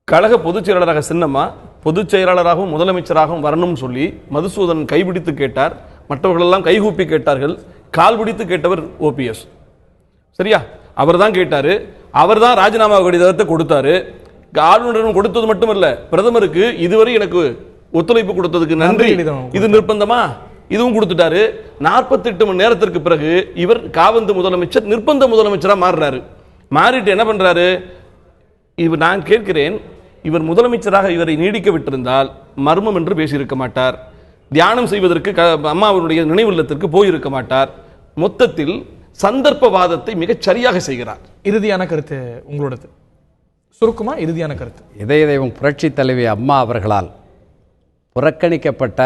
கழக பொதுச் செயலாளராக சின்னம்மா பொதுச் செயலாளராகவும் முதலமைச்சராகவும் வரணும்னு சொல்லி மதுசூதன் கைபிடித்து கேட்டார், மற்றவர்கள் எல்லாம் கைகூப்பி கேட்டார்கள். கால் பிடித்து கேட்டவர் ஓபிஎஸ். சரியா? அவர் தான் கேட்டாரு, அவர் தான் ராஜினாமா கடிதத்தை கொடுத்தாரு. ஆளுநரிடம் கொடுத்தது மட்டுமல்ல, பிரதமருக்கு இதுவரை எனக்கு ஒத்துழைப்பு கொடுத்ததுக்கு நன்றி, இது நிர்பந்தமா, இதுவும் கொடுத்துட்டாரு. 48 மணி நேரத்திற்கு பிறகு இவர் காவந்து முதலமைச்சர் நிர்பந்த முதலமைச்சரா மாறுறாரு. மாறிட்டு என்ன பண்றாரு? இவர் நான் கேட்கிறேன், இவர் முதலமைச்சராக இவரை நீடிக்க விட்டிருந்தால் மர்மம் என்று பேசியிருக்க மாட்டார், தியானம் செய்வதற்கு அம்மாவுடைய நினைவுள்ளத்திற்கு போயிருக்க மாட்டார். மொத்தத்தில் சந்தர்ப்பவாதத்தை மிகச் சரியாக செய்கிறார். இறுதியான கருத்து உங்களோடது சுருக்குமா? இறுதியான கருத்து. இதய தெய்வம் புரட்சி தலைவி அம்மா அவர்களால் புறக்கணிக்கப்பட்ட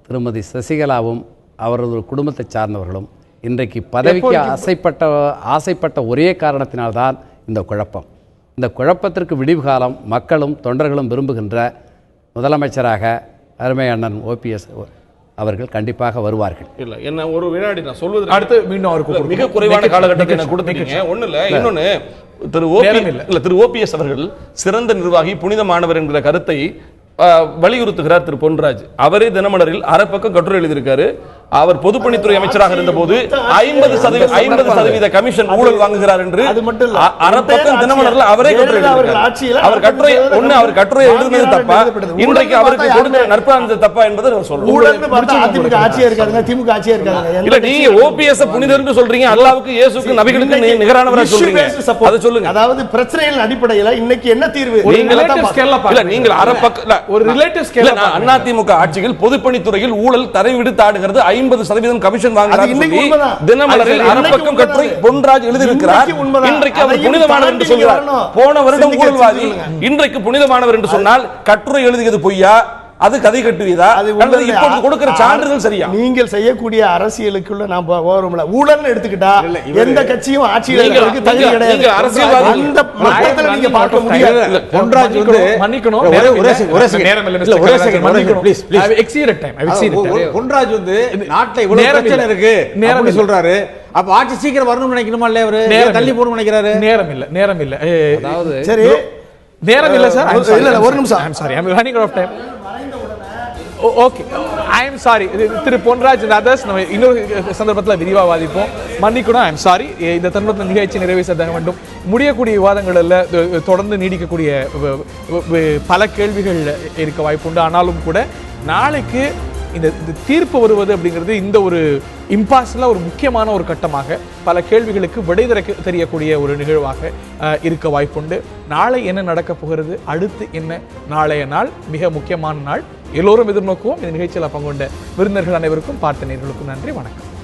திருமதி சசிகலாவும் அவரது குடும்பத்தை சார்ந்தவர்களும் இன்றைக்கு பதவிக்கு ஆசைப்பட்ட ஒரே காரணத்தினால்தான் இந்த குழப்பம். இந்த குழப்பத்திற்கு விடிவு காலம் மக்களும் தொண்டர்களும் விரும்புகின்ற முதலமைச்சராக அருமை அண்ணன் ஓபிஎஸ் அவர்கள் கண்டிப்பாக வருவார்கள். இல்ல என்ன ஒரு வினாடி நான் சொல்வது, அடுத்து மீண்டும் அவருக்கு மிக குறைவான காலகட்டத்தை எனக்கு கொடுத்தீங்க. ஒண்ணு இல்ல, இன்னொன்னு திரு ஓபிஎஸ் அவர்கள் சிறந்த நிர்வாகி, புனிதமானவர் என்கிற கருத்தை வலியுறுத்துகிறார் திரு பொன்ராஜ். அவரே தினமலரில் அரை பக்கம் கட்டுரை எழுதியிருக்காரு. அவர் பொதுப்பணித்துறை அமைச்சராக இருந்த போது 50% கமிஷன் ஊழல் வாங்குகிறார் என்று அரை பக்கம் தினமலரில் அவரே கட்டுரை எழுதியிருக்கார். அவர் கட்டுரை எழுதுனது தப்பா, இன்றைக்கு அவருக்கு கொடுத்த நற்பு தப்பா என்பதை இல்ல. நீங்க ஓபிஎஸ் புனிதர் என்று சொல்றீங்க, அல்லாஹ்வுக்கு இயேசுக்கு நபிகளுக்கு நிகரானவரா சொல்றீங்க. அதை சொல்லுங்க. அதாவது பிரச்சனைகளின் அடிப்படையில் இன்னைக்கு என்ன தீர்வு? நீங்கள் அரை பக்கம் ஒரு ரிலேட்டிவ் ஸ்கேல். அதிமுக ஆட்சியில் பொதுப்பணித்துறையில் ஊழல் தரைவிடுத்து ஆடுகிறது, 50% கமிஷன் வாங்குகிறார் சொல்லி தினமலரில் அரப்பக்கம் கட்டுரை பொன்ராஜ் எழுதியிருக்கிறார். இன்றைக்கு அவர் புனிதமானவர் என்று சொல்கிறார். போன வருடம் ஊழல்வாதி, இன்றைக்கு புனிதமானவர் என்று சொன்னால் கட்டுரை எழுதியது பொய்யா, அது கதை கட்டுவதா, அல்லது இப்போது கொடுக்கிற சான்றிதழ் சரியா? நீங்கள் செய்யக்கூடிய அரசியலுக்குள்ள நாம் போறோம்ல, ஊழல்னு எடுத்துக்கிட்டா எந்த கட்சியும் ஆட்சியில் இருக்கிறதுக்கு தகுதி கிடையாது. நீங்க அரசியல்வாதி அந்த மட்டத்துல நீங்க பார்க்க முடியாது. பொன்ராஜ் வந்து மன்னிக்கணும், பொன்ராஜ் வந்து நாட்டுல இவ்வளவு பிரச்சனை இருக்கு நேரம் சொல்றாரு. அப்ப ஆட்சி சீக்கிரம் வரணும்னு நினைக்கணுமா இல்ல? அவரு தள்ளி போகணும்னு நினைக்கிறாரு. நேரம் இல்ல. அதாவது சரி, நேரம் இல்ல சார். இல்ல ஒரு நிமிஷம், I am sorry, I am running out of time. Okay, I am sorry. Thiru Ponraj others நம்ம இன்னொரு சந்தர்ப்பத்தில் விரிவாக வாதிப்போம். மன்னிக்கணும், ஐ எம் சாரி. இந்த தருணத்தில் நிகழ்ச்சி நிறைவு செய்ய வேண்டும். முடியக்கூடிய விவாதங்களில் தொடர்ந்து நீடிக்கக்கூடிய பல கேள்விகள் இருக்க வாய்ப்புண்டு. ஆனாலும் கூட நாளைக்கு இந்த தீர்ப்பு வருவது அப்படிங்கிறது இந்த ஒரு இம்பாஸில் ஒரு முக்கியமான ஒரு கட்டமாக பல கேள்விகளுக்கு விடை தெரியக்கூடிய ஒரு நிகழ்வாக இருக்க வாய்ப்புண்டு. நாளை என்ன நடக்கப் போகிறது, அடுத்து என்ன, நாளைய நாள் மிக முக்கியமான நாள், எல்லோரும் எதிர்நோக்குவோம். இந்த நிகழ்ச்சியில் பங்குகொண்ட விருந்தினர்கள் அனைவருக்கும், பார்த்த நேயர்களுக்கும் நன்றி, வணக்கம்.